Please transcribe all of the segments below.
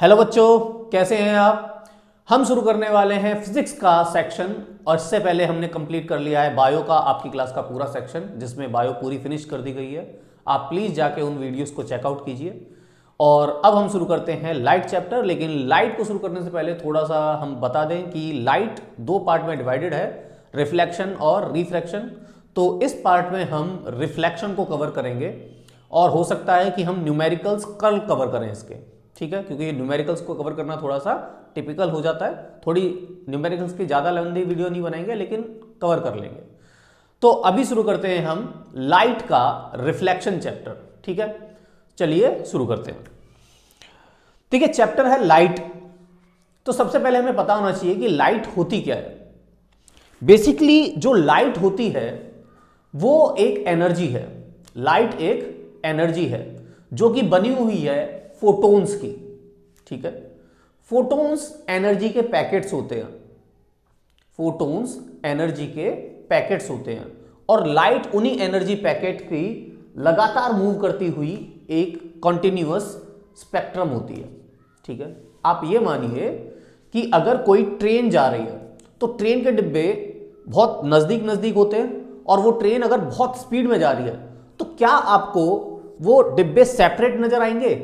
Hello बच्चों, कैसे हैं आप। हम शुरू करने वाले हैं फिजिक्स का सेक्शन। और इससे पहले हमने कंप्लीट कर लिया है बायो का, आपकी क्लास का पूरा सेक्शन, जिसमें बायो पूरी फिनिश कर दी गई है। आप प्लीज़ जाके उन वीडियोस को चेकआउट कीजिए। और अब हम शुरू करते हैं लाइट चैप्टर। लेकिन लाइट को शुरू करने से पहले थोड़ा सा हम बता दें कि लाइट दो पार्ट में डिवाइडेड है, रिफ्लेक्शन और रिफ्रैक्शन। तो इस पार्ट में हम रिफ्लेक्शन को कवर करेंगे और हो सकता है कि हम न्यूमेरिकल्स कल कवर करें इसके, ठीक है, क्योंकि न्यूमेरिकल्स को कवर करना थोड़ा सा टिपिकल हो जाता है। थोड़ी न्यूमेरिकल्स की ज़्यादा लंबी वीडियो नहीं बनाएंगे, लेकिन कवर कर लेंगे। तो अभी शुरू करते हैं हम लाइट का रिफ्लेक्शन चैप्टर, ठीक है। चलिए शुरू करते हैं। ठीक है, चैप्टर है लाइट। तो सबसे पहले हमें पता होना चाहिए कि लाइट होती क्या है। बेसिकली जो लाइट होती है वो एक एनर्जी है। लाइट एक एनर्जी है जो कि बनी हुई है फोटॉन्स की, ठीक है। फोटॉन्स एनर्जी के पैकेट्स होते हैं। फोटॉन्स एनर्जी के पैकेट्स होते हैं और लाइट उन्हीं एनर्जी पैकेट की लगातार मूव करती हुई एक कॉन्टिन्यूअस स्पेक्ट्रम होती है, ठीक है। आप ये मानिए कि अगर कोई ट्रेन जा रही है तो ट्रेन के डिब्बे बहुत नजदीक नजदीक होते हैं, और वो ट्रेन अगर बहुत स्पीड में जा रही है तो क्या आपको वो डिब्बे सेपरेट नजर आएंगे?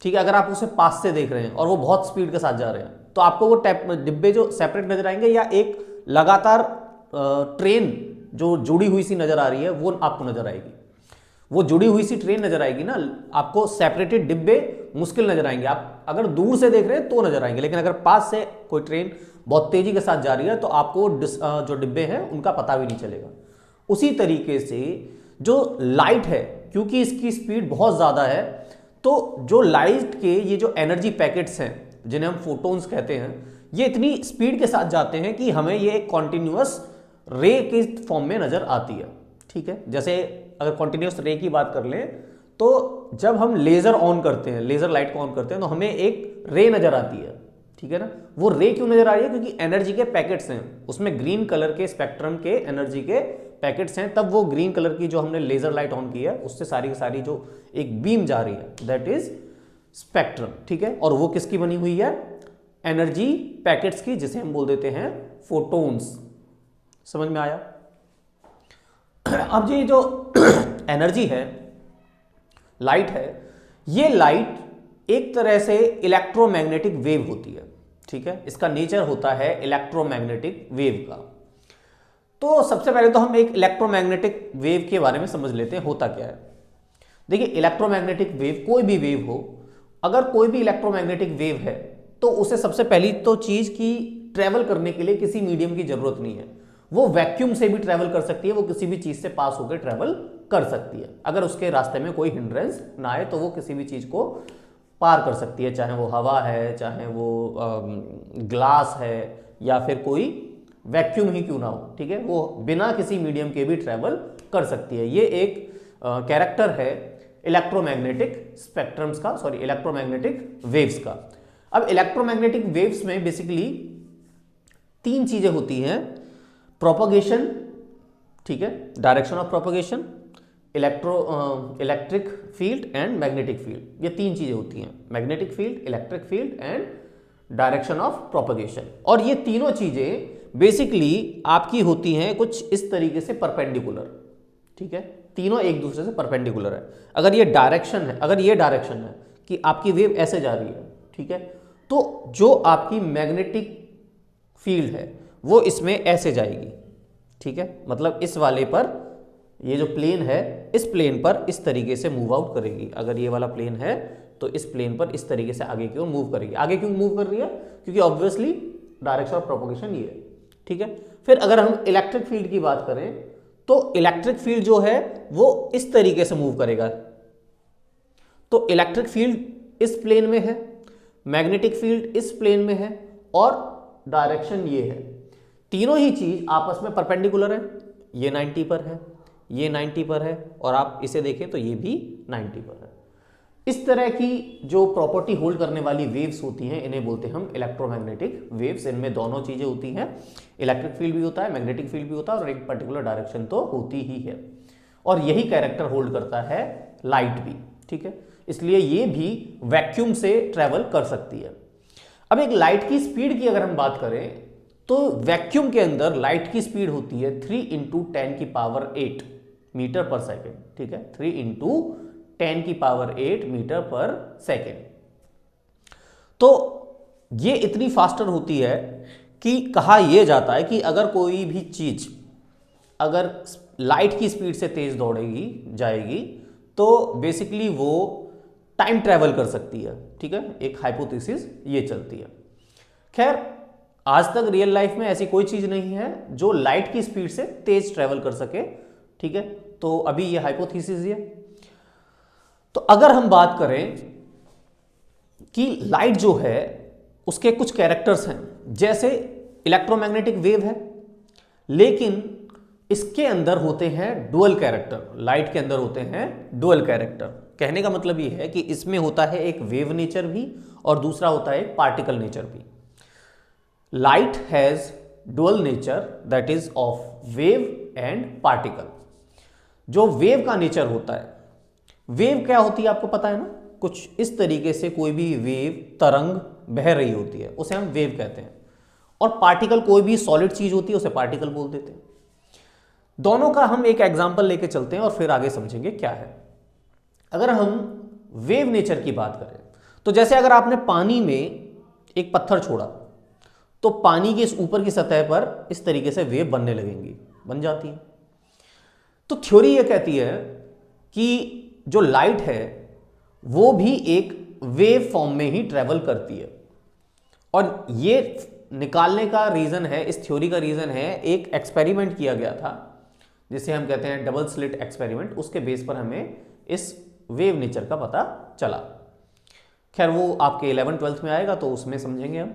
ठीक है, अगर आप उसे पास से देख रहे हैं और वो बहुत स्पीड के साथ जा रहे हैं तो आपको वो डिब्बे जो सेपरेट नजर आएंगे, या एक लगातार ट्रेन जो जुड़ी हुई सी नजर आ रही है वो आपको नजर आएगी? वो जुड़ी हुई सी ट्रेन नजर आएगी ना, आपको सेपरेटेड डिब्बे मुश्किल नजर आएंगे। आप अगर दूर से देख रहे हैं तो नजर आएंगे, लेकिन अगर पास से कोई ट्रेन बहुत तेजी के साथ जा रही है तो आपको जो डिब्बे हैं उनका पता भी नहीं चलेगा। उसी तरीके से जो लाइट है, क्योंकि इसकी स्पीड बहुत ज़्यादा है, तो जो लाइट के ये जो एनर्जी पैकेट्स हैं जिन्हें हम फोटॉन्स कहते हैं, ये इतनी स्पीड के साथ जाते हैं कि हमें ये एक कॉन्टिन्यूअस रे के फॉर्म में नज़र आती है, ठीक है। जैसे अगर कॉन्टिन्यूअस रे की बात कर लें तो जब हम लेज़र ऑन करते हैं, लेज़र लाइट को ऑन करते हैं, तो हमें एक रे नज़र आती है, ठीक है ना। वो रे क्यों नज़र आ रही है? क्योंकि एनर्जी के पैकेट्स हैं, उसमें ग्रीन कलर के स्पेक्ट्रम के एनर्जी के पैकेट्स हैं, तब वो ग्रीन कलर की जो हमने लेजर लाइट ऑन की है उससे सारी की सारी जो एक बीम जा रही है दैट इज स्पेक्ट्रम, ठीक है। और वो किसकी बनी हुई है? एनर्जी पैकेट्स की, जिसे हम बोल देते हैं फोटॉन्स। समझ में आया? अब ये जो एनर्जी है, लाइट है, ये लाइट एक तरह से इलेक्ट्रोमैग्नेटिक वेव होती है, ठीक है। इसका नेचर होता है इलेक्ट्रोमैग्नेटिक वेव का। तो सबसे पहले तो हम एक इलेक्ट्रोमैग्नेटिक वेव के बारे में समझ लेते हैं, होता क्या है। देखिए, इलेक्ट्रोमैग्नेटिक वेव, कोई भी वेव हो, अगर कोई भी इलेक्ट्रोमैग्नेटिक वेव है तो उसे सबसे पहली तो चीज की ट्रैवल करने के लिए किसी मीडियम की जरूरत नहीं है। वो वैक्यूम से भी ट्रैवल कर सकती है, वो किसी भी चीज से पास होकर ट्रैवल कर सकती है। अगर उसके रास्ते में कोई हिंड्रेंस ना आए तो वो किसी भी चीज को पार कर सकती है, चाहे वो हवा है, चाहे वो ग्लास है, या फिर कोई वैक्यूम ही क्यों ना हो, ठीक है। वो बिना किसी मीडियम के भी ट्रैवल कर सकती है। ये एक कैरेक्टर है इलेक्ट्रोमैग्नेटिक स्पेक्ट्रम्स का, सॉरी इलेक्ट्रोमैग्नेटिक वेव्स का। अब इलेक्ट्रोमैग्नेटिक वेव्स में बेसिकली तीन चीजें होती हैं: प्रोपगेशन, ठीक है, direction of propagation, electric field and magnetic field. ये तीन चीजें होती हैं: magnetic field, electric field and direction of propagation. और ये तीनों चीजें बेसिकली आपकी होती हैं कुछ इस तरीके से परपेंडिकुलर, ठीक है। तीनों एक दूसरे से परपेंडिकुलर है। अगर ये डायरेक्शन है, अगर ये डायरेक्शन है कि आपकी वेव ऐसे जा रही है, ठीक है, तो जो आपकी मैग्नेटिक फील्ड है वो इसमें ऐसे जाएगी, ठीक है। मतलब इस वाले पर, ये जो प्लेन है, इस प्लेन पर इस तरीके से मूव आउट करेगी। अगर ये वाला प्लेन है तो इस प्लेन पर इस तरीके से आगे की ओर मूव करेगी। आगे क्यों मूव कर रही है? क्योंकि ऑब्वियसली डायरेक्शन ऑफ प्रोपगेशन ये है, ठीक है। फिर अगर हम इलेक्ट्रिक फील्ड की बात करें तो इलेक्ट्रिक फील्ड जो है वो इस तरीके से मूव करेगा। तो इलेक्ट्रिक फील्ड इस प्लेन में है, मैग्नेटिक फील्ड इस प्लेन में है, और डायरेक्शन ये है। तीनों ही चीज आपस में परपेंडिकुलर है। ये 90 पर है, ये 90 पर है, और आप इसे देखें तो ये भी 90 पर है। इस तरह की जो प्रॉपर्टी होल्ड करने वाली वेव्स होती हैं इन्हें बोलते हैं हम इलेक्ट्रोमैग्नेटिक वेव्स। इनमें दोनों चीजें होती हैं, इलेक्ट्रिक फील्ड भी होता है, मैग्नेटिक फील्ड भी होता है, और एक पर्टिकुलर डायरेक्शन तो होती ही है। और यही कैरेक्टर होल्ड करता है लाइट भी, ठीक है। इसलिए ये भी वैक्यूम से ट्रेवल कर सकती है। अब एक लाइट की स्पीड की अगर हम बात करें तो वैक्यूम के अंदर लाइट की स्पीड होती है 3 × 10⁸ मीटर पर सेकेंड, ठीक है, 3 × 10⁸ मीटर पर सेकेंड। तो ये इतनी फास्टर होती है कि कहा यह जाता है कि अगर कोई भी चीज अगर लाइट की स्पीड से तेज दौड़ेगी जाएगी तो बेसिकली वो टाइम ट्रैवल कर सकती है, ठीक है, एक हाइपोथेसिस ये चलती है। खैर आज तक रियल लाइफ में ऐसी कोई चीज नहीं है जो लाइट की स्पीड से तेज ट्रैवल कर सके, ठीक है, तो अभी ये हाइपोथेसिस है। तो अगर हम बात करें कि लाइट जो है उसके कुछ कैरेक्टर्स हैं, जैसे इलेक्ट्रोमैग्नेटिक वेव है, लेकिन इसके अंदर होते हैं डुअल कैरेक्टर, लाइट के अंदर होते हैं डुअल कैरेक्टर। कहने का मतलब ये है कि इसमें होता है एक वेव नेचर भी और दूसरा होता है एक पार्टिकल नेचर भी। Light has dual nature that is of wave and particle. जो वेव का नेचर होता है, वेव क्या होती है आपको पता है ना, कुछ इस तरीके से कोई भी वेव तरंग बह रही होती है उसे हम वेव कहते हैं, और पार्टिकल कोई भी सॉलिड चीज होती है उसे पार्टिकल बोल देते हैं। दोनों का हम एक एग्जांपल लेके चलते हैं और फिर आगे समझेंगे क्या है। अगर हम वेव नेचर की बात करें तो जैसे अगर आपने पानी में एक पत्थर छोड़ा तो पानी के इस ऊपर की सतह पर इस तरीके से वेव बनने लगेंगी, बन जाती है। तो थ्योरी ये कहती है कि जो लाइट है वो भी एक वेव फॉर्म में ही ट्रेवल करती है, और ये निकालने का रीजन है, इस थ्योरी का रीजन है, एक एक्सपेरिमेंट किया गया था जिसे हम कहते हैं डबल स्लिट एक्सपेरिमेंट। उसके बेस पर हमें इस वेव नेचर का पता चला। खैर वो आपके 11th-12th में आएगा तो उसमें समझेंगे हम।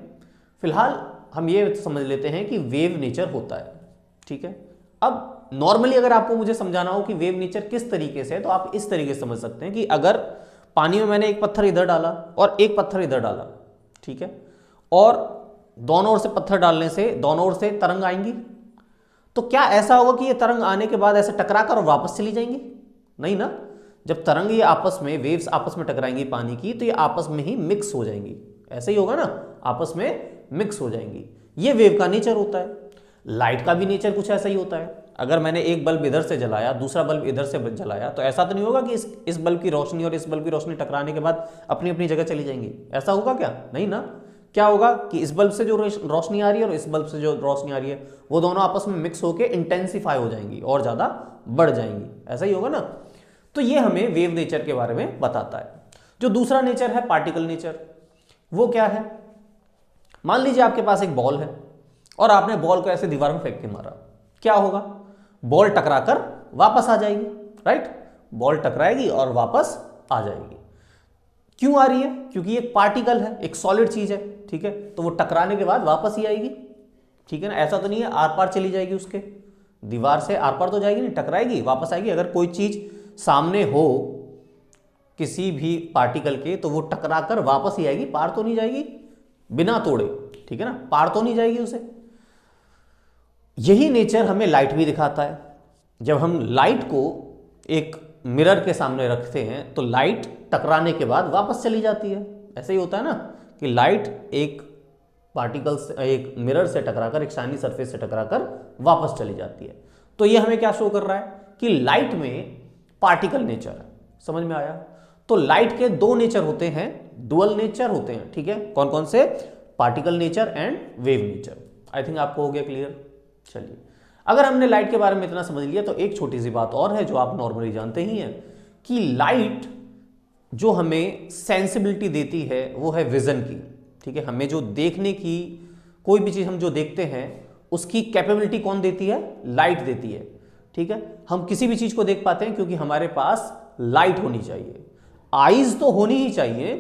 फिलहाल हम ये समझ लेते हैं कि वेव नेचर होता है, ठीक है। अब नॉर्मली अगर आपको मुझे समझाना हो कि वेव नेचर किस तरीके से है तो आप इस तरीके से समझ सकते हैं कि अगर पानी में मैंने एक पत्थर इधर डाला और एक पत्थर इधर डाला, ठीक है, और दोनों ओर से पत्थर डालने से दोनों ओर से तरंग आएंगी, तो क्या ऐसा होगा कि ये तरंग आने के बाद ऐसे टकरा कर और वापस चली जाएंगी? नहीं ना। जब तरंग ये आपस में, वेव्स आपस में टकराएंगी पानी की, तो ये आपस में ही मिक्स हो जाएंगी, ऐसा ही होगा ना, आपस में मिक्स हो जाएंगी। ये वेव का नेचर होता है। लाइट का भी नेचर कुछ ऐसा ही होता है। अगर मैंने एक बल्ब इधर से जलाया, दूसरा बल्ब इधर से जलाया, तो ऐसा तो नहीं होगा कि इस बल्ब की रोशनी और इस बल्ब की रोशनी टकराने के बाद अपनी अपनी जगह चली जाएंगी, ऐसा होगा क्या? नहीं ना। क्या होगा कि इस बल्ब से जो रोशनी आ रही है और इस बल्ब से जो रोशनी आ रही है वो दोनों आपस में मिक्स होकर इंटेंसिफाई हो जाएंगी और ज्यादा बढ़ जाएंगी, ऐसा ही होगा ना। तो ये हमें वेव नेचर के बारे में बताता है। जो दूसरा नेचर है पार्टिकल नेचर, वो क्या है? मान लीजिए आपके पास एक बॉल है और आपने बॉल को ऐसे दीवार में फेंक के मारा, क्या होगा? बॉल टकराकर वापस आ जाएगी, राइट। बॉल टकराएगी और वापस आ जाएगी। क्यों आ रही है? क्योंकि एक पार्टिकल है, एक सॉलिड चीज है, ठीक है, तो वो टकराने के बाद वापस ही आएगी, ठीक है ना। ऐसा तो नहीं है आर पार चली जाएगी, उसके दीवार से आर पार तो जाएगी नहीं, टकराएगी वापस आएगी। अगर कोई चीज सामने हो किसी भी पार्टिकल के तो वो टकराकर वापस ही आएगी, पार तो नहीं जाएगी बिना तोड़े, ठीक है ना, पार तो नहीं जाएगी उसे। यही नेचर हमें लाइट भी दिखाता है। जब हम लाइट को एक मिरर के सामने रखते हैं तो लाइट टकराने के बाद वापस चली जाती है। ऐसे ही होता है ना कि लाइट एक पार्टिकल से, एक मिरर से टकराकर, एक शाइनी सरफेस से टकराकर वापस चली जाती है। तो ये हमें क्या शो कर रहा है कि लाइट में पार्टिकल नेचर है। समझ में आया? तो लाइट के दो नेचर होते हैं, डुअल नेचर होते हैं, ठीक है। कौन कौन से? Particle nature and wave nature. I think आपको हो गया क्लियर। चलिए, अगर हमने लाइट के बारे में इतना समझ लिया तो एक छोटी सी बात और है जो आप नॉर्मली जानते ही हैं कि लाइट जो हमें सेंसिबिलिटी देती है वो है विजन की, ठीक है। हमें जो देखने की, कोई भी चीज हम जो देखते हैं उसकी कैपेबिलिटी कौन देती है? लाइट देती है, ठीक है। हम किसी भी चीज को देख पाते हैं क्योंकि हमारे पास लाइट होनी चाहिए। आईज तो होनी ही चाहिए,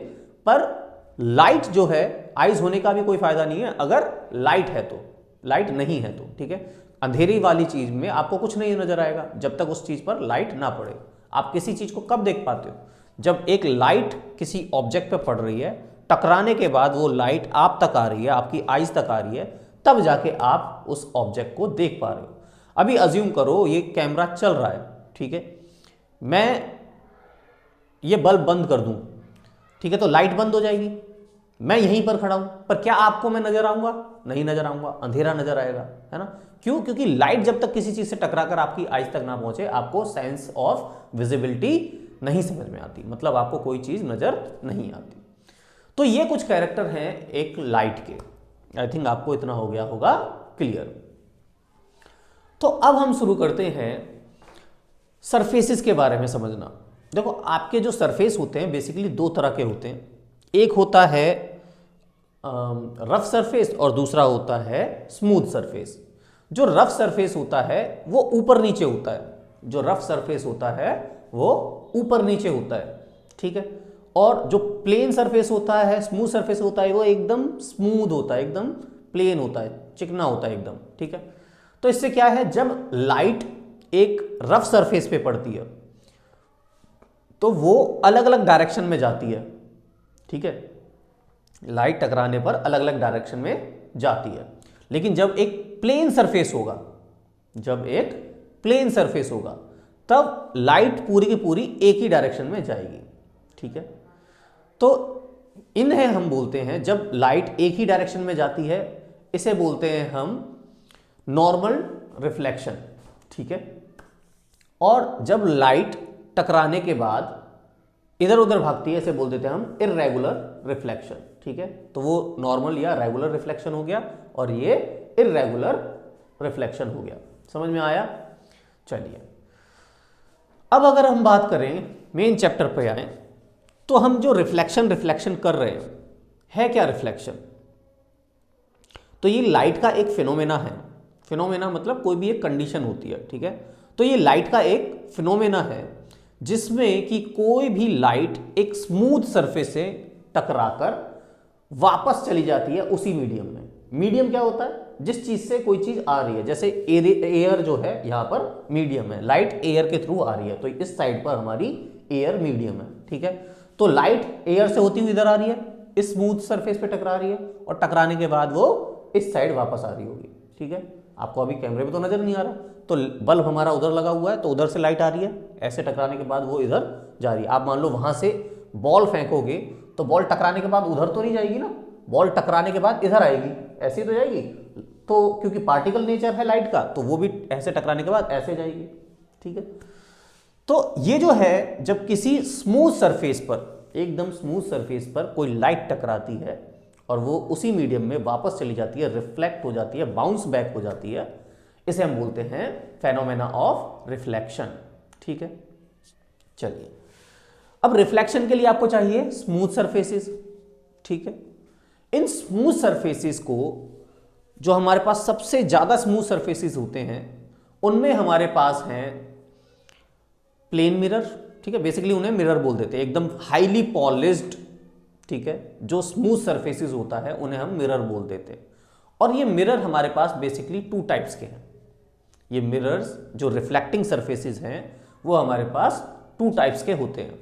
पर लाइट जो है, आईज होने का भी कोई फायदा नहीं है अगर लाइट है तो, लाइट नहीं है तो, ठीक है। अंधेरी वाली चीज में आपको कुछ नहीं नजर आएगा जब तक उस चीज पर लाइट ना पड़े। आप किसी चीज को कब देख पाते हो? जब एक लाइट किसी ऑब्जेक्ट पे पड़ रही है, टकराने के बाद वो लाइट आप तक आ रही है, आपकी आईज तक आ रही है, तब जाके आप उस ऑब्जेक्ट को देख पा रहे हो। अभी अज्यूम करो ये कैमरा चल रहा है, ठीक है, मैं ये बल्ब बंद कर दूं, ठीक है, तो लाइट बंद हो जाएगी। मैं यहीं पर खड़ा हूं, पर क्या आपको मैं नजर आऊंगा? नहीं नजर आऊंगा, अंधेरा नजर आएगा, है ना। क्यों? क्योंकि लाइट जब तक किसी चीज से टकराकर आपकी आइज तक ना पहुंचे, आपको सेंस ऑफ विजिबिलिटी नहीं समझ में आती, मतलब आपको कोई चीज नजर नहीं आती। तो ये कुछ कैरेक्टर हैं एक लाइट के। आई थिंक आपको इतना हो गया होगा क्लियर। तो अब हम शुरू करते हैं सरफेसेस के बारे में समझना। देखो, आपके जो सरफेस होते हैं बेसिकली दो तरह के होते हैं। एक होता है रफ सरफेस और दूसरा होता है स्मूथ सरफेस। जो रफ सरफेस होता है वो ऊपर नीचे होता है, जो रफ सरफेस होता है वो ऊपर नीचे होता है, ठीक है। और जो प्लेन सरफेस होता है, स्मूथ सरफेस होता है, वो एकदम स्मूथ होता है, एकदम प्लेन होता है, चिकना होता है एकदम, ठीक है। तो इससे क्या है, जब लाइट एक रफ सरफेस पे पड़ती है तो वो अलग अलग डायरेक्शन में जाती है, ठीक है। लाइट टकराने पर अलग अलग डायरेक्शन में जाती है। लेकिन जब एक प्लेन सरफेस होगा, जब एक प्लेन सरफेस होगा, तब लाइट पूरी की पूरी एक ही डायरेक्शन में जाएगी, ठीक है। तो इन्हें हम बोलते हैं, जब लाइट एक ही डायरेक्शन में जाती है, इसे बोलते हैं हम नॉर्मल रिफ्लेक्शन, ठीक है। और जब लाइट टकराने के बाद इधर उधर भागती है, इसे बोल देते हैं हम इर्रेगुलर रिफ्लेक्शन, ठीक है। तो वो नॉर्मल या रेगुलर रिफ्लेक्शन हो गया और ये इर्रेगुलर रिफ्लेक्शन हो गया। समझ में आया? चलिए, अब अगर हम बात करें मेन चैप्टर पे आए, तो हम जो रिफ्लेक्शन कर रहे हैं, है क्या रिफ्लेक्शन? तो ये लाइट का एक फिनोमेना है। फिनोमेना मतलब कोई भी एक कंडीशन होती है, ठीक है। तो ये लाइट का एक फिनोमेना है जिसमें कि कोई भी लाइट एक स्मूथ सरफेस से टकराकर वापस चली जाती है उसी मीडियम में। मीडियम क्या होता है? जिस चीज से कोई चीज आ रही है, जैसे एयर जो है यहां पर मीडियम है, लाइट एयर के थ्रू आ रही है, तो इस साइड पर हमारी एयर मीडियम है, ठीक है। तो लाइट एयर से होती हुई इधर आ रही है, इस स्मूथ सरफेस पे टकरा रही है, और टकराने के बाद वो इस साइड वापस आ रही होगी, ठीक है। आपको अभी कैमरे में तो नजर नहीं आ रहा, तो बल्ब हमारा उधर लगा हुआ है, तो उधर से लाइट आ रही है, ऐसे टकराने के बाद वो इधर जा रही है। आप मान लो वहां से बॉल फेंकोगे, तो बॉल टकराने के बाद उधर तो नहीं जाएगी ना, बॉल टकराने के बाद इधर आएगी, ऐसे ही तो जाएगी। तो क्योंकि पार्टिकल नेचर है लाइट का, तो वो भी ऐसे टकराने के बाद ऐसे जाएगी, ठीक है। तो ये जो है, जब किसी स्मूथ सरफेस पर, एकदम स्मूथ सरफेस पर कोई लाइट टकराती है और वो उसी मीडियम में वापस चली जाती है, रिफ्लेक्ट हो जाती है, बाउंस बैक हो जाती है, इसे हम बोलते हैं फेनोमेना ऑफ रिफ्लेक्शन, ठीक है। चलिए, अब रिफ्लेक्शन के लिए आपको चाहिए स्मूथ सरफेसेस, ठीक है। इन स्मूथ सरफेसेस को, जो हमारे पास सबसे ज्यादा स्मूथ सरफेसेस होते हैं, उनमें हमारे पास हैं प्लेन मिरर, ठीक है। बेसिकली उन्हें मिरर बोल देते हैं, एकदम हाईली पॉलिश्ड, ठीक है। जो स्मूथ सरफेसेस होता है उन्हें हम मिरर बोल देते हैं। और ये मिरर हमारे पास बेसिकली टू टाइप्स के हैं। ये मिरर्स जो रिफ्लेक्टिंग सरफेसेस हैं वो हमारे पास टू टाइप्स के होते हैं।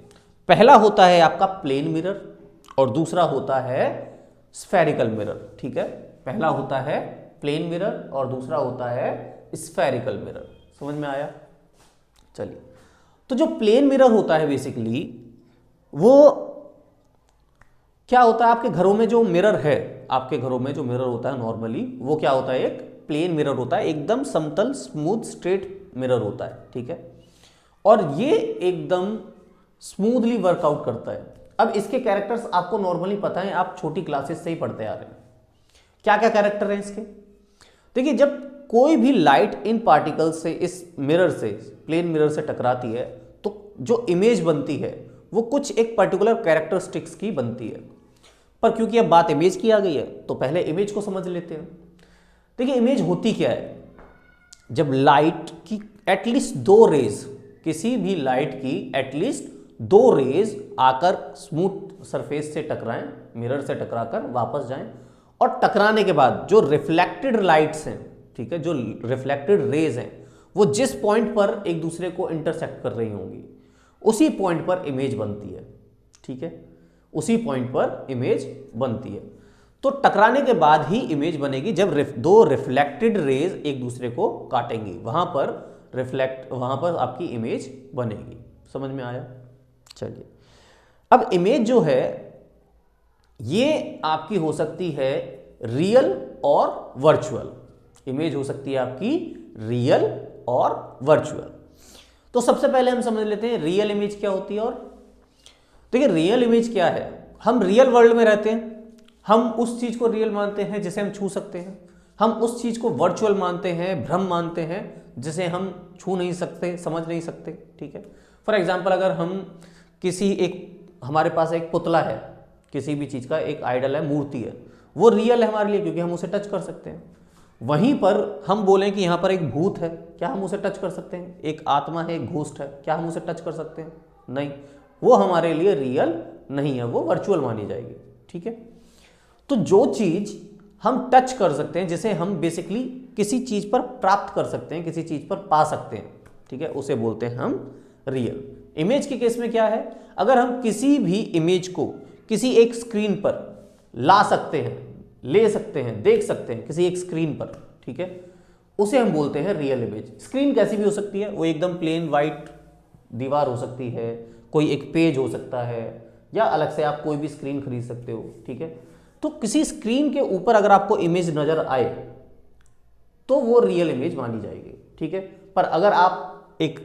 पहला होता है आपका प्लेन मिरर और दूसरा होता है स्फेरिकल मिरर, ठीक है। पहला होता है प्लेन मिरर और दूसरा होता है स्फेरिकल मिरर। समझ में आया? चलिए, तो जो प्लेन मिरर होता है बेसिकली वो क्या होता है, आपके घरों में जो मिरर है, आपके घरों में जो मिरर होता है नॉर्मली, वो क्या होता है, एक प्लेन मिरर होता है, एकदम समतल स्मूथ स्ट्रेट मिरर होता है, ठीक है। और ये एकदम स्मूथली वर्कआउट करता है। अब इसके कैरेक्टर्स आपको नॉर्मली पता है, आप छोटी क्लासेस से ही पढ़ते आ रहे हैं। क्या क्या कैरेक्टर हैं इसके? देखिए, जब कोई भी लाइट इन पार्टिकल से इस मिरर से, प्लेन मिरर से टकराती है, तो जो इमेज बनती है वो कुछ एक पर्टिकुलर कैरेक्टरिस्टिक्स की बनती है। पर क्योंकि अब बात इमेज की आ गई है, तो पहले इमेज को समझ लेते हैं। देखिए, इमेज होती क्या है? जब लाइट की एटलीस्ट दो रेज, किसी भी लाइट की एटलीस्ट दो रेज आकर स्मूथ सरफेस से टकराएं, मिरर से टकराकर वापस जाएं, और टकराने के बाद जो रिफ्लेक्टेड लाइट्स हैं, ठीक है, जो रिफ्लेक्टेड रेज हैं, वो जिस पॉइंट पर एक दूसरे को इंटरसेक्ट कर रही होंगी, उसी पॉइंट पर इमेज बनती है, ठीक है। उसी पॉइंट पर इमेज बनती है। तो टकराने के बाद ही इमेज बनेगी, जब दो रिफ्लेक्टेड रेज एक दूसरे को काटेंगी, वहां पर आपकी इमेज बनेगी। समझ में आया? चलिए, अब इमेज जो है ये आपकी हो सकती है रियल और वर्चुअल। इमेज हो सकती है आपकी रियल और वर्चुअल। तो सबसे पहले हम समझ लेते हैं रियल इमेज क्या होती है। और देखिए रियल इमेज क्या है, हम रियल वर्ल्ड में रहते हैं, हम उस चीज को रियल मानते हैं जिसे हम छू सकते हैं, हम उस चीज को वर्चुअल मानते हैं, भ्रम मानते हैं, जिसे हम छू नहीं सकते, समझ नहीं सकते। ठीक है, फॉर एग्जाम्पल अगर हम किसी हमारे पास एक पुतला है, किसी भी चीज का एक आइडल है, मूर्ति है, वो रियल है हमारे लिए क्योंकि हम उसे टच कर सकते हैं। वहीं पर हम बोलें कि यहाँ पर एक भूत है, क्या हम उसे टच कर सकते हैं? एक आत्मा है, एक घोस्ट है, क्या हम उसे टच कर सकते हैं? नहीं, वो हमारे लिए रियल नहीं है, वो वर्चुअल मानी जाएगी। ठीक है, तो जो चीज हम टच कर सकते हैं, जिसे हम बेसिकली किसी चीज पर प्राप्त कर सकते हैं, किसी चीज पर पा सकते हैं, ठीक है, उसे बोलते हैं हम रियल। इमेज के केस में क्या है, अगर हम किसी भी इमेज को किसी एक स्क्रीन पर ला सकते हैं, ले सकते हैं, देख सकते हैं किसी एक स्क्रीन पर, ठीक है, उसे हम बोलते हैं रियल इमेज। स्क्रीन कैसी भी हो सकती है, वो एकदम प्लेन वाइट दीवार हो सकती है, कोई एक पेज हो सकता है, या अलग से आप कोई भी स्क्रीन खरीद सकते हो। ठीक है, तो किसी स्क्रीन के ऊपर अगर आपको इमेज नजर आए तो वो रियल इमेज मानी जाएगी। ठीक है, पर अगर आप एक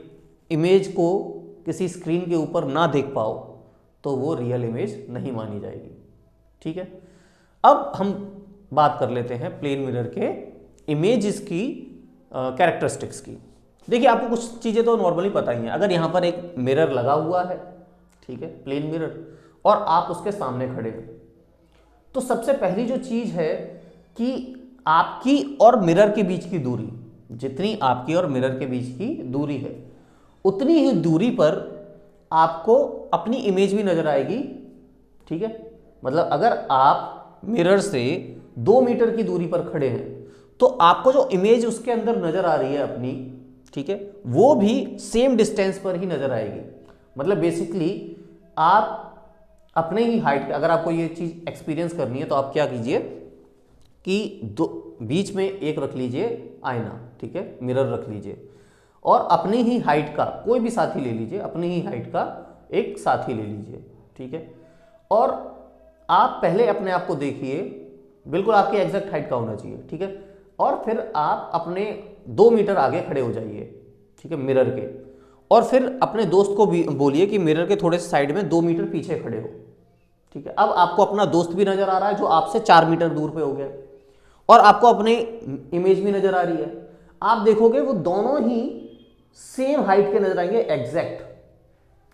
इमेज को किसी स्क्रीन के ऊपर ना देख पाओ तो वो रियल इमेज नहीं मानी जाएगी। ठीक है, अब हम बात कर लेते हैं प्लेन मिरर के इमेजेस की कैरेक्टरिस्टिक्स की। देखिए आपको कुछ चीज़ें तो नॉर्मली पता ही हैं। अगर यहाँ पर एक मिरर लगा हुआ है, ठीक है, प्लेन मिरर, और आप उसके सामने खड़े हैं, तो सबसे पहली जो चीज़ है कि आपकी और मिरर के बीच की दूरी, जितनी आपकी और मिरर के बीच की दूरी है, उतनी ही दूरी पर आपको अपनी इमेज भी नजर आएगी। ठीक है, मतलब अगर आप मिरर से 2 मीटर की दूरी पर खड़े हैं तो आपको जो इमेज उसके अंदर नजर आ रही है अपनी, ठीक है, वो भी सेम डिस्टेंस पर ही नजर आएगी। मतलब बेसिकली आप अपने ही हाइट, अगर आपको ये चीज एक्सपीरियंस करनी है तो आप क्या कीजिए कि बीच में एक रख लीजिए आईना, ठीक है, मिरर रख लीजिए, और अपनी ही हाइट का कोई भी साथी ले लीजिए, अपनी ही हाइट का एक साथी ले लीजिए। ठीक है, और आप पहले अपने आप को देखिए, बिल्कुल आपकी एग्जैक्ट हाइट का होना चाहिए। ठीक है, और फिर आप अपने 2 मीटर आगे खड़े हो जाइए, ठीक है, मिरर के, और फिर अपने दोस्त को भी बोलिए कि मिरर के थोड़े साइड में 2 मीटर पीछे खड़े हो। ठीक है, अब आपको अपना दोस्त भी नजर आ रहा है जो आपसे 4 मीटर दूर पे हो गया, और आपको अपने इमेज भी नजर आ रही है। आप देखोगे वो दोनों ही सेम हाइट के नजर आएंगे, एग्जैक्ट।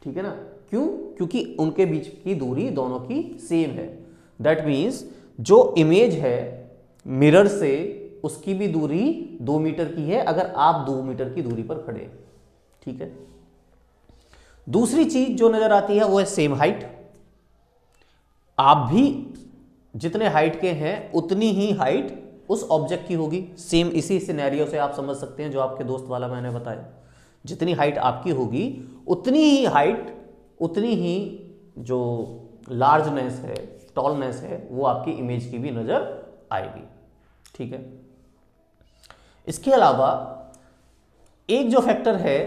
ठीक है ना, क्यों? क्योंकि उनके बीच की दूरी दोनों की सेम है। दैट मीन्स जो इमेज है मिरर से, उसकी भी दूरी 2 मीटर की है अगर आप 2 मीटर की दूरी पर खड़े हैं। ठीक है, दूसरी चीज जो नजर आती है वो है सेम हाइट। आप भी जितने हाइट के हैं उतनी ही हाइट उस ऑब्जेक्ट की होगी। सेम इसी सिनेरियो से आप समझ सकते हैं जो आपके दोस्त वाला मैंने बताया, जितनी हाइट आपकी होगी उतनी ही हाइट, उतनी ही जो लार्जनेस है, टॉलनेस है, वो आपकी इमेज की भी नजर आएगी। ठीक है, इसके अलावा एक जो फैक्टर है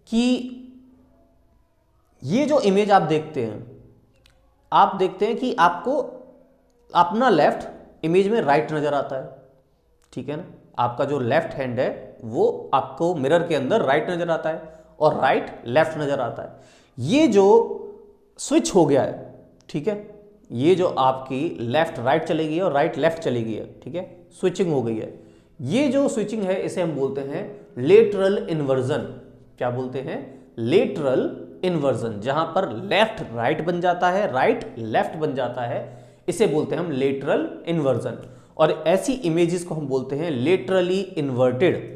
कि ये जो इमेज आप देखते हैं, आप देखते हैं कि आपको अपना लेफ्ट इमेज में राइट नजर आता है। ठीक है ना, आपका जो लेफ्ट हैंड है वो आपको मिरर के अंदर राइट नजर आता है और राइट लेफ्ट नजर आता है। ये जो स्विच हो गया है, ठीक है, ये जो आपकी लेफ्ट राइट चली गई है और राइट लेफ्ट चली गई है, ठीक है, स्विचिंग हो गई है। ये जो स्विचिंग है इसे हम बोलते हैं लेटरल इन्वर्जन। क्या बोलते हैं? Lateral inversion. जहां पर लेफ्ट राइट बन जाता है, राइट लेफ्ट बन जाता है, इसे बोलते हैं हम लेटरल इन्वर्जन। और ऐसी इमेजेस को हम बोलते हैं लेटरली इन्वर्टेड।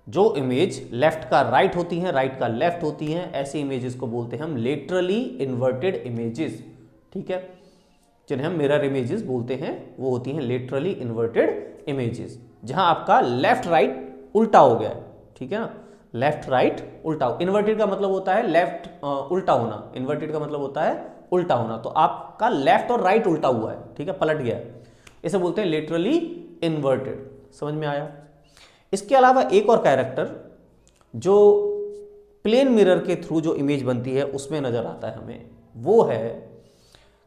जो इमेज लेफ्ट का राइट होती हैं, राइट का लेफ्ट होती हैं, ऐसी इमेजेस को बोलते हैं हम लेटरली इन्वर्टेड इमेजेस। ठीक है, जिन्हें हम मिरर इमेजेस बोलते हैं, वो होती हैं लेटरली इन्वर्टेड इमेजेस, जहां आपका लेफ्ट राइट उल्टा हो गया है। ठीक है ना, लेफ्ट राइट उल्टा। इन्वर्टेड का मतलब होता है लेफ्ट उल्टा होना, इन्वर्टेड का मतलब होता है उल्टा होना। तो आपका लेफ्ट और राइट उल्टा हुआ है, ठीक है, पलट गया है, इसे बोलते हैं लेटरली इन्वर्टेड। समझ में आया? इसके अलावा एक और कैरेक्टर जो प्लेन मिरर के थ्रू जो इमेज बनती है उसमें नजर आता है हमें, वो है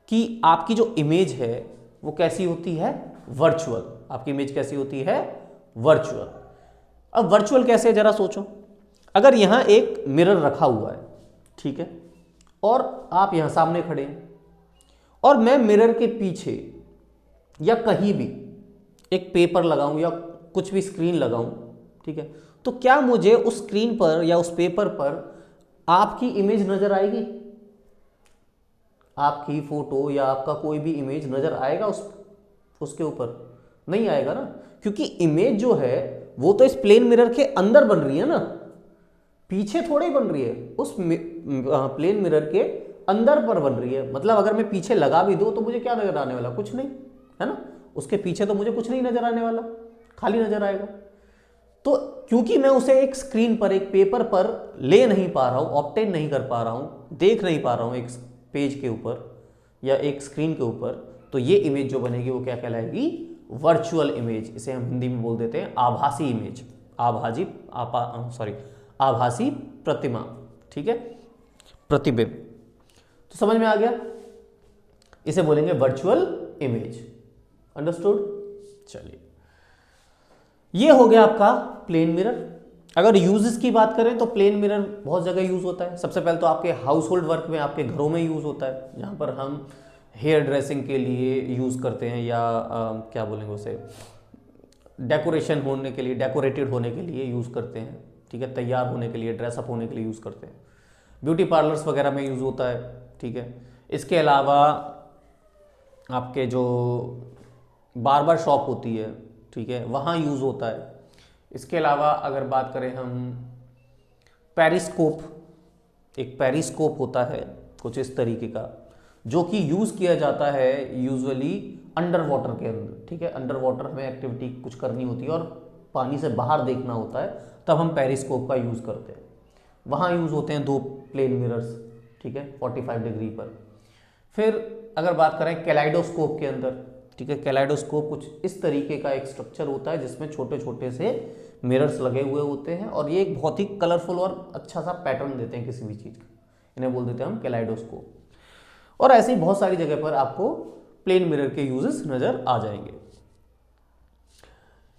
कि आपकी जो इमेज है वो कैसी होती है, वर्चुअल। आपकी इमेज कैसी होती है, वर्चुअल। अब वर्चुअल कैसे, जरा सोचो। अगर यहां एक मिरर रखा हुआ है, ठीक है, और आप यहां सामने खड़े हैं और मैं मिरर के पीछे या कहीं भी एक पेपर लगाऊं या कुछ भी स्क्रीन लगाऊं, ठीक है, तो क्या मुझे उस स्क्रीन पर या उस पेपर पर आपकी इमेज नजर आएगी? आपकी फोटो या आपका कोई भी इमेज नजर आएगा उसके ऊपर? नहीं आएगा ना, क्योंकि इमेज जो है वो तो इस प्लेन मिरर के अंदर बन रही है ना, पीछे थोड़ी बन रही है, उस प्लेन मिरर के अंदर पर बन रही है। मतलब अगर मैं पीछे लगा भी दूं तो मुझे क्या नजर आने वाला, कुछ नहीं, है ना। उसके पीछे तो मुझे कुछ नहीं नजर आने वाला, खाली नजर आएगा। तो क्योंकि मैं उसे एक स्क्रीन पर, एक पेपर पर ले नहीं पा रहा हूं, ऑब्टेन नहीं कर पा रहा हूं, देख नहीं पा रहा हूं एक पेज के ऊपर या एक स्क्रीन के ऊपर, तो ये इमेज जो बनेगी वो क्या कहलाएगी, वर्चुअल इमेज। इसे हम हिंदी में बोल देते हैं आभासी इमेज, आभासी प्रतिमा, ठीक है, प्रतिबिंब। तो समझ में आ गया, इसे बोलेंगे वर्चुअल इमेज। अंडरस्टूड? चलिए, ये हो गया आपका प्लेन मिरर। अगर यूजेस की बात करें तो प्लेन मिरर बहुत जगह यूज होता है। सबसे पहले तो आपके हाउस होल्ड वर्क में, आपके घरों में यूज होता है, जहां पर हम हेयर ड्रेसिंग के लिए यूज करते हैं, या क्या बोलेंगे उसे, डेकोरेशन होने के लिए, डेकोरेटेड होने के लिए यूज करते हैं, ठीक है, तैयार होने के लिए, ड्रेसअप होने के लिए यूज करते हैं। ब्यूटी पार्लर्स वगैरह में यूज होता है, ठीक है। इसके अलावा आपके जो बार्बर शॉप होती है, ठीक है, वहाँ यूज होता है। इसके अलावा अगर बात करें हम पेरिस्कोप, एक पेरिस्कोप होता है कुछ इस तरीके का, जो कि यूज़ किया जाता है यूजुअली अंडर वाटर के अंदर, ठीक है। अंडर वाटर हमें एक्टिविटी कुछ करनी होती है और पानी से बाहर देखना होता है, तब हम पेरिस्कोप का यूज़ करते हैं। वहाँ यूज़ होते हैं 2 प्लेन मिरर्स, ठीक है, 45 डिग्री पर। फिर अगर बात करें कैलाइडोस्कोप के अंदर, ठीक है, कैलाइडोस्कोप कुछ इस तरीके का एक स्ट्रक्चर होता है जिसमें छोटे छोटे से मिरर्स लगे हुए होते हैं, और ये एक बहुत ही कलरफुल और अच्छा सा पैटर्न देते हैं किसी भी चीज़ का, इन्हें बोल देते हैं हम कैलाइडोस्कोप। और ऐसे ही बहुत सारी जगह पर आपको प्लेन मिरर के यूजेस नजर आ जाएंगे।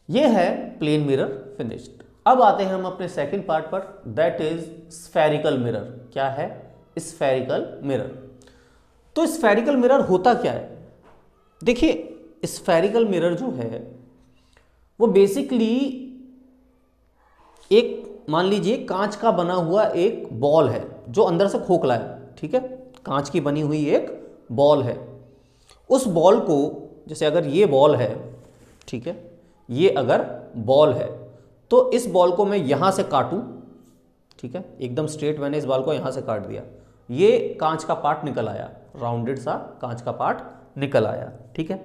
ये है प्लेन मिरर फिनिश्ड। अब आते हैं हम अपने सेकंड पार्ट पर, दैट इज स्फेरिकल मिरर। क्या है स्फेरिकल मिरर? तो स्फेरिकल मिरर होता क्या है? देखिए, स्फेरिकल मिरर जो है वो बेसिकली एक, मान लीजिए कांच का बना हुआ एक बॉल है जो अंदर से खोखला है, ठीक है, कांच की बनी हुई एक बॉल है। उस बॉल को, जैसे अगर ये बॉल है, ठीक है, ये अगर बॉल है तो इस बॉल को मैं यहां से काटूं, ठीक है, एकदम स्ट्रेट मैंने इस बॉल को यहां से काट दिया, ये कांच का पार्ट निकल आया, राउंडेड सा कांच का पार्ट निकल आया, ठीक है।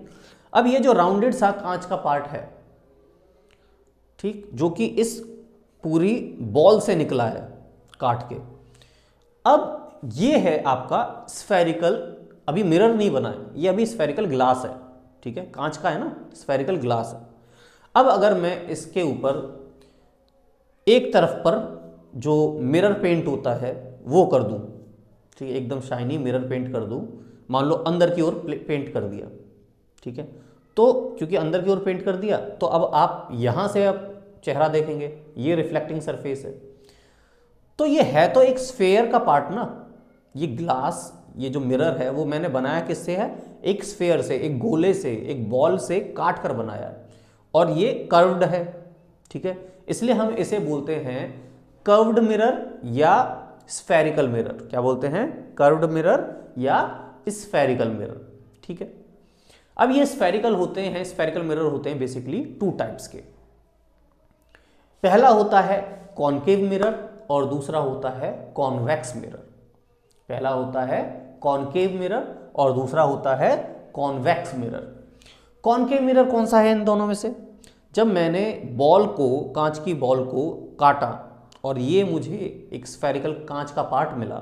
अब ये जो राउंडेड सा कांच का पार्ट है, ठीक, जो कि इस पूरी बॉल से निकला है काट के, अब ये है आपका स्फेरिकल, अभी मिरर नहीं बना है, ये अभी स्फेरिकल ग्लास है, ठीक है, कांच का है ना, स्फेरिकल ग्लास है। अब अगर मैं इसके ऊपर एक तरफ पर जो मिरर पेंट होता है वो कर दूं, ठीक है, एकदम शाइनी मिरर पेंट कर दूं, मान लो अंदर की ओर पेंट कर दिया, ठीक है, तो क्योंकि अंदर की ओर पेंट कर दिया तो अब आप यहां से अब चेहरा देखेंगे, ये रिफ्लेक्टिंग सरफेस है, तो ये है तो एक स्फेयर का पार्ट ना, ये ग्लास, ये जो मिरर है वो मैंने बनाया किससे है, एक स्फेयर से, एक गोले से, एक बॉल से काट कर बनाया है, और ये कर्व्ड है, ठीक है, इसलिए हम इसे बोलते हैं कर्व्ड मिरर या स्फेरिकल मिरर। क्या बोलते हैं? कर्व्ड मिरर या स्फेरिकल मिरर, ठीक है। अब ये स्फेरिकल होते हैं, स्फेरिकल मिरर होते हैं बेसिकली 2 टाइप्स के। पहला होता है कॉनकेव मिरर और दूसरा होता है कॉन्वेक्स मिरर। पहला होता है कॉनकेव मिरर और दूसरा होता है कॉन्वेक्स मिरर। कॉनकेव मिरर कौन सा है इन दोनों में से? जब मैंने बॉल को, कांच की बॉल को काटा और ये मुझे एक स्फेरिकल कांच का पार्ट मिला,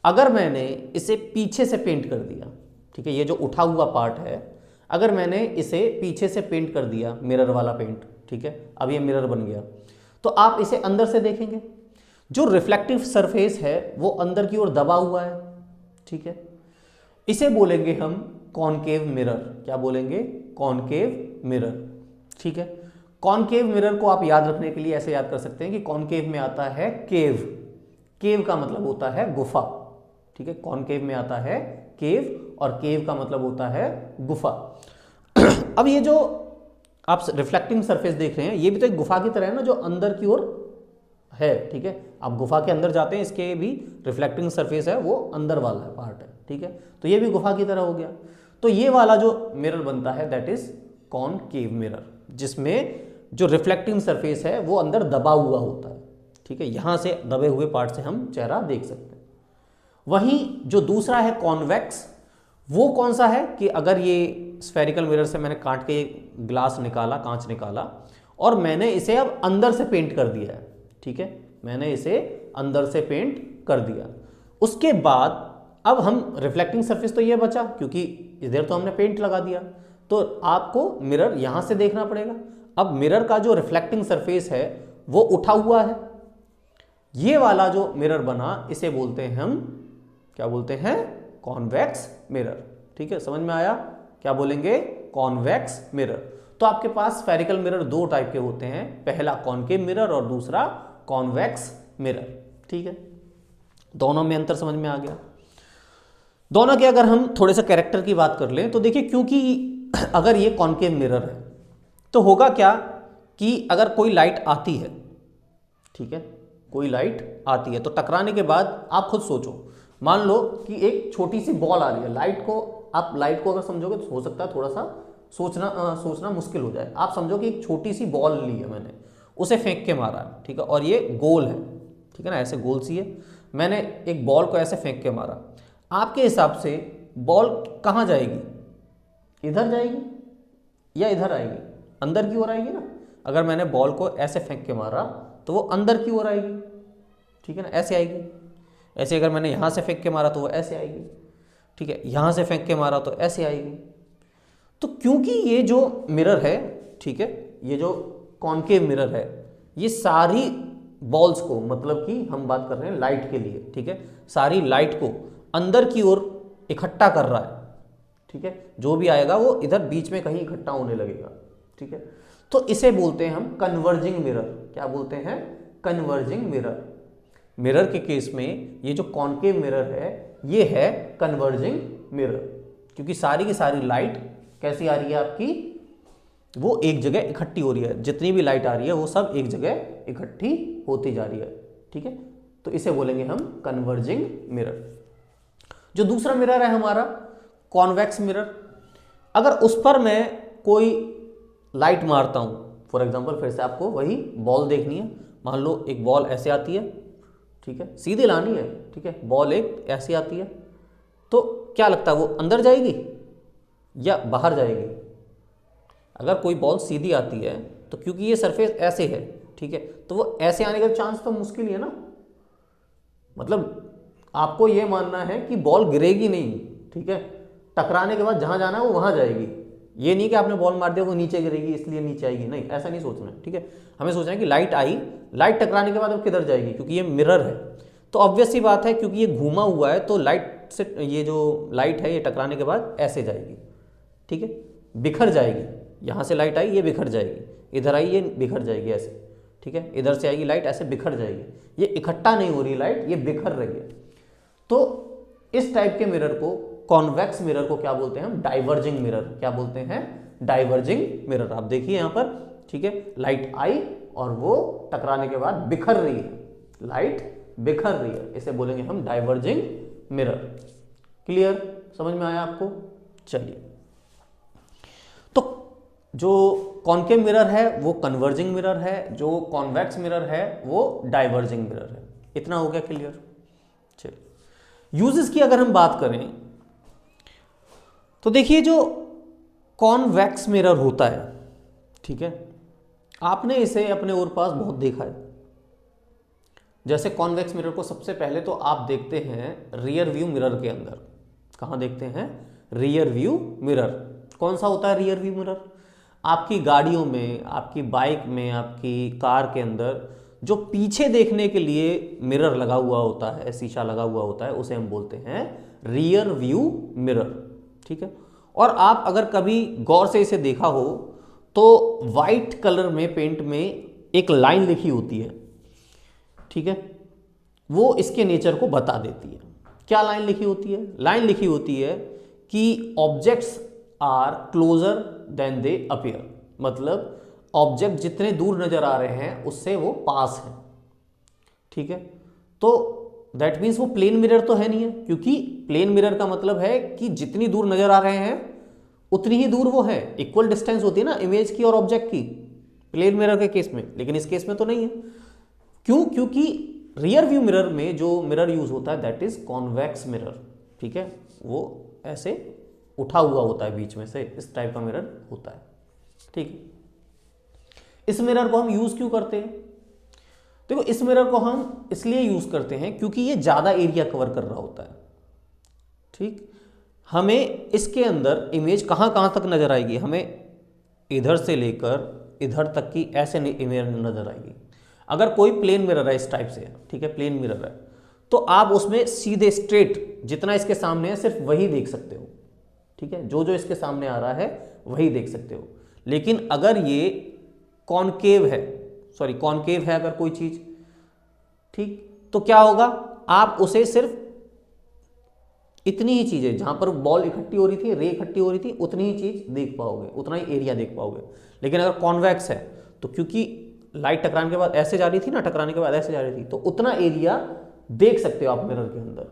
अगर मैंने इसे पीछे से पेंट कर दिया, ठीक है, ये जो उठा हुआ पार्ट है, अगर मैंने इसे पीछे से पेंट कर दिया, मिरर वाला पेंट, ठीक है, अब ये मिरर बन गया, तो आप इसे अंदर से देखेंगे, जो रिफ्लेक्टिव सरफेस है वो अंदर की ओर दबा हुआ है, ठीक है। इसे बोलेंगे हम कॉनकेव मिरर। क्या बोलेंगे? कॉनकेव मिरर, ठीक है। कॉनकेव मिरर को आप याद रखने के लिए ऐसे याद कर सकते हैं कि कॉनकेव में आता है केव, केव का मतलब होता है गुफा, ठीक है। कॉनकेव में आता है केव और केव का मतलब होता है गुफा। अब ये जो आप रिफ्लेक्टिंग सरफेस देख रहे हैं ये भी तो एक गुफा की तरह है ना, जो अंदर की ओर है, ठीक है। आप गुफा के अंदर जाते हैं, इसके भी रिफ्लेक्टिंग सरफेस है वो अंदर वाला है पार्ट है, ठीक है। तो ये भी गुफा की तरह हो गया। तो ये वाला जो मिरर बनता है दैट इज कॉनकेव मिरर, जिसमें जो रिफ्लेक्टिंग सरफेस है वो अंदर दबा हुआ होता है, ठीक है। यहां से दबे हुए पार्ट से हम चेहरा देख सकते हैं। वहीं जो दूसरा है कॉन्वेक्स, वो कौन सा है कि अगर ये स्फेरिकल मिरर से मैंने काट के ग्लास निकाला, कांच निकाला, और मैंने इसे अब अंदर से पेंट कर दिया है, ठीक है। मैंने इसे अंदर से पेंट कर दिया, उसके बाद अब हम रिफ्लेक्टिंग सरफेस तो ये बचा क्योंकि इधर तो हमने पेंट लगा दिया, तो आपको मिरर यहां से देखना पड़ेगा। अब मिरर का जो रिफ्लेक्टिंग सरफेस है वो उठा हुआ है, ये वाला जो मिरर बना इसे बोलते हैं हम, क्या बोलते हैं? कॉन्वेक्स मिरर, ठीक है। समझ में आया? क्या बोलेंगे? Convex mirror. तो आपके पास स्फेरिकल मिरर दो टाइप के होते हैं, पहला कॉनकेव मिरर और दूसरा कॉन्वेक्स मिरर, ठीक है। दोनों में अंतर समझ में आ गया। दोनों के अगर हम थोड़े से कैरेक्टर की बात कर लें तो देखिए, क्योंकि अगर ये कॉनकेव मिरर है तो होगा क्या कि अगर कोई लाइट आती है, ठीक है, कोई लाइट आती है तो टकराने के बाद आप खुद सोचो, मान लो कि एक छोटी सी बॉल आ रही है, लाइट को आप लाइट को अगर समझोगे तो हो सकता है थोड़ा सा सोचना मुश्किल हो जाए। आप समझो कि एक छोटी सी बॉल ली है मैंने, उसे फेंक के मारा है, ठीक है, और ये गोल है, ठीक है ना, ऐसे गोल सी है। मैंने एक बॉल को ऐसे फेंक के मारा, आपके हिसाब से बॉल कहाँ जाएगी? इधर जाएगी या इधर आएगी? अंदर की ओर आएगी ना। अगर मैंने बॉल को ऐसे फेंक के मारा तो वो अंदर की ओर आएगी, ठीक है ना, ऐसे आएगी। ऐसे अगर मैंने यहाँ से फेंक के मारा तो वो ऐसे आएगी, ठीक है। यहाँ से फेंक के मारा तो ऐसे आएगी। तो क्योंकि ये जो मिरर है, ठीक है, ये जो कॉनकेव मिरर है, ये सारी बॉल्स को, मतलब कि हम बात कर रहे हैं लाइट के लिए, ठीक है, सारी लाइट को अंदर की ओर इकट्ठा कर रहा है, ठीक है। जो भी आएगा वो इधर बीच में कहीं इकट्ठा होने लगेगा, ठीक है। तो इसे बोलते हैं हम कन्वर्जिंग मिरर। क्या बोलते हैं? Converging mirror. मिरर के केस में ये जो कॉनकेव मिरर है ये है कन्वर्जिंग मिरर, क्योंकि सारी की सारी लाइट कैसी आ रही है आपकी? वो एक जगह इकट्ठी हो रही है। जितनी भी लाइट आ रही है वो सब एक जगह इकट्ठी होती जा रही है, ठीक है। तो इसे बोलेंगे हम कन्वर्जिंग मिरर। जो दूसरा मिरर है हमारा कॉन्वेक्स मिरर, अगर उस पर मैं कोई लाइट मारता हूं, फॉर एग्जांपल फिर से आपको वही बॉल देखनी है, मान लो एक बॉल ऐसे आती है, ठीक है, सीधे लानी है, ठीक है, बॉल एक ऐसी आती है, तो क्या लगता है वो अंदर जाएगी या बाहर जाएगी? अगर कोई बॉल सीधी आती है तो क्योंकि ये सरफेस ऐसे है, ठीक है, तो वो ऐसे आने का चांस तो मुश्किल ही है ना। मतलब आपको ये मानना है कि बॉल गिरेगी नहीं, ठीक है, टकराने के बाद जहां जाना है वो वहां जाएगी। ये नहीं कि आपने बॉल मार दिया वो नीचे गिरेगी इसलिए नीचे आएगी, नहीं, ऐसा नहीं सोचना है, ठीक है। हमें सोचना है कि लाइट आई, लाइट टकराने के बाद अब किधर जाएगी, क्योंकि ये मिरर है तो ऑब्वियस सी बात है, क्योंकि ये घूमा हुआ है तो लाइट से, ये जो लाइट है ये टकराने के बाद ऐसे जाएगी, ठीक है, बिखर जाएगी। यहाँ से लाइट आई ये बिखर जाएगी, इधर आई ये बिखर जाएगी ऐसे, ठीक है, इधर से आएगी लाइट ऐसे बिखर जाएगी। ये इकट्ठा नहीं हो रही लाइट, ये बिखर रही है। तो इस टाइप के मिरर को, कॉन्वेक्स मिरर को क्या बोलते हैं हम? Diverging mirror. क्या बोलते हैं? Diverging mirror. आप देखिए यहाँ पर, ठीक है, लाइट आई और वो टकराने के बाद बिखर रही है, लाइट बिखर रही है, इसे बोलेंगे हम डाइवर्जिंग मिरर। क्लियर? समझ में आया आपको? चलिए, तो जो कॉनकेव मिरर है वो कन्वर्जिंग मिरर है, जो कॉन्वेक्स मिरर है वो डाइवर्जिंग मिरर है। इतना हो गया क्लियर? चलिए, यूजेस की अगर हम बात करें तो देखिए, जो कॉन्वेक्स मिरर होता है, ठीक है, आपने इसे अपने और पास बहुत देखा है। जैसे कॉन्वेक्स मिरर को सबसे पहले तो आप देखते हैं रियर व्यू मिरर के अंदर। कहाँ देखते हैं? Rear view mirror. कौन सा होता है रियर व्यू मिरर? आपकी गाड़ियों में, आपकी बाइक में, आपकी कार के अंदर जो पीछे देखने के लिए मिरर लगा हुआ होता है, शीशा लगा हुआ होता है, उसे हम बोलते हैं रियर व्यू मिरर, ठीक है। और आप अगर कभी गौर से इसे देखा हो तो वाइट कलर में पेंट में एक लाइन लिखी होती है, ठीक है, वो इसके नेचर को बता देती है। क्या लाइन लिखी होती है? लाइन लिखी होती है कि objects are closer than they appear, मतलब ऑब्जेक्ट जितने दूर नजर आ रहे हैं उससे वो पास है, ठीक है। तो दैट मीन्स वो प्लेन मिरर तो है नहीं है, क्योंकि प्लेन मिरर का मतलब है कि जितनी दूर नजर आ रहे हैं उतनी ही दूर वो है, इक्वल डिस्टेंस होती है ना इमेज की और ऑब्जेक्ट की प्लेन मिरर के केस में, लेकिन इस केस में तो नहीं है। क्यों? क्योंकि रियर व्यू मिरर में जो मिरर यूज होता है दैट इज कॉन्वेक्स मिरर, ठीक है, वो ऐसे उठा हुआ होता है बीच में से, इस टाइप का मिरर होता है, ठीक है। इस मिरर को हम यूज क्यों करते हैं? देखो, इस मिरर को हम इसलिए यूज करते हैं क्योंकि ये ज्यादा एरिया कवर कर रहा होता है, ठीक। हमें इसके अंदर इमेज कहां कहां तक नजर आएगी? हमें इधर से लेकर इधर तक की ऐसे इमेज नजर आएगी। अगर कोई प्लेन मिरर है इस टाइप से, ठीक है, प्लेन मिरर है, तो आप उसमें सीधे स्ट्रेट जितना इसके सामने है सिर्फ वही देख सकते हो, ठीक है, जो जो इसके सामने आ रहा है वही देख सकते हो। लेकिन अगर ये कॉनकेव है, सॉरी कॉनकेव है अगर कोई चीज, ठीक, तो क्या होगा? आप उसे सिर्फ इतनी ही चीजें, जहां पर बॉल इकट्ठी हो रही थी, रे इकट्ठी हो रही थी, उतनी ही चीज देख पाओगे, उतना ही एरिया देख पाओगे। लेकिन अगर कॉन्वेक्स है तो क्योंकि लाइट टकराने के बाद ऐसे जा रही थी ना, टकराने के बाद ऐसे जा रही थी, तो उतना एरिया देख सकते हो आप मिरर के अंदर,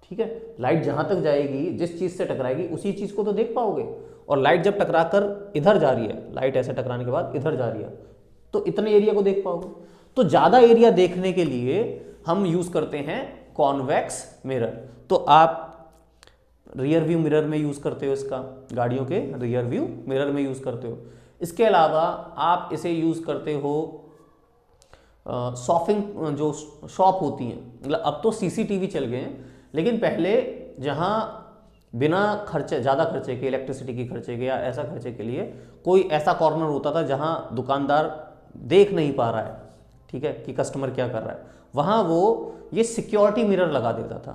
ठीक है। लाइट जहां तक जाएगी, जिस चीज से टकराएगी उसी चीज को तो देख पाओगे। और लाइट जब टकरा कर इधर जा रही है, लाइट ऐसे टकराने के बाद इधर जा रही है, तो इतने एरिया को देख पाओगे। तो ज्यादा एरिया देखने के लिए हम यूज करते हैं कॉन्वेक्स मिरर। तो आप रियर व्यू मिरर में यूज करते हो इसका, गाड़ियों के रियर व्यू मिरर में यूज करते हो। इसके अलावा आप इसे यूज करते हो शॉपिंग जो शॉप होती हैं, मतलब अब तो सीसीटीवी चल गए हैं, लेकिन पहले जहां बिना खर्चे, ज़्यादा खर्चे के, इलेक्ट्रिसिटी के खर्चे के या ऐसा खर्चे के लिए कोई ऐसा कॉर्नर होता था जहां दुकानदार देख नहीं पा रहा है, ठीक है, कि कस्टमर क्या कर रहा है, वहां वो ये सिक्योरिटी मिरर लगा देता था।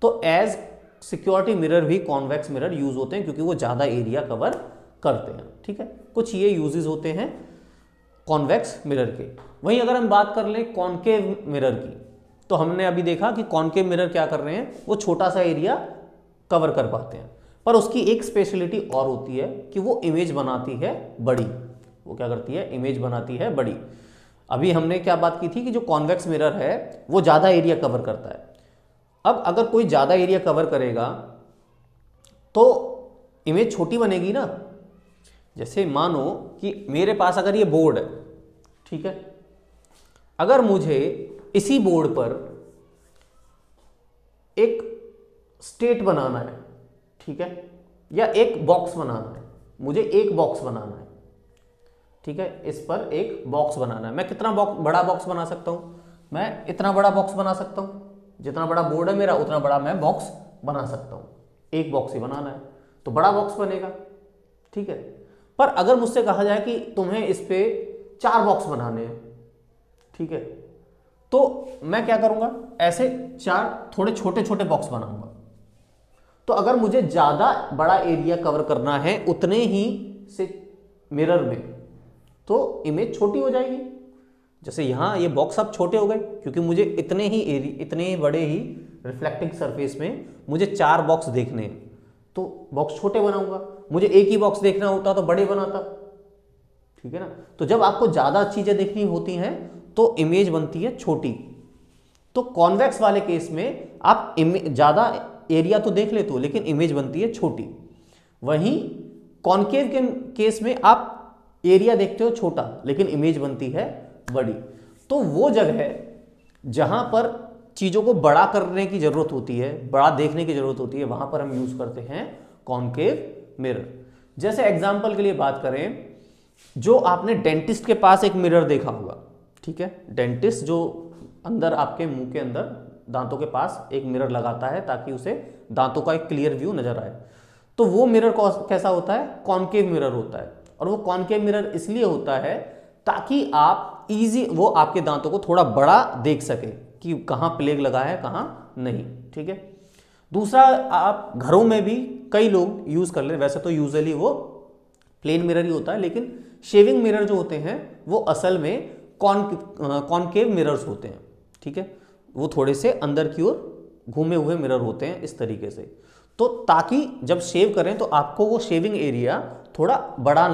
तो एज सिक्योरिटी मिरर भी कॉन्वेक्स मिरर यूज होते हैं क्योंकि वो ज़्यादा एरिया कवर करते हैं, ठीक है। कुछ ये यूजेस होते हैं कॉन्वेक्स मिरर के। वहीं अगर हम बात कर लें कॉनकेव मिरर की, तो हमने अभी देखा कि कॉनकेव मिरर क्या कर रहे हैं, वो छोटा सा एरिया कवर कर पाते हैं, पर उसकी एक स्पेशलिटी और होती है कि वो इमेज बनाती है बड़ी। वो क्या करती है? इमेज बनाती है बड़ी। अभी हमने क्या बात की थी कि जो कॉन्वेक्स मिरर है वो ज़्यादा एरिया कवर करता है। अब अगर कोई ज़्यादा एरिया कवर करेगा तो इमेज छोटी बनेगी ना। जैसे मानो कि मेरे पास अगर ये बोर्ड है, ठीक है, अगर मुझे इसी बोर्ड पर एक स्टेट बनाना है, ठीक है, या एक बॉक्स बनाना है, मुझे एक बॉक्स बनाना है, ठीक है, इस पर एक बॉक्स बनाना है। मैं कितना बड़ा बॉक्स बना सकता हूं? मैं इतना बड़ा बॉक्स बना सकता हूं, जितना बड़ा बोर्ड है मेरा उतना बड़ा मैं बॉक्स बना सकता हूं। एक बॉक्स ही बनाना है तो बड़ा बॉक्स बनेगा, ठीक है। पर अगर मुझसे कहा जाए कि तुम्हें इस पे 4 बॉक्स बनाने हैं, ठीक है, तो मैं क्या करूंगा? ऐसे 4 थोड़े छोटे छोटे बॉक्स बनाऊंगा। तो अगर मुझे ज्यादा बड़ा एरिया कवर करना है उतने ही से मिरर में, तो इमेज छोटी हो जाएगी। जैसे यहां ये बॉक्स अब छोटे हो गए क्योंकि मुझे इतने ही बड़े ही रिफ्लेक्टिंग सरफेस में मुझे 4 बॉक्स देखने हैं, तो बॉक्स छोटे बनाऊंगा। मुझे एक ही बॉक्स देखना होता तो बड़े बनाता, ठीक है ना। तो जब आपको ज्यादा चीजें देखनी होती हैं तो इमेज बनती है छोटी। तो कॉन्वेक्स वाले केस में आप ज्यादा एरिया तो देख लेते हो लेकिन इमेज बनती है छोटी। वहीं कॉनकेव के केस में आप एरिया देखते हो छोटा लेकिन इमेज बनती है बड़ी। तो वो जगह है जहां पर चीजों को बड़ा करने की जरूरत होती है, बड़ा देखने की जरूरत होती है, वहां पर हम यूज करते हैं कॉनकेव मिरर। जैसे एग्जांपल के लिए बात करें, जो आपने डेंटिस्ट के पास एक मिरर देखा होगा, ठीक है, डेंटिस्ट जो अंदर आपके मुंह के अंदर दांतों के पास एक मिरर लगाता है ताकि उसे दांतों का एक क्लियर व्यू नजर आए। तो वो मिरर कैसा होता है? कॉनकेव मिरर होता है। और वो कॉनकेव मिरर इसलिए होता है ताकि आप वो आपके दांतों को थोड़ा बड़ा देख सके कि कहां प्लेग लगा है कहां नहीं, ठीक है। दूसरा, आप घरों में भी कई लोग यूज कर ले, वैसे तो यूजुअली वो प्लेन मिरर ही होता है, लेकिन शेविंग मिरर जो होते हैं वो असल में कॉनकेव मिरर्स होते हैं, ठीक है। वो थोड़े से अंदर की ओर घूमे हुए मिरर होते हैं इस तरीके से, तो ताकि जब शेव करें तो आपको वो शेविंग एरिया थोड़ा बड़ा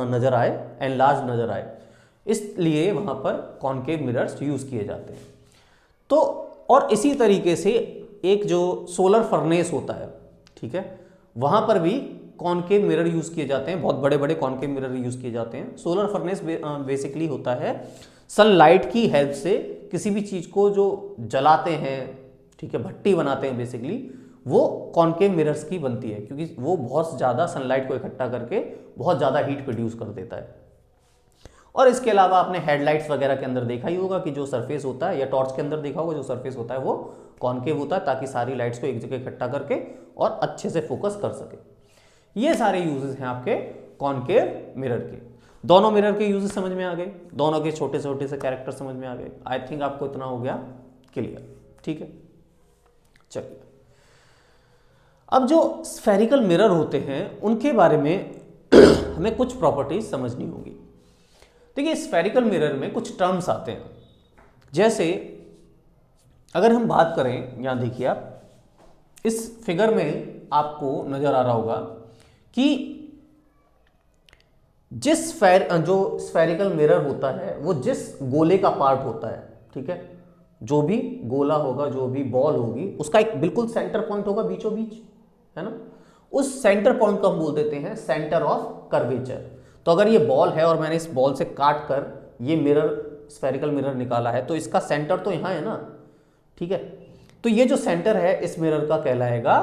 नजर आए, एनलार्ज नजर आए, इसलिए वहां पर कॉनकेव मिरर्स यूज किए जाते हैं। तो और इसी तरीके से एक जो सोलर फर्नेस होता है, ठीक है, वहां पर भी कॉनकेव मिरर यूज किए जाते हैं, बहुत बड़े बड़े कॉनकेव मिरर यूज किए जाते हैं। सोलर फर्नेस बेसिकली होता है सनलाइट की हेल्प से किसी भी चीज को जो जलाते हैं, ठीक है, भट्टी बनाते हैं, बेसिकली वो कॉनकेव मिरर्स की बनती है, क्योंकि वो बहुत ज्यादा सनलाइट को इकट्ठा करके बहुत ज्यादा हीट प्रोड्यूस कर देता है। और इसके अलावा आपने हेडलाइट्स वगैरह के अंदर देखा ही होगा कि जो सरफेस होता है, या टॉर्च के अंदर देखा होगा, जो सरफेस होता है वो कॉनकेव होता है, ताकि सारी लाइट्स को एक जगह इकट्ठा करके और अच्छे से फोकस कर सके। ये सारे यूजेस हैं आपके कॉनकेव मिरर के। दोनों मिरर के यूजेस समझ में आ गए, दोनों के छोटे छोटे से कैरेक्टर समझ में आ गए। आई थिंक आपको इतना हो गया क्लियर, ठीक है। चलिए, अब जो स्फेरिकल मिरर होते हैं उनके बारे में हमें कुछ प्रॉपर्टीज समझनी होगी। देखिए, स्फेरिकल मिरर में कुछ टर्म्स आते हैं, जैसे अगर हम बात करें, यहां देखिए आप इस फिगर में आपको नजर आ रहा होगा कि जो स्फेरिकल मिरर होता है वो जिस गोले का पार्ट होता है, ठीक है, जो भी गोला होगा, जो भी बॉल होगी, उसका एक बिल्कुल सेंटर पॉइंट होगा बीचों बीच, है ना। उस सेंटर पॉइंट को हम बोल देते हैं सेंटर ऑफ कर्वेचर। तो अगर ये बॉल है और मैंने इस बॉल से काट कर ये मिरर, स्फेरिकल मिरर निकाला है, तो इसका सेंटर तो यहां है ना, ठीक है। तो ये जो सेंटर है इस मिरर का कहलाएगा,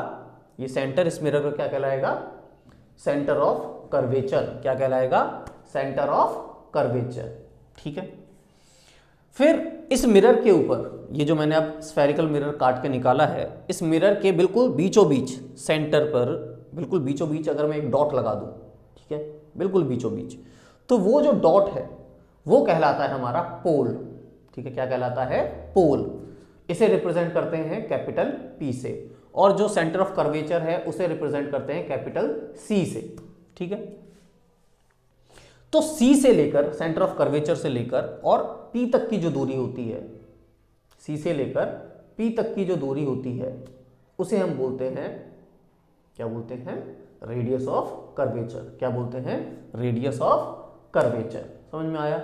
ये सेंटर इस मिरर का क्या कहलाएगा, सेंटर ऑफ कर्वेचर। क्या कहलाएगा, सेंटर ऑफ कर्वेचर, ठीक है। फिर इस मिरर के ऊपर, ये जो मैंने अब स्फेरिकल मिरर काट के निकाला है, इस मिरर के बिल्कुल बीचों बीच, सेंटर पर बिल्कुल बीचों बीच अगर मैं एक डॉट लगा दूं, ठीक है, बिल्कुल बीचों बीच, तो वो जो डॉट है वो कहलाता है हमारा पोल, ठीक है। क्या कहलाता है, पोल। इसे रिप्रेजेंट करते हैं कैपिटल P से, और जो सेंटर ऑफ कर्वेचर है उसे रिप्रेजेंट करते हैं कैपिटल C से, ठीक है। तो C से लेकर, सेंटर ऑफ कर्वेचर से लेकर और P तक की जो दूरी होती है, C से लेकर P तक की जो दूरी होती है, उसे हम बोलते हैं, क्या बोलते हैं, रेडियस ऑफ कर्वेचर। क्या बोलते हैं, रेडियस ऑफ कर्वेचर। समझ में आया।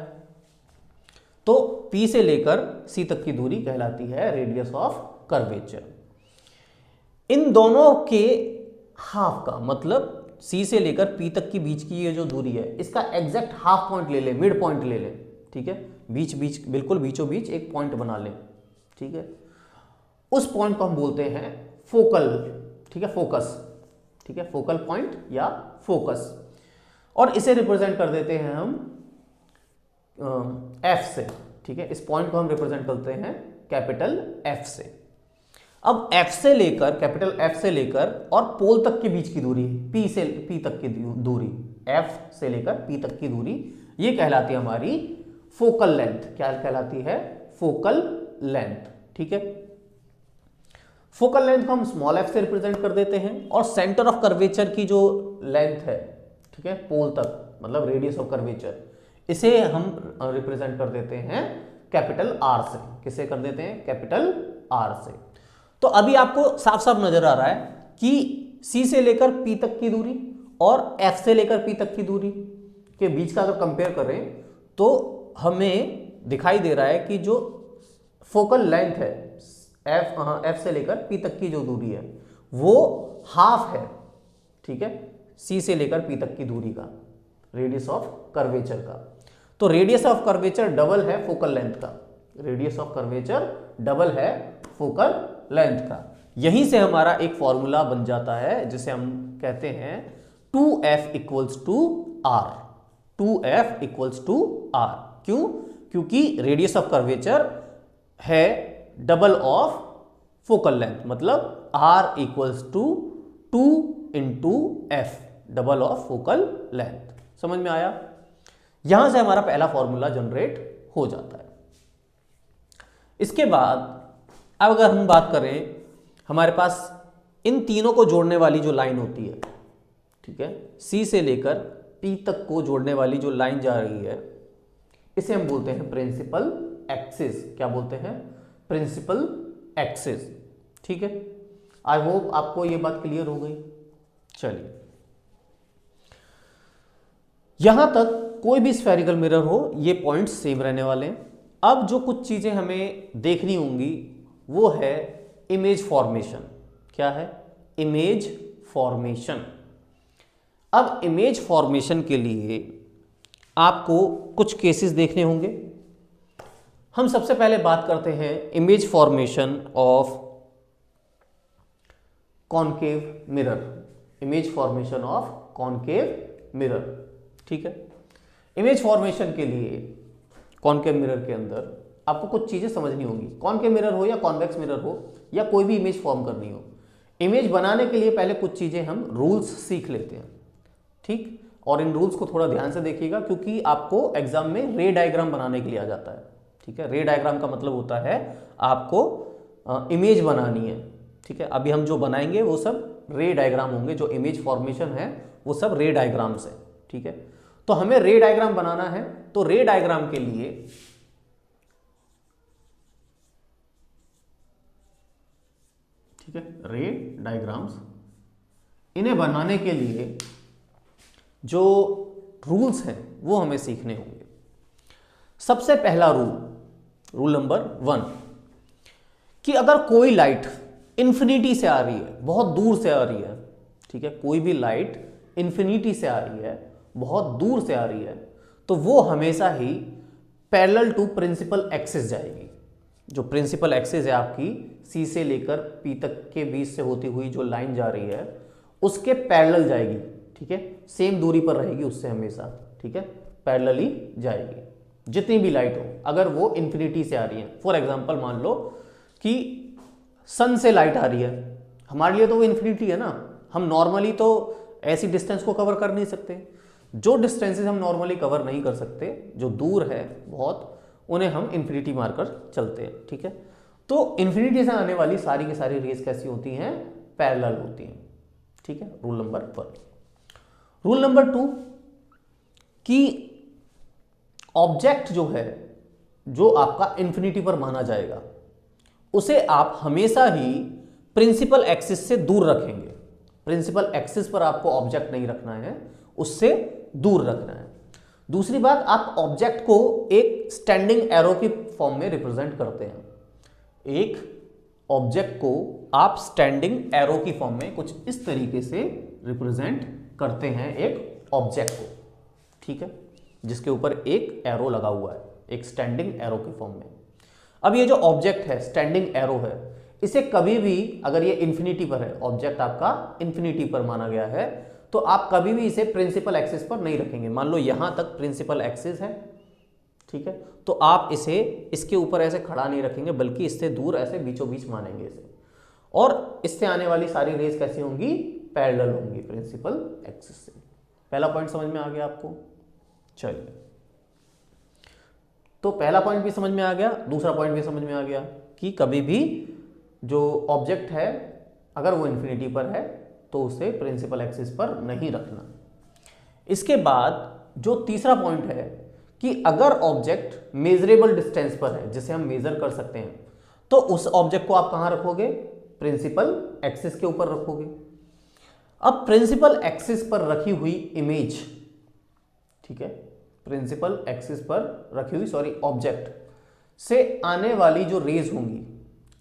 तो P से लेकर C तक की दूरी कहलाती है रेडियस ऑफ कर्वेचर। इन दोनों के हाफ का मतलब C से लेकर P तक की बीच की ये जो दूरी है, इसका एग्जैक्ट हाफ पॉइंट ले ले, मिड पॉइंट ले ले, ठीक है, बीच बीच बिल्कुल बीचों बीच एक पॉइंट बना ले, ठीक है। उस पॉइंट को हम बोलते हैं फोकल, ठीक है, फोकस, ठीक है, फोकल पॉइंट या फोकस। और इसे रिप्रेजेंट कर देते हैं हम F से, ठीक है। इस पॉइंट को हम रिप्रेजेंट करते हैं कैपिटल F से। अब F से लेकर, कैपिटल F से लेकर और पोल तक के बीच की दूरी, P से P तक की दूरी, F से लेकर P तक की दूरी, ये कहलाती है हमारी फोकल लेंथ। क्या कहलाती है, फोकल लेंथ, ठीक है। फोकल लेंथ को हम स्मॉल f से रिप्रेजेंट कर देते हैं, और सेंटर ऑफ कर्वेचर की जो लेंथ है, ठीक है, पोल तक, मतलब रेडियस ऑफ कर्वेचर, इसे हम रिप्रेजेंट कर देते हैं कैपिटल R से। किसे कर देते हैं, कैपिटल R से। तो अभी आपको साफ साफ नजर आ रहा है कि C से लेकर P तक की दूरी और F से लेकर P तक की दूरी के बीच का अगर कंपेयर करें तो हमें दिखाई दे रहा है कि जो फोकल लेंथ है F से लेकर P तक की जो दूरी है वो हाफ है, ठीक है, C से लेकर P तक की दूरी का, रेडियस ऑफ कर्वेचर का। तो रेडियस ऑफ कर्वेचर डबल है फोकल लेंथ का, रेडियस ऑफ कर्वेचर डबल है फोकल लेंथ का। यहीं से हमारा एक फॉर्मूला बन जाता है जिसे हम कहते हैं 2f equals to r। 2f equals to r। क्यों, क्योंकि रेडियस ऑफ कर्वेचर है डबल ऑफ फोकल लेंथ, मतलब r equals to 2 into f, double of focal length. समझ में आया। यहां से हमारा पहला फॉर्मूला जनरेट हो जाता है। इसके बाद अब अगर हम बात करें, हमारे पास इन तीनों को जोड़ने वाली जो लाइन होती है, ठीक है, सी से लेकर पी तक को जोड़ने वाली जो लाइन जा रही है, इसे हम बोलते हैं प्रिंसिपल एक्सिस। क्या बोलते हैं? Principal axis. ठीक है, आई होप आपको ये बात क्लियर हो गई। चलिए, यहां तक कोई भी स्फेरिकल मिरर हो, ये पॉइंट्स सेम रहने वाले हैं। अब जो कुछ चीजें हमें देखनी होंगी वो है इमेज फॉर्मेशन। क्या है? Image formation. अब इमेज फॉर्मेशन के लिए आपको कुछ केसेस देखने होंगे। हम सबसे पहले बात करते हैं image formation of concave mirror. Image formation of concave mirror. ठीक है, इमेज फॉर्मेशन के लिए कॉनकेव मिरर के अंदर आपको कुछ चीजें समझनी होंगी। कॉनकेव मिरर हो या कॉन्वेक्स मिरर हो या कोई भी इमेज फॉर्म करनी हो, इमेज बनाने के लिए पहले कुछ चीजें हम रूल्स सीख लेते हैं। ठीक, और इन रूल्स को थोड़ा ध्यान से देखिएगा क्योंकि आपको एग्जाम में रे डायग्राम बनाने के लिए आ जाता है। ठीक है, रे डायग्राम का मतलब होता है आपको इमेज बनानी है। ठीक है, अभी हम जो बनाएंगे वो सब रे डायग्राम होंगे। जो इमेज फॉर्मेशन है वो सब रे डायग्राम्स है। ठीक है, तो हमें रे डायग्राम बनाना है, तो रे डायग्राम के लिए ठीक है, रे डायग्राम्स, इन्हें बनाने के लिए जो रूल्स हैं वो हमें सीखने होंगे। सबसे पहला रूल नंबर 1, कि अगर कोई लाइट इन्फिनिटी से आ रही है, बहुत दूर से आ रही है, ठीक है, कोई भी लाइट इन्फिनिटी से आ रही है, बहुत दूर से आ रही है, तो वो हमेशा ही पैरेलल टू प्रिंसिपल एक्सिस जाएगी। जो प्रिंसिपल एक्सिस है आपकी, सी से लेकर पी तक के बीच से होती हुई जो लाइन जा रही है उसके पैरेलल जाएगी। ठीक है, सेम दूरी पर रहेगी उससे हमेशा। ठीक है, पैरेलल ही जाएगी जितनी भी लाइट हो, अगर वो इन्फिनिटी से आ रही है। फॉर एग्जांपल मान लो कि सन से लाइट आ रही है, हमारे लिए तो वो इन्फिनिटी है ना, हम नॉर्मली तो ऐसी डिस्टेंस को कवर कर नहीं सकते। जो डिस्टेंसेस हम नॉर्मली कवर नहीं कर सकते, जो दूर है बहुत, उन्हें हम इन्फिनिटी मारकर चलते हैं। ठीक है, तो इन्फिनिटी से आने वाली सारी की सारी रेज कैसी होती हैं? पैरेलल होती हैं। ठीक है, रूल नंबर 1। रूल नंबर 2, कि ऑब्जेक्ट जो है, जो आपका इन्फिनिटी पर माना जाएगा, उसे आप हमेशा ही प्रिंसिपल एक्सिस से दूर रखेंगे। प्रिंसिपल एक्सिस पर आपको ऑब्जेक्ट नहीं रखना है, उससे दूर रखना है। दूसरी बात, आप ऑब्जेक्ट को एक स्टैंडिंग एरो की फॉर्म में रिप्रेजेंट करते हैं। एक ऑब्जेक्ट को आप स्टैंडिंग एरो की फॉर्म में कुछ इस तरीके से रिप्रेजेंट करते हैं एक ऑब्जेक्ट को। ठीक है, जिसके ऊपर एक एरो लगा हुआ है, एक स्टैंडिंग एरो की फॉर्म में। अब ये जो ऑब्जेक्ट है, स्टैंडिंग एरो है, इसे कभी भी, अगर ये इन्फिनिटी पर है, ऑब्जेक्ट आपका इन्फिनिटी पर माना गया है, तो आप कभी भी इसे प्रिंसिपल एक्सिस पर नहीं रखेंगे। मान लो यहां तक प्रिंसिपल एक्सिस है, ठीक है, तो आप इसे इसके ऊपर ऐसे खड़ा नहीं रखेंगे, बल्कि इससे दूर ऐसे बीचों बीच मानेंगे इसे, और इससे आने वाली सारी रेज कैसी होंगी? पैरेलल होंगी प्रिंसिपल एक्सिस से। पहला पॉइंट समझ में आ गया आपको? चलिए, तो पहला पॉइंट भी समझ में आ गया, दूसरा पॉइंट भी समझ में आ गया कि कभी भी जो ऑब्जेक्ट है, अगर वो इन्फिनिटी पर है, तो उसे प्रिंसिपल एक्सिस पर नहीं रखना। इसके बाद जो तीसरा पॉइंट है कि अगर ऑब्जेक्ट मेजरेबल डिस्टेंस पर है, जिसे हम मेजर कर सकते हैं, तो उस ऑब्जेक्ट को आप कहां रखोगे? प्रिंसिपल एक्सिस के ऊपर रखोगे। अब प्रिंसिपल एक्सिस पर रखी हुई इमेज, ठीक है, प्रिंसिपल एक्सिस पर रखी हुई ऑब्जेक्ट से आने वाली जो रेज होंगी,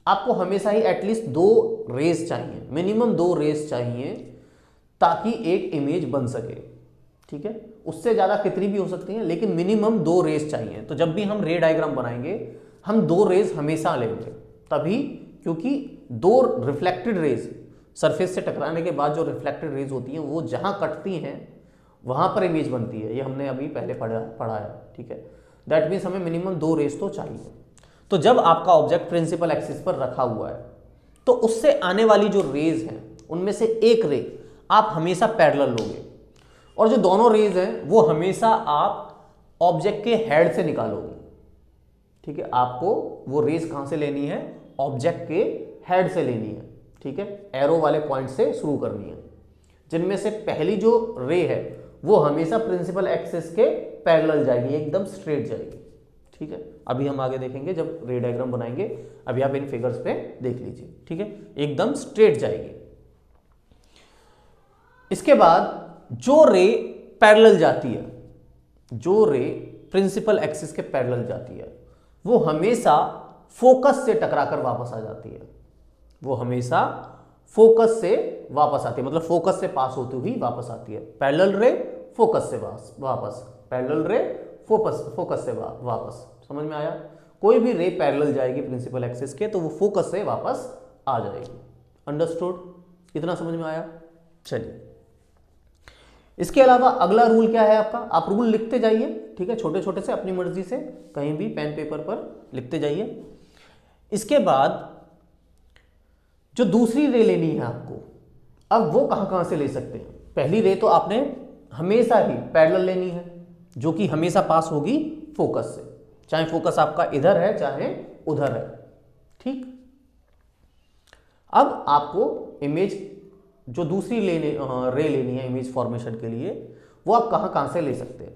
आपको हमेशा ही एटलीस्ट 2 रेज चाहिए, मिनिमम 2 रेज चाहिए, ताकि एक इमेज बन सके। ठीक है, उससे ज्यादा कितनी भी हो सकती हैं, लेकिन मिनिमम 2 रेज चाहिए। तो जब भी हम रे डायग्राम बनाएंगे, हम 2 रेज हमेशा लेंगे, तभी, क्योंकि 2 रिफ्लेक्टेड रेज सरफेस से टकराने के बाद जो रिफ्लेक्टेड रेज होती हैं, वो जहां कटती हैं वहां पर इमेज बनती है। ये हमने अभी पहले पढ़ा है। ठीक है, दैट मीन्स हमें मिनिमम 2 रेज तो चाहिए। तो जब आपका ऑब्जेक्ट प्रिंसिपल एक्सिस पर रखा हुआ है, तो उससे आने वाली जो रेज हैं, उनमें से एक रे आप हमेशा पैरेलल लोगे, और जो दोनों रेज हैं वो हमेशा आप ऑब्जेक्ट के हेड से निकालोगे। ठीक है, आपको वो रेज कहां से लेनी है? ऑब्जेक्ट के हेड से लेनी है। ठीक है, एरो वाले पॉइंट से शुरू करनी है, जिनमें से पहली जो रे है वो हमेशा प्रिंसिपल एक्सिस के पैरेलल जाएगी, एकदम स्ट्रेट जाएगी। ठीक है, अभी हम आगे देखेंगे जब रे डायग्राम बनाएंगे, अभी आप इन फिगर्स पे देख लीजिए। ठीक है, एकदम स्ट्रेट जाएगी। इसके बाद जो रे पैरेलल जाती है, जो रे प्रिंसिपल एक्सिस के पैरेलल जाती है, वो हमेशा फोकस से टकराकर वापस आ जाती है। वो हमेशा फोकस से वापस आती है, मतलब फोकस से पास होती हुई वापस आती है। पैरेलल रे फोकस से वापस, पैरेलल रे फोकस से वापस। समझ में आया? कोई भी रे पैरेलल जाएगी प्रिंसिपल एक्सिस के तो वो फोकस से वापस आ जाएगी। अंडरस्टूड? इतना समझ में आया? चलिए, इसके अलावा अगला रूल क्या है आपका? आप रूल लिखते जाइए, ठीक है, छोटे छोटे से अपनी मर्जी से कहीं भी पेन पेपर पर लिखते जाइए। इसके बाद जो दूसरी रे लेनी है आपको, अब वो कहां से ले सकते हैं? पहली रे तो आपने हमेशा ही पैरेलल लेनी है, जो कि हमेशा पास होगी फोकस से, चाहे फोकस आपका इधर है चाहे उधर है। ठीक, अब आपको इमेज जो दूसरी रे लेनी है इमेज फॉर्मेशन के लिए, वो आप कहां से ले सकते हैं?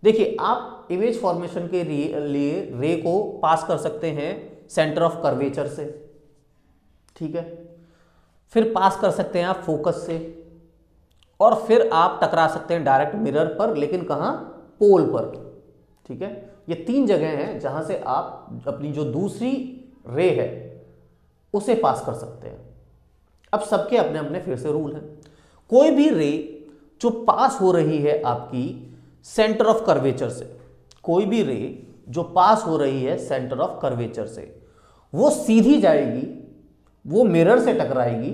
देखिए, आप इमेज फॉर्मेशन के लिए रे को पास कर सकते हैं सेंटर ऑफ कर्वेचर से, ठीक है, फिर पास कर सकते हैं आप फोकस से, और फिर आप टकरा सकते हैं डायरेक्ट मिरर पर, लेकिन कहां? पोल पर। ठीक है, ये तीन जगह हैं जहां से आप अपनी जो दूसरी रे है उसे पास कर सकते हैं। अब सबके अपने अपने फिर से रूल हैं। कोई भी रे जो पास हो रही है आपकी सेंटर ऑफ कर्वेचर से, कोई भी रे जो पास हो रही है सेंटर ऑफ कर्वेचर से, वो सीधी जाएगी, वो मिरर से टकराएगी,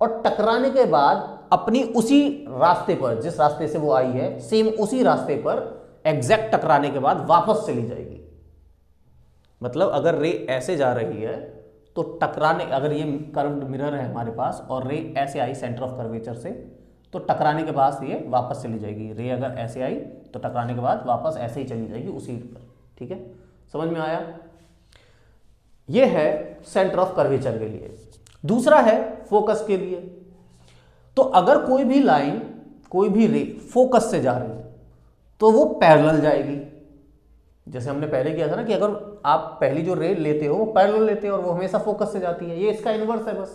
और टकराने के बाद अपनी उसी रास्ते पर, जिस रास्ते से वो आई है, सेम उसी रास्ते पर एग्जैक्ट टकराने के बाद वापस चली जाएगी। मतलब अगर रे ऐसे जा रही है तो टकराने, अगर ये कर्व्ड मिरर है हमारे पास और रे ऐसे आई सेंटर ऑफ कर्वेचर से, तो टकराने के बाद ये वापस चली जाएगी। रे अगर ऐसे आई तो टकराने के बाद वापस ऐसे ही चली जाएगी उसी पर। ठीक है, समझ में आया? ये है सेंटर ऑफ कर्वेचर के लिए। दूसरा है फोकस के लिए। तो अगर कोई भी लाइन, कोई भी रे फोकस से जा रही है तो वो पैरेलल जाएगी। जैसे हमने पहले किया था ना कि अगर आप पहली जो रे लेते हो वो पैरेलल लेते हो और वो हमेशा फोकस से जाती है। ये इसका इन्वर्स है बस,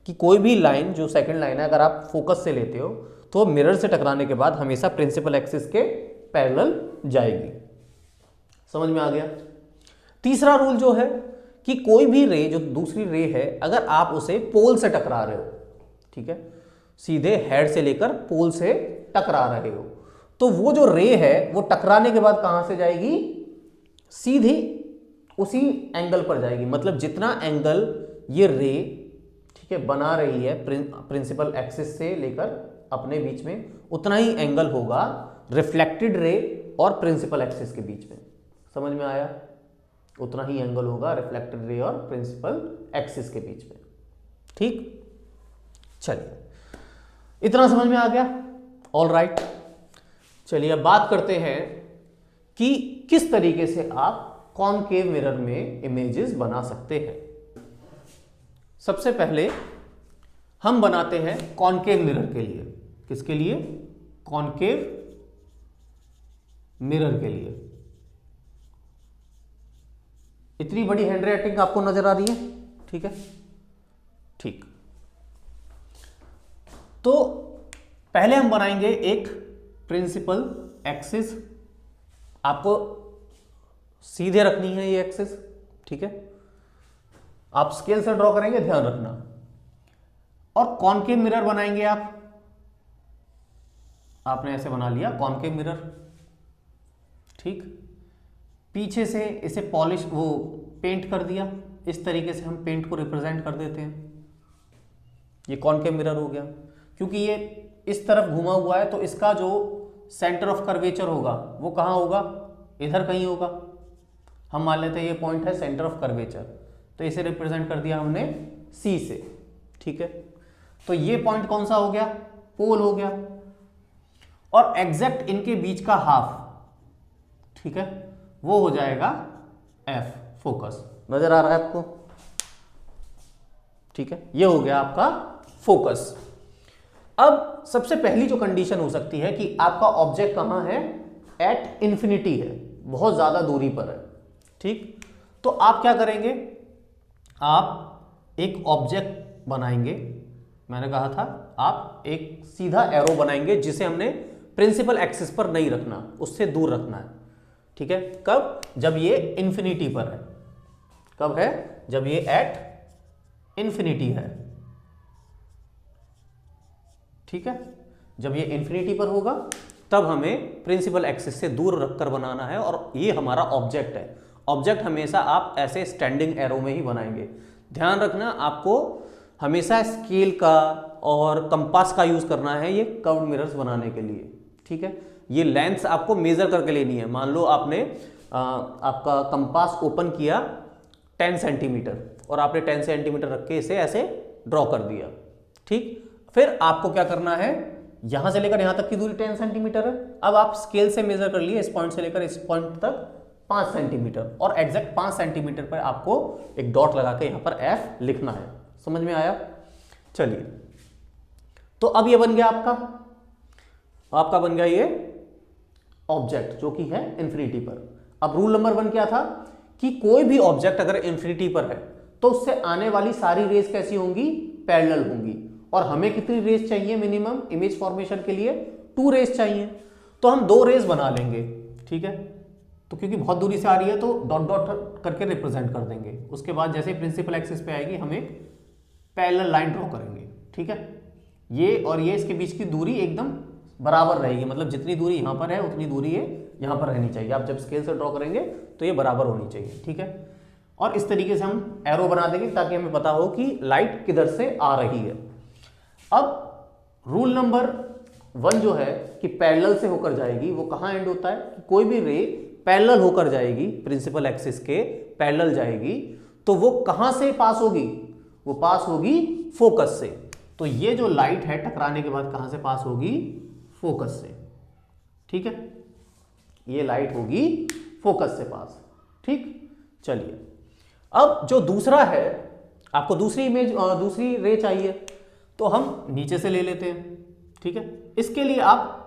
कि कोई भी लाइन जो सेकंड लाइन है, अगर आप फोकस से लेते हो तो मिरर से टकराने के बाद हमेशा प्रिंसिपल एक्सिस के पैरेलल जाएगी। समझ में आ गया? तीसरा रूल जो है कि कोई भी रे, जो दूसरी रे है, अगर आप उसे पोल से टकरा रहे हो, ठीक है, सीधे हेड से लेकर पोल से टकरा रहे हो, तो वो जो रे है वो टकराने के बाद कहां से जाएगी? सीधी उसी एंगल पर जाएगी। मतलब जितना एंगल ये रे, ठीक है, बना रही है प्रिंसिपल एक्सिस से लेकर अपने बीच में, उतना ही एंगल होगा रिफ्लेक्टेड रे और प्रिंसिपल एक्सिस के बीच में। समझ में आया? उतना ही एंगल होगा रिफ्लेक्टेड रे और प्रिंसिपल एक्सिस के बीच में। ठीक, चलिए, इतना समझ में आ गया? ऑल राइट, चलिए अब बात करते हैं कि किस तरीके से आप कॉनकेव मिरर में इमेजेस बना सकते हैं। सबसे पहले हम बनाते हैं कॉनकेव मिरर के लिए। किसके लिए? कॉनकेव मिरर के लिए। इतनी बड़ी हैंडराइटिंग आपको नजर आ रही है? ठीक है, ठीक। तो पहले हम बनाएंगे एक प्रिंसिपल एक्सिस। आपको सीधे रखनी है ये एक्सिस, ठीक है, आप स्केल से ड्रॉ करेंगे, ध्यान रखना। और कॉनकेव मिरर बनाएंगे आप। आपने ऐसे बना लिया कॉनकेव मिरर, ठीक। पीछे से इसे पॉलिश, वो पेंट कर दिया। इस तरीके से हम पेंट को रिप्रेजेंट कर देते हैं। ये कॉनकेव मिरर हो गया। क्योंकि ये इस तरफ घुमा हुआ है तो इसका जो सेंटर ऑफ कर्वेचर होगा वो कहाँ होगा? इधर कहीं होगा। हम मान लेते हैं ये पॉइंट है सेंटर ऑफ कर्वेचर, तो इसे रिप्रेजेंट कर दिया हमने सी से, ठीक है। तो ये पॉइंट कौन सा हो गया? पोल हो गया। और एग्जैक्ट इनके बीच का हाफ, ठीक है, वो हो जाएगा एफ, फोकस। नजर आ रहा है आपको? ठीक है, ये हो गया आपका फोकस। अब सबसे पहली जो कंडीशन हो सकती है कि आपका ऑब्जेक्ट कहां है, एट इंफिनिटी है, बहुत ज्यादा दूरी पर है। ठीक, तो आप क्या करेंगे, आप एक ऑब्जेक्ट बनाएंगे, मैंने कहा था आप एक सीधा एरो बनाएंगे जिसे हमने प्रिंसिपल एक्सिस पर नहीं रखना, उससे दूर रखना है। ठीक है, कब, जब ये इंफिनिटी पर है। कब है, जब ये एट इंफिनिटी है। ठीक है, जब ये इंफिनिटी पर होगा तब हमें प्रिंसिपल एक्सिस से दूर रखकर बनाना है, और ये हमारा ऑब्जेक्ट है। ऑब्जेक्ट हमेशा आप ऐसे स्टैंडिंग एरो में ही बनाएंगे। ध्यान रखना, आपको हमेशा स्केल का और कंपास का यूज करना है ये कर्व्ड मिरर्स बनाने के लिए। ठीक है, ये लेंथ आपको मेजर करके लेनी है। मान लो आपने आपका कंपास ओपन किया 10 सेंटीमीटर और आपने 10 सेंटीमीटर रख के इसे ऐसे ड्रॉ कर दिया। ठीक, फिर आपको क्या करना है, यहां से लेकर यहां तक की दूरी 10 सेंटीमीटर है। अब आप स्केल से मेजर कर लिए, इस पॉइंट से लेकर इस पॉइंट तक 5 सेंटीमीटर, और एग्जैक्ट 5 सेंटीमीटर पर आपको एक डॉट लगा के यहां पर एफ लिखना है। समझ में आया? चलिए, तो अब ये बन गया आपका बन गया ये ऑब्जेक्ट जो कि है इंफिनिटी पर। अब रूल नंबर 1 क्या था कि कोई भी ऑब्जेक्ट अगर इंफिनिटी पर है तो उससे आने वाली सारी रेज कैसी होंगी, पैरेलल होंगी। और हमें कितनी रेज चाहिए मिनिमम इमेज फॉर्मेशन के लिए, 2 रेज चाहिए। तो हम 2 रेज बना लेंगे। ठीक है, तो क्योंकि बहुत दूरी से आ रही है तो डॉट डॉट करके रिप्रेजेंट कर देंगे। उसके बाद जैसे प्रिंसिपल एक्सिस पे आएगी हम एक पैरेलल लाइन ड्रॉ करेंगे। ठीक है, ये और ये इसके बीच की दूरी एकदम बराबर रहेगी, मतलब जितनी दूरी यहां पर है उतनी दूरी ये यहां पर रहनी चाहिए। आप जब स्केल से ड्रॉ करेंगे तो ये बराबर होनी चाहिए। ठीक है, और इस तरीके से हम एरो बना देंगे ताकि हमें पता हो कि लाइट किधर से आ रही है। अब रूल नंबर 1 जो है कि पैरेलल से होकर जाएगी, वो कहां एंड होता है कि कोई भी रे पैरेलल होकर जाएगी, प्रिंसिपल एक्सिस के पैरेलल जाएगी, तो वो कहां से पास होगी, वो पास होगी फोकस से। तो ये जो लाइट है टकराने के बाद कहां से पास होगी, फोकस से। ठीक है, ये लाइट होगी फोकस से पास। ठीक, चलिए, अब जो दूसरा है, आपको दूसरी इमेज दूसरी रे चाहिए तो हम नीचे से ले लेते हैं। ठीक है, इसके लिए आप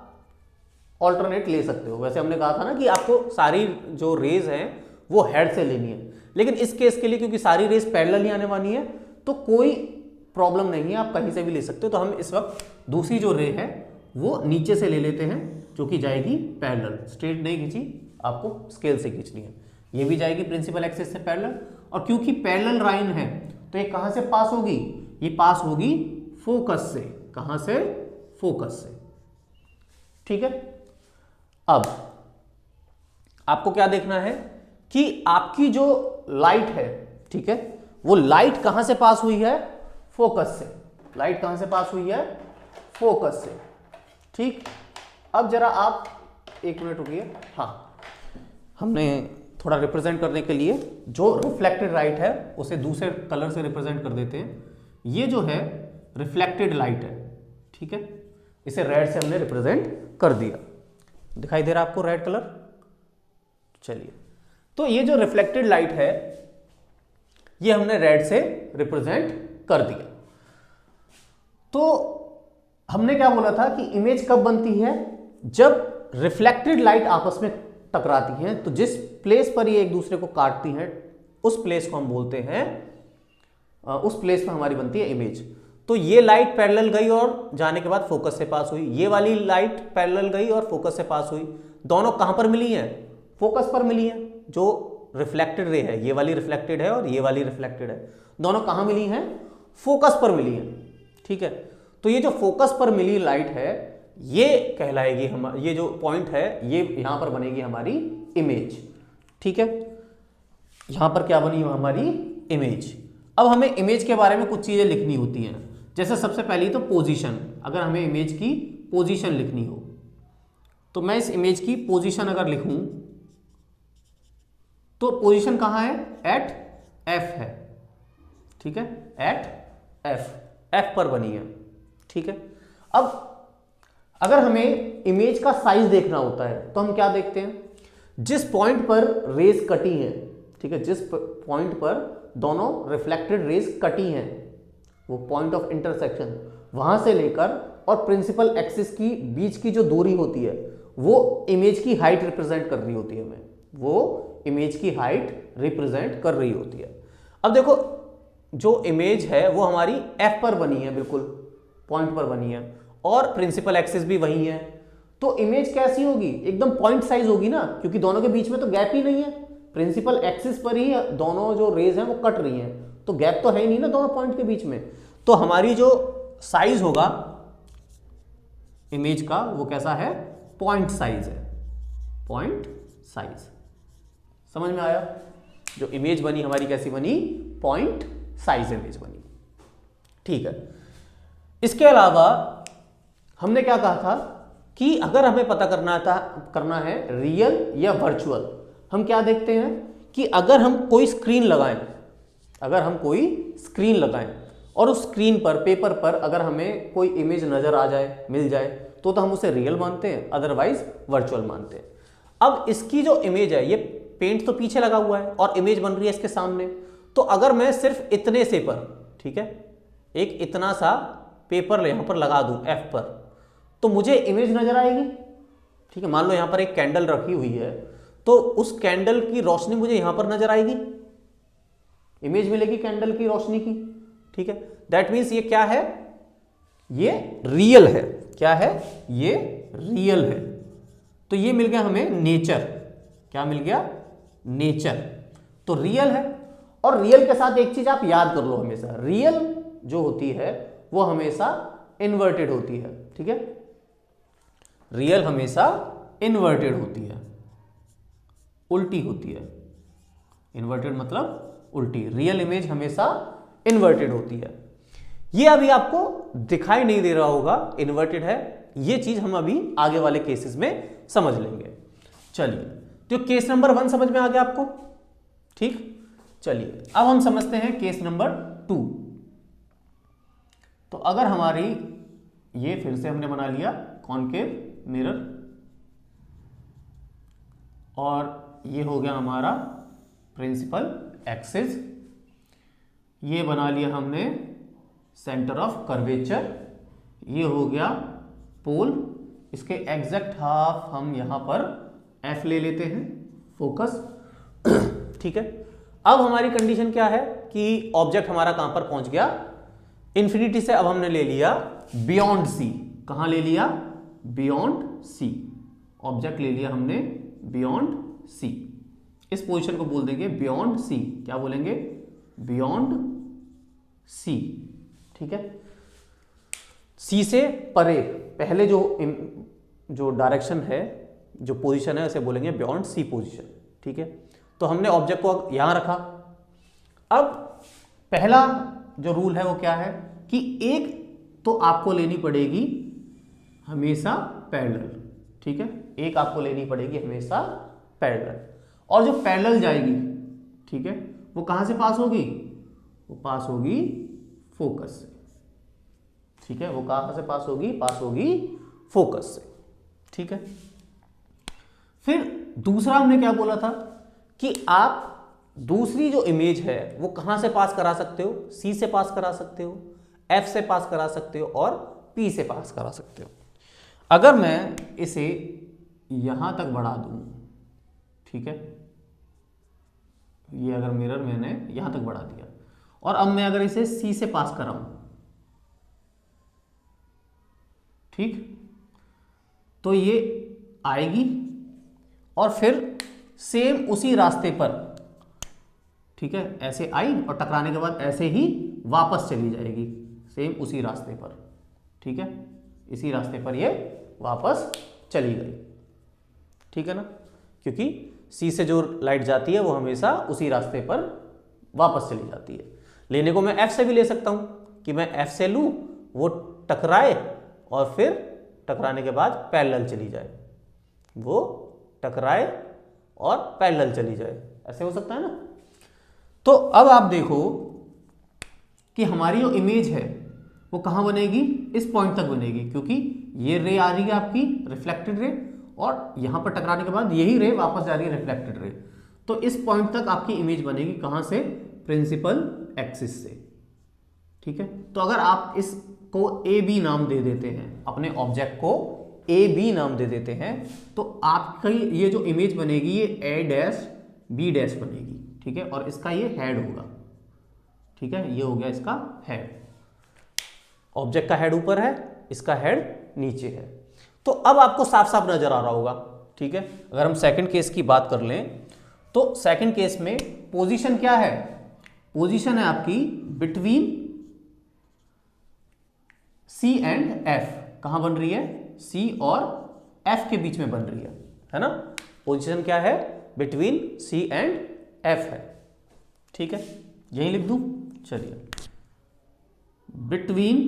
ऑल्टरनेट ले सकते हो। वैसे हमने कहा था ना कि आपको सारी जो रेज हैं वो हेड से लेनी है, लेकिन इस केस के लिए क्योंकि सारी रेज पैरेलल ही आने वाली है तो कोई प्रॉब्लम नहीं है, आप कहीं से भी ले सकते हो। तो हम इस वक्त दूसरी जो रे है वो नीचे से ले लेते हैं, जो कि जाएगी पैरेलल। स्ट्रेट नहीं खींची, आपको स्केल से खींचनी है। ये भी जाएगी प्रिंसिपल एक्सिस से पैरेलल, और क्योंकि पैरेलल लाइन है तो ये कहां से पास होगी, ये पास होगी फोकस से। कहां से, फोकस से। ठीक है, अब आपको क्या देखना है कि आपकी जो लाइट है, ठीक है, वो लाइट कहां से पास हुई है, फोकस से। लाइट कहां से पास हुई है, फोकस से। ठीक, अब जरा आप 1 मिनट रुकिए। हाँ, हमने थोड़ा रिप्रेजेंट करने के लिए जो रिफ्लेक्टेड लाइट है उसे दूसरे कलर से रिप्रेजेंट कर देते हैं। ये जो है रिफ्लेक्टेड लाइट है। ठीक है, इसे रेड से हमने रिप्रेजेंट कर दिया। दिखाई दे रहा है आपको रेड कलर? चलिए, तो ये जो रिफ्लेक्टेड लाइट है ये हमने रेड से रिप्रेजेंट कर दिया। तो हमने क्या बोला था कि इमेज कब बनती है, जब रिफ्लेक्टेड लाइट आपस में टकराती हैं। तो जिस प्लेस पर ये एक दूसरे को काटती हैं उस प्लेस को हम बोलते हैं, उस प्लेस पर हमारी बनती है इमेज। तो ये लाइट पैरेलल गई और जाने के बाद फोकस से पास हुई, ये वाली लाइट पैरेलल गई और फोकस से पास हुई। दोनों कहां पर मिली हैं, फोकस पर मिली हैं। जो रिफ्लेक्टेड रे है, ये वाली रिफ्लेक्टेड है और ये वाली रिफ्लेक्टेड है, दोनों कहां मिली हैं, फोकस पर मिली हैं। ठीक है, तो ये जो फोकस पर मिली लाइट है ये कहलाएगी हमारी, ये जो पॉइंट है ये यहां पर बनेगी हमारी इमेज। ठीक है, यहां पर क्या बनी हमारी इमेज। अब हमें इमेज के बारे में कुछ चीजें लिखनी होती हैं, जैसे सबसे पहली तो पोजीशन। अगर हमें इमेज की पोजीशन लिखनी हो तो मैं इस इमेज की पोजीशन अगर लिखूं तो पोजीशन कहां है, एट एफ है। ठीक है, एट एफ पर बनी है। ठीक है, अब अगर हमें इमेज का साइज देखना होता है तो हम क्या देखते हैं, जिस पॉइंट पर रेज कटी है, ठीक है, जिस पॉइंट पर दोनों रिफ्लेक्टेड रेज कटी हैं, वो पॉइंट ऑफ इंटरसेक्शन, वहां से लेकर और प्रिंसिपल एक्सिस की बीच की जो दूरी होती है वो इमेज की हाइट रिप्रेजेंट कर रही होती है हमें, वो इमेज की हाइट रिप्रेजेंट कर रही होती है। अब देखो जो इमेज है वो हमारी एफ पर बनी है, बिल्कुल पॉइंट पर बनी है और प्रिंसिपल एक्सिस भी वही है, तो इमेज कैसी होगी, एकदम पॉइंट साइज होगी ना, क्योंकि दोनों के बीच में तो गैप ही नहीं है, प्रिंसिपल एक्सिस पर ही दोनों जो रेज हैं वो कट रही हैं, तो गैप तो है ही नहीं ना दोनों पॉइंट के बीच में, तो हमारी जो साइज होगा इमेज का वो कैसा है, पॉइंट साइज है, पॉइंट साइज। समझ में आया, जो इमेज बनी हमारी कैसी बनी, पॉइंट साइज इमेज बनी। ठीक है, इसके अलावा हमने क्या कहा था कि अगर हमें पता करना है रियल या वर्चुअल, हम क्या देखते हैं कि अगर हम कोई स्क्रीन लगाएं और उस स्क्रीन पर पेपर पर अगर हमें कोई इमेज नजर आ जाए, मिल जाए, तो हम उसे रियल मानते हैं, अदरवाइज वर्चुअल मानते हैं। अब इसकी जो इमेज है, ये पेंट तो पीछे लगा हुआ है और इमेज बन रही है इसके सामने, तो अगर मैं सिर्फ इतने से पर, ठीक है, एक इतना सा पेपर यहां पर लगा दूं एफ पर, तो मुझे इमेज नजर आएगी। ठीक है, मान लो यहां पर एक कैंडल रखी हुई है, तो उस कैंडल की रोशनी मुझे यहां पर नजर आएगी, इमेज मिलेगी कैंडल की रोशनी की। ठीक है, दैट मीन्स ये क्या है, ये रियल है। क्या है, ये रियल है। तो ये मिल गया हमें नेचर, क्या मिल गया, नेचर, तो रियल है। और रियल के साथ एक चीज आप याद कर लो, हमेशा रियल जो होती है वो हमेशा इन्वर्टेड होती है। ठीक है, रियल हमेशा इन्वर्टेड होती है, उल्टी होती है। इन्वर्टेड मतलब उल्टी, रियल इमेज हमेशा इन्वर्टेड होती है। ये अभी आपको दिखाई नहीं दे रहा होगा इन्वर्टेड है, ये चीज हम अभी आगे वाले केसेस में समझ लेंगे। चलिए, तो केस नंबर 1 समझ में आ गया आपको। ठीक, चलिए अब हम समझते हैं केस नंबर 2। तो अगर हमारी ये फिर से हमने बना लिया कॉनकेव मिरर, और ये हो गया हमारा प्रिंसिपल एक्सिस, ये बना लिया हमने सेंटर ऑफ कर्वेचर, ये हो गया पोल, इसके एग्जैक्ट हाफ हम यहां पर एफ ले लेते हैं, फोकस। ठीक है, अब हमारी कंडीशन क्या है कि ऑब्जेक्ट हमारा कहां पर पहुंच गया, इंफिनिटी से अब हमने ले लिया बियॉन्ड सी। कहां ले लिया, बियॉन्ड सी, ऑब्जेक्ट ले लिया हमने बियॉन्ड सी। इस पोजीशन को बोल देंगे बियॉन्ड सी, क्या बोलेंगे, बियॉन्ड सी। ठीक है, सी से परे, पहले जो डायरेक्शन है, जो पोजीशन है, उसे बोलेंगे बियॉन्ड सी पोजीशन। ठीक है, तो हमने ऑब्जेक्ट को यहां रखा। अब पहला जो रूल है वो क्या है कि एक तो आपको लेनी पड़ेगी हमेशा पैरेलल। ठीक है, एक आपको लेनी पड़ेगी हमेशा पैरेलल, और जो पैरेलल जाएगी, ठीक है, वो कहां से पास होगी, वो पास होगी फोकस से। ठीक है, वो कहां से पास होगी, पास होगी फोकस से। ठीक है, फिर दूसरा हमने क्या बोला था कि आप दूसरी जो इमेज है वो कहां से पास करा सकते हो, सी से पास करा सकते हो, एफ से पास करा सकते हो और पी से पास करा सकते हो। अगर मैं इसे यहां तक बढ़ा दूं, ठीक है, ये अगर मिरर मैंने यहां तक बढ़ा दिया, और अब मैं अगर इसे सी से पास कराऊं, ठीक, तो ये आएगी और फिर सेम उसी रास्ते पर, ठीक है, ऐसे आई और टकराने के बाद ऐसे ही वापस चली जाएगी, सेम उसी रास्ते पर। ठीक है, इसी रास्ते पर ये वापस चली गई। ठीक है ना, क्योंकि सी से जो लाइट जाती है वो हमेशा उसी रास्ते पर वापस चली जाती है। लेने को मैं एफ से भी ले सकता हूं कि मैं एफ से लूं, वो टकराए और फिर टकराने के बाद पैरेलल चली जाए, वो टकराए और पैरेलल चली जाए, ऐसे हो सकता है ना। तो अब आप देखो कि हमारी जो इमेज है वो कहां बनेगी, इस पॉइंट तक बनेगी, क्योंकि ये रे आ रही है आपकी रिफ्लेक्टेड रे, और यहां पर टकराने के बाद यही रे वापस जा रही है रिफ्लेक्टेड रे। तो इस पॉइंट तक आपकी इमेज बनेगी कहां से, प्रिंसिपल एक्सिस से। ठीक है। तो अगर आप इसको ए बी नाम दे देते हैं, अपने ऑब्जेक्ट को ए बी नाम दे देते हैं, तो आपकी ये जो इमेज बनेगी ये ए डैश बी डैश बनेगी, ठीक है। और इसका ये हेड होगा, ठीक है, ये हो गया इसका हेड। ऑब्जेक्ट का हेड ऊपर है, इसका हेड नीचे है। तो अब आपको साफ साफ नजर आ रहा होगा, ठीक है। अगर हम सेकंड केस की बात कर लें तो सेकंड केस में पोजीशन क्या है, पोजीशन है आपकी बिटवीन सी एंड एफ। कहां बन रही है, सी और एफ के बीच में बन रही है ना। पोजीशन क्या है, बिटवीन सी एंड एफ है, ठीक है। यही लिख दूं, चलिए, बिटवीन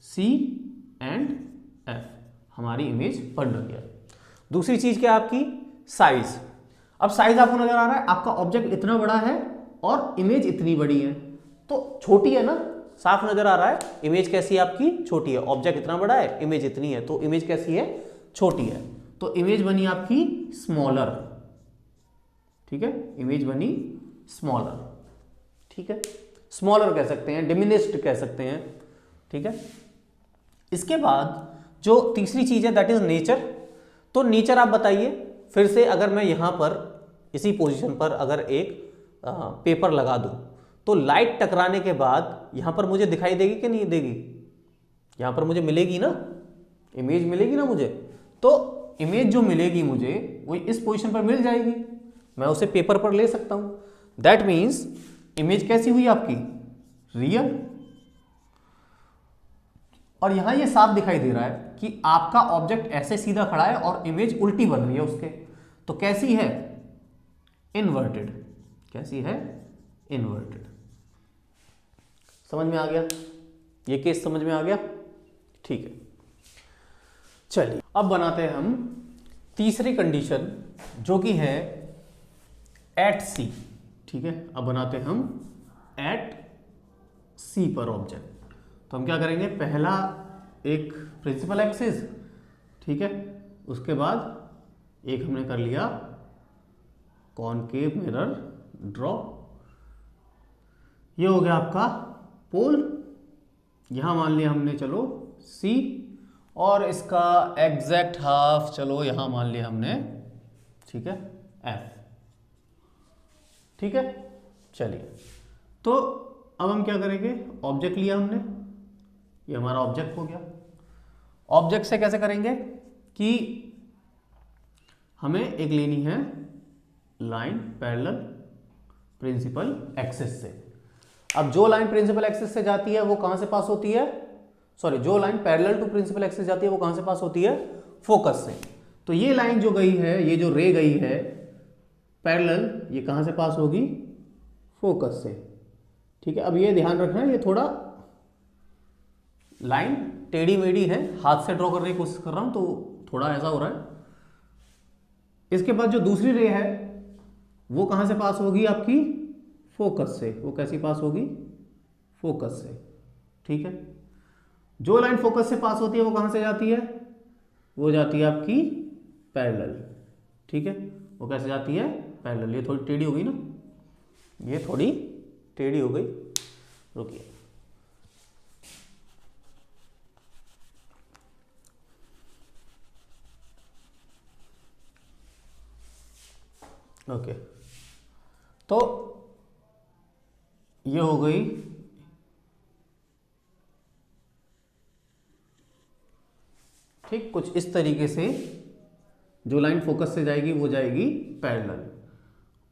सी एंड एफ हमारी इमेज बन रही है। दूसरी चीज क्या है आपकी, साइज। अब साइज आपको नजर आ रहा है, आपका ऑब्जेक्ट इतना बड़ा है और इमेज इतनी बड़ी है, तो छोटी है ना, साफ नजर आ रहा है। इमेज कैसी है आपकी, छोटी है। ऑब्जेक्ट इतना बड़ा है, इमेज इतनी है, तो इमेज कैसी है, छोटी है। तो इमेज बनी आपकी स्मॉलर, ठीक है, इमेज बनी स्मॉलर, ठीक है। स्मॉलर कह सकते हैं, डिमिनिश्ड कह सकते हैं, ठीक है। इसके बाद जो तीसरी चीज है दैट इज नेचर। तो नेचर आप बताइए फिर से, अगर मैं यहां पर इसी पोजीशन पर अगर एक पेपर लगा दूं तो लाइट टकराने के बाद यहां पर मुझे दिखाई देगी कि नहीं देगी, यहां पर मुझे मिलेगी ना, इमेज मिलेगी ना मुझे। तो इमेज जो मिलेगी मुझे वो इस पोजीशन पर मिल जाएगी, मैं उसे पेपर पर ले सकता हूं। दैट मीन्स इमेज कैसी हुई आपकी, रियल। और यहां ये साफ दिखाई दे रहा है कि आपका ऑब्जेक्ट ऐसे सीधा खड़ा है और इमेज उल्टी बन रही है उसके। तो कैसी है, इन्वर्टेड। कैसी है, इन्वर्टेड। समझ में आ गया, ये केस समझ में आ गया, ठीक है। चलिए अब बनाते हैं हम तीसरी कंडीशन जो कि है एट सी, ठीक है। अब बनाते हैं हम एट सी पर ऑब्जेक्ट। तो हम क्या करेंगे, पहला एक प्रिंसिपल एक्सिस, ठीक है, उसके बाद एक हमने कर लिया कॉनकेव मिरर ड्रॉ। ये हो गया आपका पोल, यहां मान लिया हमने चलो C, और इसका एग्जैक्ट हाफ चलो यहां मान लिया हमने, ठीक है, F, ठीक है। चलिए तो अब हम क्या करेंगे, ऑब्जेक्ट लिया हमने, ये हमारा ऑब्जेक्ट हो गया। ऑब्जेक्ट से कैसे करेंगे कि हमें एक लेनी है लाइन पैरेलल प्रिंसिपल एक्सिस से। अब जो लाइन प्रिंसिपल एक्सिस से जाती है वो कहां से पास होती है, सॉरी, जो line parallel to principal axis जाती है वो कहां से पास होती है, फोकस से। तो ये लाइन जो गई है, ये जो रे गई है पैरेलल, ये कहां से पास होगी, फोकस से, ठीक है। अब ये ध्यान रखना है, ये थोड़ा लाइन टेढ़ी मेढ़ी है, हाथ से ड्रॉ करने की कोशिश कर रहा हूं तो थोड़ा ऐसा हो रहा है। इसके बाद जो दूसरी रे है वो कहां से पास होगी आपकी, फोकस से। वो कैसी पास होगी, फोकस से, ठीक है। जो लाइन फोकस से पास होती है वो कहां से जाती है, वो जाती है आपकी पैरेलल, ठीक है। वो कैसे जाती है, पैरेलल। ये थोड़ी टेढ़ी हो गई ना, ये थोड़ी टेढ़ी हो गई, रुकिए, ओके। तो ये हो गई ठीक, कुछ इस तरीके से जो लाइन फोकस से जाएगी वो जाएगी पैरेलल।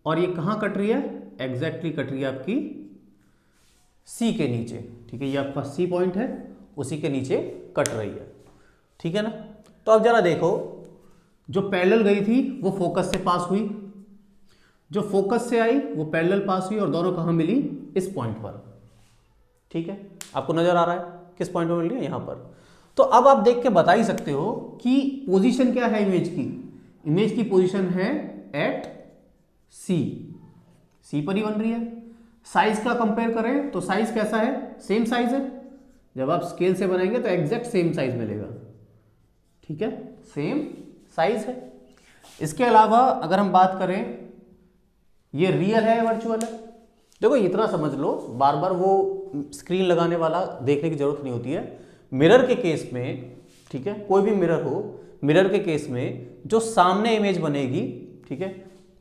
और ये कहां कट रही है, एग्जैक्टली कट रही है आपकी सी के नीचे, ठीक है। ये आपका सी पॉइंट है, उसी के नीचे कट रही है, ठीक है ना। तो अब जरा देखो, जो पैरेलल गई थी वो फोकस से पास हुई, जो फोकस से आई वो पैरेलल पास हुई, और दोनों कहां मिली, इस पॉइंट पर, ठीक है। आपको नजर आ रहा है किस पॉइंट पर मिल रही है, यहां पर। तो अब आप देख के बता ही सकते हो कि पोजीशन क्या है इमेज की, इमेज की पोजीशन है एट सी, सी पर ही बन रही है। साइज का कंपेयर करें तो साइज कैसा है, सेम साइज है। जब आप स्केल से बनाएंगे तो एग्जैक्ट सेम साइज मिलेगा, ठीक है, सेम साइज है। इसके अलावा अगर हम बात करें, ये रियल है वर्चुअल है, देखो इतना समझ लो, बार बार वो स्क्रीन लगाने वाला देखने की जरूरत नहीं होती है। मिरर के केस में, ठीक है, कोई भी मिरर हो, मिरर के केस में जो सामने इमेज बनेगी, ठीक है,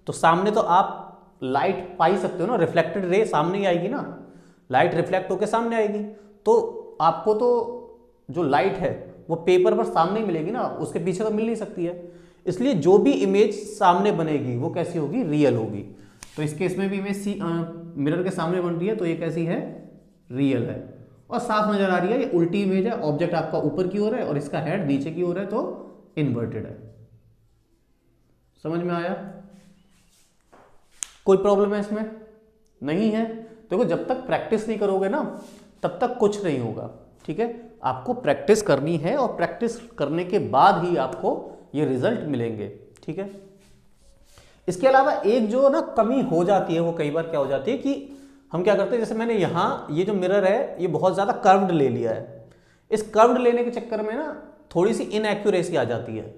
तो सामने तो आप लाइट पा ही सकते हो ना, रिफ्लेक्टेड रे सामने ही आएगी ना, लाइट रिफ्लेक्ट होकर सामने आएगी, तो आपको तो जो लाइट है वो पेपर पर सामने ही मिलेगी ना, उसके पीछे तो मिल नहीं सकती है। इसलिए जो भी इमेज सामने बनेगी वो कैसी होगी, रियल होगी। तो इस केस में भी इमेज मिरर के सामने बन रही है तो ये कैसी है, रियल है, और साफ नजर आ रही है, ये उल्टी इमेज है, ऑब्जेक्ट आपका ऊपर की ओर है और इसका हेड नीचे की ओर है, तो इन्वर्टेड है। समझ में आया? कोई प्रॉब्लम है इसमें? नहीं है। देखो जब तक प्रैक्टिस नहीं करोगे ना तब तक कुछ नहीं होगा, ठीक है, आपको प्रैक्टिस करनी है और प्रैक्टिस करने के बाद ही आपको ये रिजल्ट मिलेंगे, ठीक है। इसके अलावा एक जो ना कमी हो जाती है, वो कई बार क्या हो जाती है कि हम क्या करते हैं, जैसे मैंने यहाँ ये जो मिरर है ये बहुत ज़्यादा कर्व्ड ले लिया है, इस कर्व्ड लेने के चक्कर में ना थोड़ी सी इनएक्यूरेसी आ जाती है।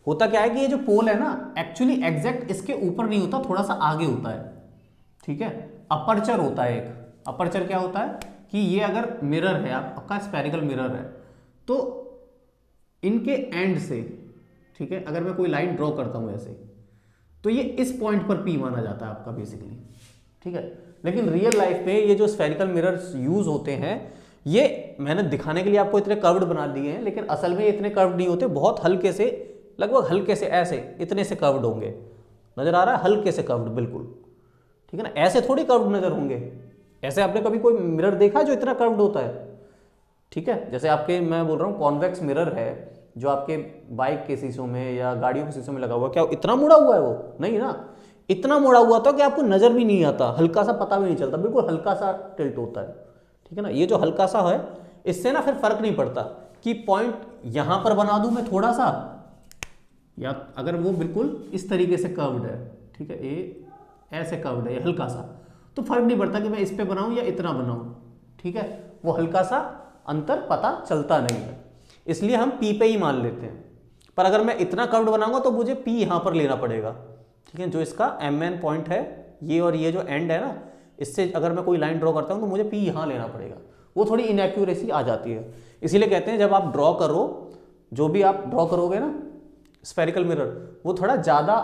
होता क्या है कि ये जो पोल है ना एक्चुअली एग्जैक्ट इसके ऊपर नहीं होता, थोड़ा सा आगे होता है, ठीक है, अपर्चर होता है एक। अपर्चर क्या होता है कि ये अगर मिरर है, आपका स्फेरिकल मिरर है, तो इनके एंड से, ठीक है, अगर मैं कोई लाइन ड्रॉ करता हूं ऐसे, तो ये इस पॉइंट पर P माना जाता है आपका बेसिकली, ठीक है। लेकिन रियल लाइफ में ये जो स्फेरिकल मिरर्स यूज होते हैं, ये मैंने दिखाने के लिए आपको इतने कर्व्ड बना दिए हैं, लेकिन असल में इतने कर्व्ड नहीं होते, बहुत हल्के से, लगभग हल्के से ऐसे इतने से कर्व्ड होंगे, नजर आ रहा है, हल्के से कर्व्ड बिल्कुल, ठीक है ना, ऐसे थोड़ी कर्व्ड नजर होंगे। ऐसे आपने कभी कोई मिरर देखा है जो इतना कर्व्ड होता है, ठीक है, जैसे आपके मैं बोल रहा हूँ कॉन्वेक्स मिरर है जो आपके बाइक के शीशों में या गाड़ियों के शीशों में लगा हुआ, क्या इतना मुड़ा हुआ है? वो नहीं ना, इतना मुड़ा हुआ था कि आपको नजर भी नहीं आता, हल्का सा पता भी नहीं चलता, बिल्कुल हल्का सा टिल्ट होता है, ठीक है ना। ये जो हल्का सा है इससे ना फिर फर्क नहीं पड़ता कि पॉइंट यहां पर बना दूं मैं थोड़ा सा, या अगर वो बिल्कुल इस तरीके से कर्व्ड है, ठीक है, ये ऐसे कर्व्ड है, ये हल्का सा, तो फर्क नहीं पड़ता कि मैं इस पे बनाऊं या इतना बनाऊं, ठीक है, वो हल्का सा अंतर पता चलता नहीं है, इसलिए हम P पे ही मान लेते हैं। पर अगर मैं इतना कर्व्ड बनाऊंगा तो मुझे P यहां पर लेना पड़ेगा, ठीक है, जो इसका MN पॉइंट है ये, और ये जो एंड है ना, इससे अगर मैं कोई लाइन ड्रॉ करता हूं तो मुझे P यहां लेना पड़ेगा, वो थोड़ी इनएक्यूरेसी आ जाती है। इसीलिए कहते हैं जब आप ड्रॉ करो, जो भी आप ड्रॉ करोगे ना स्फेरिकल मिरर, वो थोड़ा ज़्यादा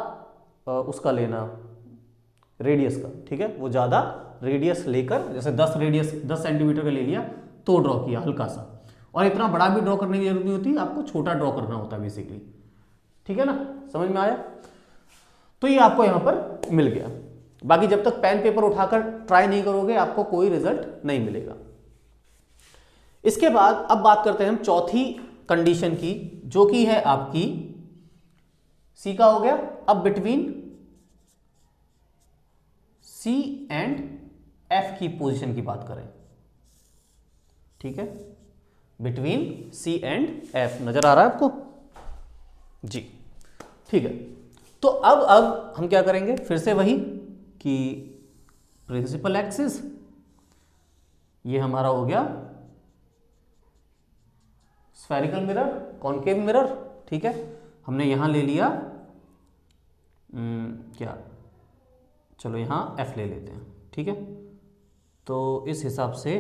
उसका लेना रेडियस का, ठीक है, वो ज़्यादा रेडियस लेकर, जैसे 10 सेंटीमीटर का ले लिया तो ड्रॉ किया हल्का सा, और इतना बड़ा भी ड्रॉ करने की जरूरत नहीं होती, आपको छोटा ड्रॉ करना होता है बेसिकली, ठीक है ना, समझ में आया? तो ये आपको यहाँ पर मिल गया। बाकी जब तक पेन पेपर उठाकर ट्राई नहीं करोगे आपको कोई रिजल्ट नहीं मिलेगा। इसके बाद अब बात करते हैं हम चौथी कंडीशन की, जो कि है आपकी C का हो गया। अब बिटवीन C एंड F की पोजीशन की बात करें, ठीक है, बिटवीन C एंड F, नजर आ रहा है आपको जी, ठीक है। तो अब हम क्या करेंगे, फिर से वही कि प्रिंसिपल एक्सिस, ये हमारा हो गया स्फेरिकल मिरर, कॉनकेव मिरर, ठीक है, हमने यहां ले लिया क्या, चलो यहां F ले लेते हैं, ठीक है। तो इस हिसाब से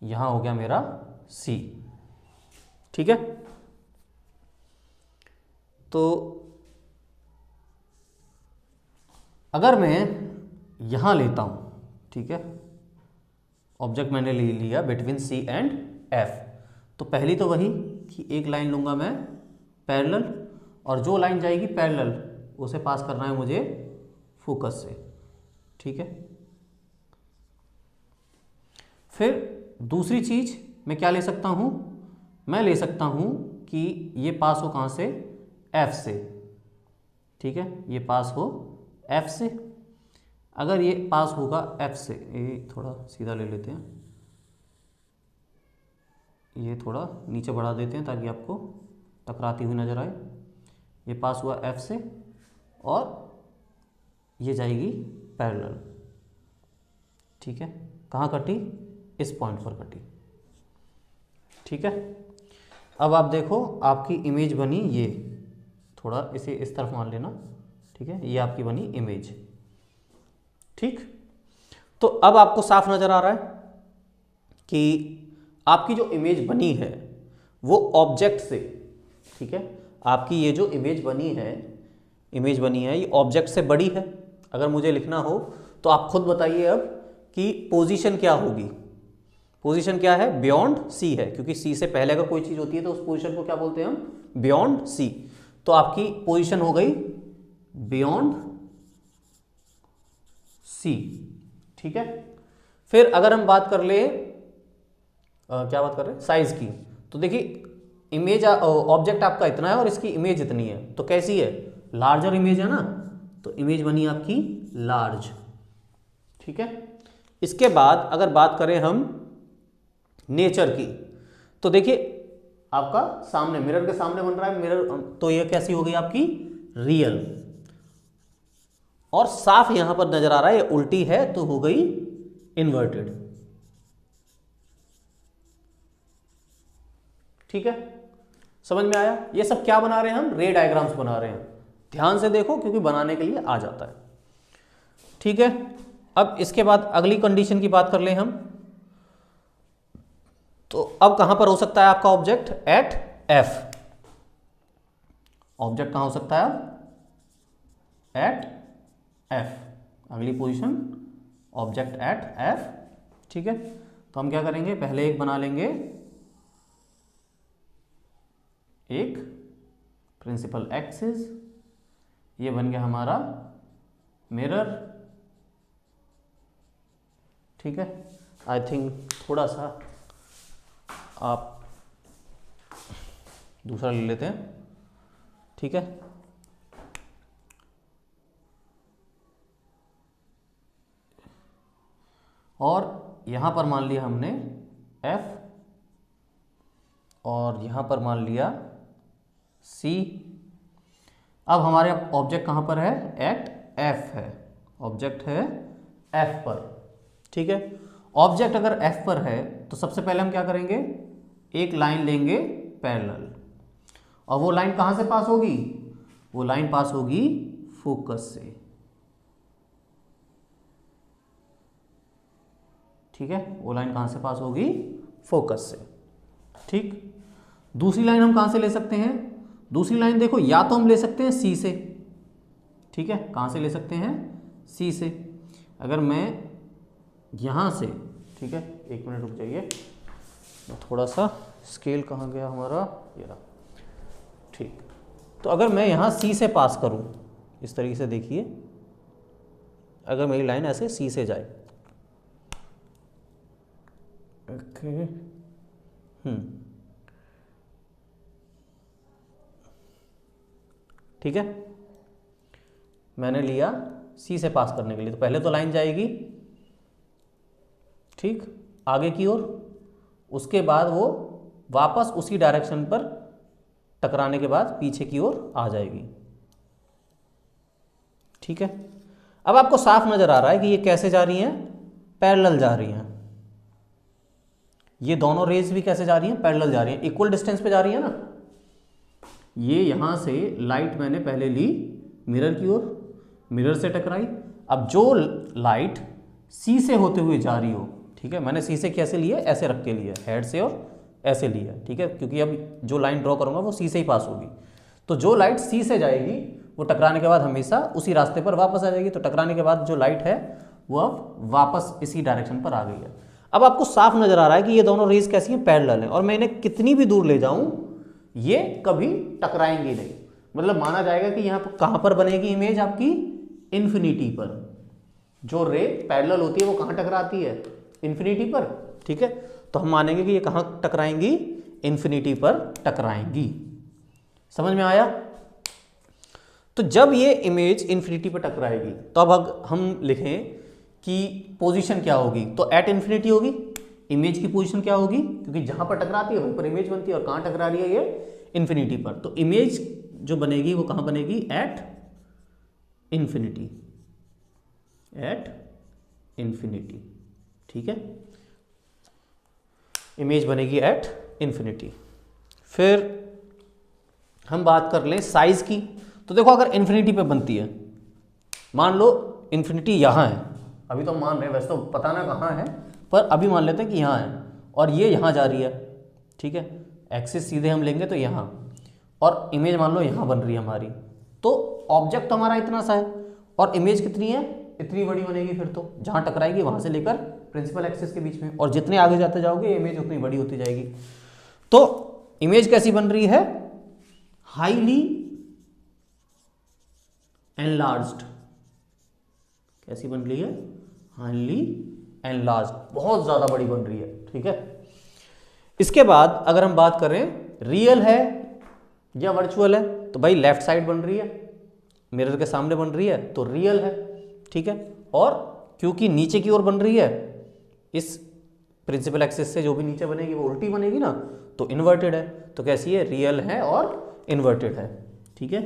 यहां हो गया मेरा C, ठीक है। तो अगर मैं यहां लेता हूं, ठीक है, ऑब्जेक्ट मैंने ले लिया बिटवीन C एंड F, तो पहली तो वही कि एक लाइन लूंगा मैं पैरेलल, और जो लाइन जाएगी पैरेलल उसे पास करना है मुझे फोकस से, ठीक है। फिर दूसरी चीज मैं क्या ले सकता हूं, मैं ले सकता हूं कि ये पास हो कहां से, F से, ठीक है, ये पास हो F से। अगर ये पास होगा F से, ये थोड़ा सीधा ले लेते हैं, ये थोड़ा नीचे बढ़ा देते हैं ताकि आपको टकराती हुई नजर आए। ये पास हुआ F से और ये जाएगी पैरेलल, ठीक है, कहाँ कटी, इस पॉइंट पर कटी, ठीक है। अब आप देखो आपकी इमेज बनी, ये थोड़ा इसे इस तरफ मान लेना, ठीक है, ये आपकी बनी इमेज, ठीक, तो अब आपको साफ नजर आ रहा है कि आपकी जो इमेज बनी है वो ऑब्जेक्ट से, ठीक है, आपकी ये जो इमेज बनी है ये ऑब्जेक्ट से बड़ी है। अगर मुझे लिखना हो तो आप खुद बताइए अब कि पोजीशन क्या होगी। पोजीशन क्या है? बियॉन्ड सी है, क्योंकि सी से पहले अगर कोई चीज होती है तो उस पोजीशन को क्या बोलते हैं हम? Beyond C. तो आपकी पोजीशन हो गई बियॉन्ड सी, ठीक है। फिर अगर हम बात कर ले क्या बात कर रहे हैं? साइज की। तो देखिए इमेज ऑब्जेक्ट आपका इतना है और इसकी इमेज इतनी है, तो कैसी है? लार्जर इमेज है ना, तो इमेज बनी आपकी लार्ज, ठीक है। इसके बाद अगर बात करें हम नेचर की, तो देखिए आपका सामने मिरर के सामने बन रहा है मिरर, तो ये कैसी हो गई आपकी? रियल। और साफ यहां पर नजर आ रहा है ये उल्टी है, तो हो गई इन्वर्टेड, ठीक है। समझ में आया? ये सब क्या बना रहे हैं हम? रे डायग्राम्स बना रहे हैं। ध्यान से देखो क्योंकि बनाने के लिए आ जाता है, ठीक है। अब इसके बाद अगली कंडीशन की बात कर लें हम, तो अब कहां पर हो सकता है आपका ऑब्जेक्ट? At F. ऑब्जेक्ट कहां हो सकता है अब? At F. अगली पोजीशन ऑब्जेक्ट एट एफ, ठीक है। तो हम क्या करेंगे? पहले एक बना लेंगे, एक प्रिंसिपल एक्सिस, ये बन गया हमारा मिरर, ठीक है। आई थिंक थोड़ा सा आप दूसरा ले लेते हैं, ठीक है। और यहां पर मान लिया हमने F और यहां पर मान लिया C। अब हमारे ऑब्जेक्ट कहां पर है? एट F है, ऑब्जेक्ट है F पर, ठीक है। ऑब्जेक्ट अगर F पर है तो सबसे पहले हम क्या करेंगे? एक लाइन लेंगे पैरेलल, और वो लाइन कहां से पास होगी? वो लाइन पास होगी फोकस से, ठीक है। वो लाइन कहां से पास होगी? फोकस से, ठीक। दूसरी लाइन हम कहां से ले सकते हैं? दूसरी लाइन देखो, या तो हम ले सकते हैं सी से, ठीक है। कहां से ले सकते हैं? सी से। अगर मैं यहां से, ठीक है, एक मिनट रुक जाइए, थोड़ा सा स्केल कहां गया हमारा? ये रहा, ठीक। तो अगर मैं यहां सी से पास करूं, इस तरीके से देखिए, अगर मेरी लाइन ऐसे सी से जाए, ओके, ठीक है, मैंने लिया सी से पास करने के लिए, तो पहले तो लाइन जाएगी, ठीक, आगे की ओर, उसके बाद वो वापस उसी डायरेक्शन पर टकराने के बाद पीछे की ओर आ जाएगी, ठीक है। अब आपको साफ नजर आ रहा है कि ये कैसे जा रही हैं? पैरेलल जा रही हैं। ये दोनों रेज भी कैसे जा रही हैं? पैरेलल जा रही हैं, इक्वल डिस्टेंस पे जा रही है ना। ये यहां से लाइट मैंने पहले ली मिरर की ओर, मिरर से टकराई। अब जो लाइट सी से होते हुए जा रही हो, ठीक है, मैंने सी से कैसे लिए? ऐसे रख के लिए, हेड से और ऐसे लिया, ठीक है, क्योंकि अब जो लाइन ड्रॉ करूंगा वो सी से ही पास होगी। तो जो लाइट सी से जाएगी वो टकराने के बाद हमेशा उसी रास्ते पर वापस आ जाएगी। तो टकराने के बाद जो लाइट है वो अब वापस इसी डायरेक्शन पर आ गई है। अब आपको साफ नजर आ रहा है कि ये दोनों रेज कैसी हैं? पैरेलल हैं, और मैं इन्हें कितनी भी दूर ले जाऊं ये कभी टकराएंगी नहीं। मतलब माना जाएगा कि यहाँ पर कहां पर बनेगी इमेज आपकी? इन्फिनिटी पर। जो रे पैरेलल होती है वो कहां टकराती है? इन्फिनिटी पर, ठीक है। तो हम मानेंगे कि ये कहां टकराएंगी? इन्फिनिटी पर टकराएंगी। समझ में आया? तो जब ये इमेज इन्फिनिटी पर टकराएगी तो अब हम लिखें कि पोजीशन क्या होगी? तो एट इन्फिनिटी होगी। इमेज की पोजीशन क्या होगी? क्योंकि जहां पर टकराती है वहीं पर इमेज बनती है, और कहां टकरा रही है ये? इन्फिनिटी पर। तो इमेज जो बनेगी वो कहां बनेगी? एट इन्फिनिटी, एट इन्फिनिटी, ठीक है। इमेज बनेगी एट इन्फिनिटी। फिर हम बात कर लें साइज की। तो देखो अगर इन्फिनिटी पे बनती है, मान लो इन्फिनिटी यहां है, अभी तो हम मान रहे हैं, वैसे तो पता ना कहाँ है, पर अभी मान लेते हैं कि यहाँ है और ये यहाँ जा रही है, ठीक है। एक्सिस सीधे हम लेंगे तो यहाँ, और इमेज मान लो यहाँ बन रही है हमारी, तो ऑब्जेक्ट तो हमारा इतना सा है और इमेज कितनी है, इतनी बड़ी बनेगी। फिर तो जहाँ टकराएगी वहाँ से लेकर प्रिंसिपल एक्सिस के बीच में, और जितने आगे जाते जाओगे इमेज उतनी बड़ी होती जाएगी। तो इमेज कैसी बन रही है, हाईली एनलार्ज्ड। कैसी बन रही है, हाईली एनलार्ज्ड, बहुत ज्यादा बड़ी बन रही है, ठीक है। इसके बाद अगर हम बात करें रियल है या वर्चुअल है, तो भाई लेफ्ट साइड बन रही है, मिरर के सामने बन रही है तो रियल है, ठीक है। और क्योंकि नीचे की ओर बन रही है, इस प्रिंसिपल एक्सिस से जो भी नीचे बनेगी वो उल्टी बनेगी ना, तो इन्वर्टेड है। तो कैसी है, रियल है और इन्वर्टेड है, ठीक है।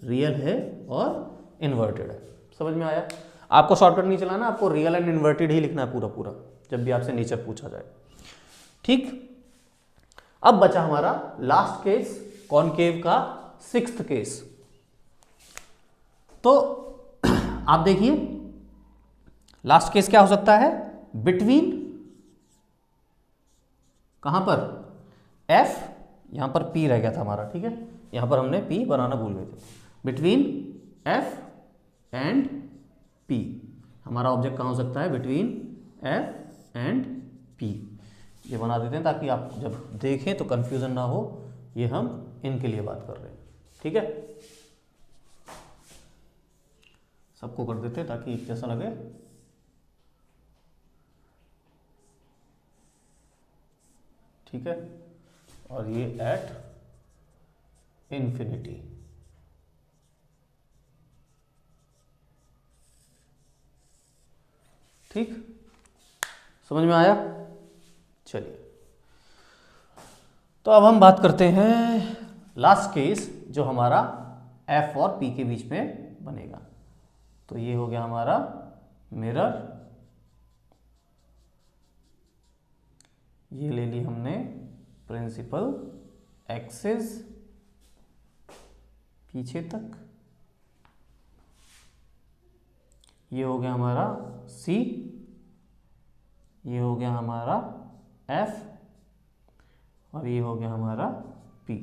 रियल है और इन्वर्टेड है, समझ में आया। आपको शॉर्टकट नहीं चलाना, आपको रियल एंड इन्वर्टेड ही लिखना है पूरा पूरा, जब भी आपसे नेचर पूछा जाए, ठीक। अब बचा हमारा लास्ट केस, कॉनकेव का 6th केस। तो आप देखिए लास्ट केस क्या हो सकता है, बिटवीन, कहां पर, F, यहां पर P रह गया था हमारा, ठीक है। यहां पर हमने P बनाना भूल गए थे। बिटवीन F एंड P, हमारा ऑब्जेक्ट कहां हो सकता है, बिटवीन F एंड P। ये बना देते हैं ताकि आप जब देखें तो कंफ्यूजन ना हो, ये हम इनके लिए बात कर रहे हैं, ठीक है। सबको कर देते हैं ताकि एक जैसा लगे, ठीक है। और ये एट इन्फिनिटी, ठीक, समझ में आया। चलिए तो अब हम बात करते हैं लास्ट केस जो हमारा F और P के बीच में बनेगा। तो ये हो गया हमारा मिरर, ये ले ली हमने प्रिंसिपल एक्सिस पीछे तक, ये हो गया हमारा C, ये हो गया हमारा F और ये हो गया हमारा P,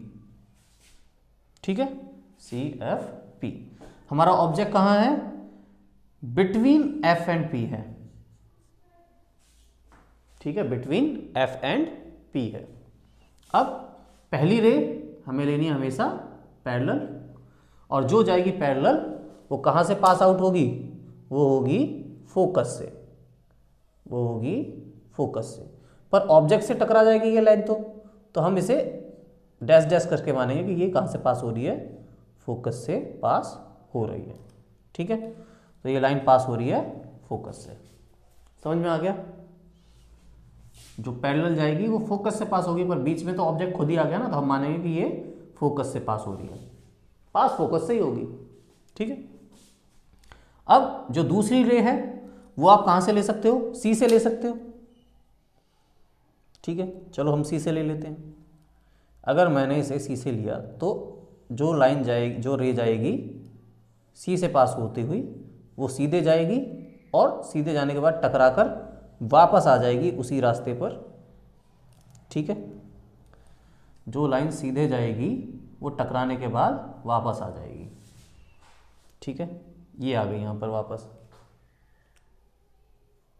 ठीक है। C F P, हमारा ऑब्जेक्ट कहाँ है, बिटवीन F एंड P है, ठीक है, बिटवीन F एंड P है। अब पहली रे हमें लेनी है हमेशा पैरेलल, और जो जाएगी पैरेलल वो कहाँ से पास आउट होगी, वो होगी फोकस से, वो होगी फोकस से। पर ऑब्जेक्ट से टकरा जाएगी ये लाइन, तो हम इसे डैश डैश करके मानेंगे कि ये कहाँ से पास हो रही है, फोकस से पास हो रही है, ठीक है। तो ये लाइन पास हो रही है फोकस से, समझ में आ गया। जो पैरेलल जाएगी वो फोकस से पास होगी, पर बीच में तो ऑब्जेक्ट खुद ही आ गया ना, तो हम मानेंगे कि ये फोकस से पास हो रही है, पास फोकस से ही होगी, ठीक है। अब जो दूसरी रे है वो आप कहाँ से ले सकते हो, सी से ले सकते हो, ठीक है। चलो हम सी से ले लेते हैं। अगर मैंने इसे सी से लिया तो जो लाइन जाएगी, जो रे जाएगी सी से पास होती हुई, वो सीधे जाएगी और सीधे जाने के बाद टकराकर वापस आ जाएगी उसी रास्ते पर, ठीक है। जो लाइन सीधे जाएगी वो टकराने के बाद वापस आ जाएगी, ठीक है। ये आ गई यहाँ पर वापस,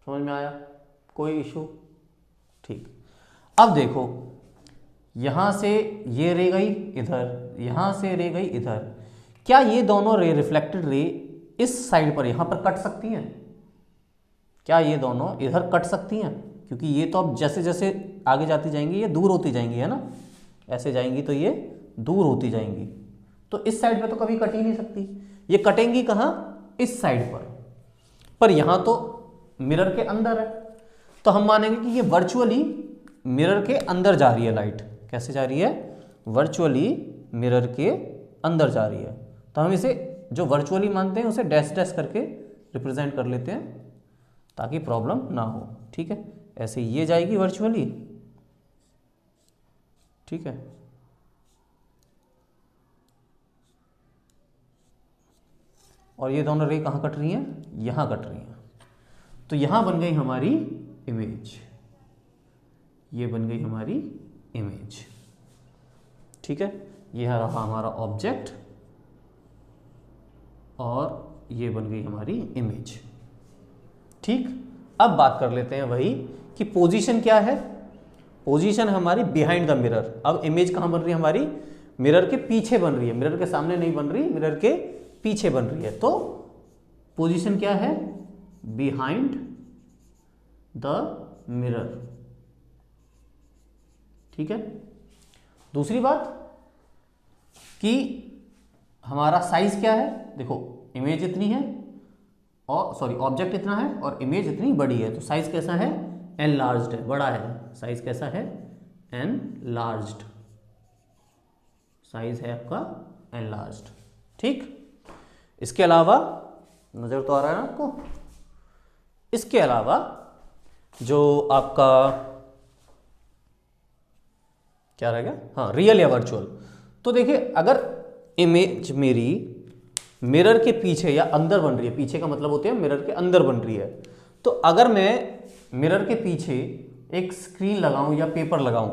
समझ में आया, कोई इशू, ठीक। अब देखो यहाँ से ये रे गई इधर, यहाँ से रे गई इधर, क्या ये दोनों रे, रिफ्लेक्टेड रे इस साइड पर यहाँ पर कट सकती हैं, क्या ये दोनों इधर कट सकती हैं, क्योंकि ये तो अब जैसे जैसे आगे जाती जाएंगी ये दूर होती जाएंगी, है ना, ऐसे जाएंगी तो ये दूर होती जाएंगी, तो इस साइड पे तो कभी कट ही नहीं सकती। ये कटेंगी कहाँ, इस साइड पर यहाँ तो मिरर के अंदर है, तो हम मानेंगे कि ये वर्चुअली मिरर के अंदर जा रही है लाइट। कैसे जा रही है, वर्चुअली मिरर के अंदर जा रही है, तो हम इसे जो वर्चुअली मानते हैं उसे डैश डैश करके रिप्रेजेंट कर लेते हैं ताकि प्रॉब्लम ना हो, ठीक है। ऐसे ये जाएगी वर्चुअली, ठीक है, और ये दोनों रे कहाँ कट रही हैं, यहाँ कट रही हैं। तो यहां बन गई हमारी इमेज, ये बन गई हमारी इमेज। ठीक है, यह रहा हमारा ऑब्जेक्ट और ये बन गई हमारी इमेज। ठीक, अब बात कर लेते हैं वही कि पोजीशन क्या है। पोजीशन हमारी बिहाइंड द मिरर। अब इमेज कहां बन रही है हमारी, मिरर के पीछे बन रही है, मिरर के सामने नहीं बन रही, मिरर के पीछे बन रही है। तो पोजीशन क्या है, बिहाइंड द मिरर। ठीक है, दूसरी बात कि हमारा साइज क्या है, देखो इमेज इतनी है और सॉरी ऑब्जेक्ट इतना है और इमेज इतनी बड़ी है, तो साइज कैसा है, एनलार्ज्ड है, बड़ा है। साइज कैसा है, एनलार्ज्ड, साइज है आपका एनलार्ज्ड। ठीक, इसके अलावा नजर तो आ रहा है ना आपको, इसके अलावा जो आपका क्या रहेगा, हाँ रियल या वर्चुअल। तो देखिए अगर इमेज मेरी मिरर के पीछे या अंदर बन रही है, पीछे का मतलब होता है मिरर के अंदर बन रही है, तो अगर मैं मिरर के पीछे एक स्क्रीन लगाऊं या पेपर लगाऊं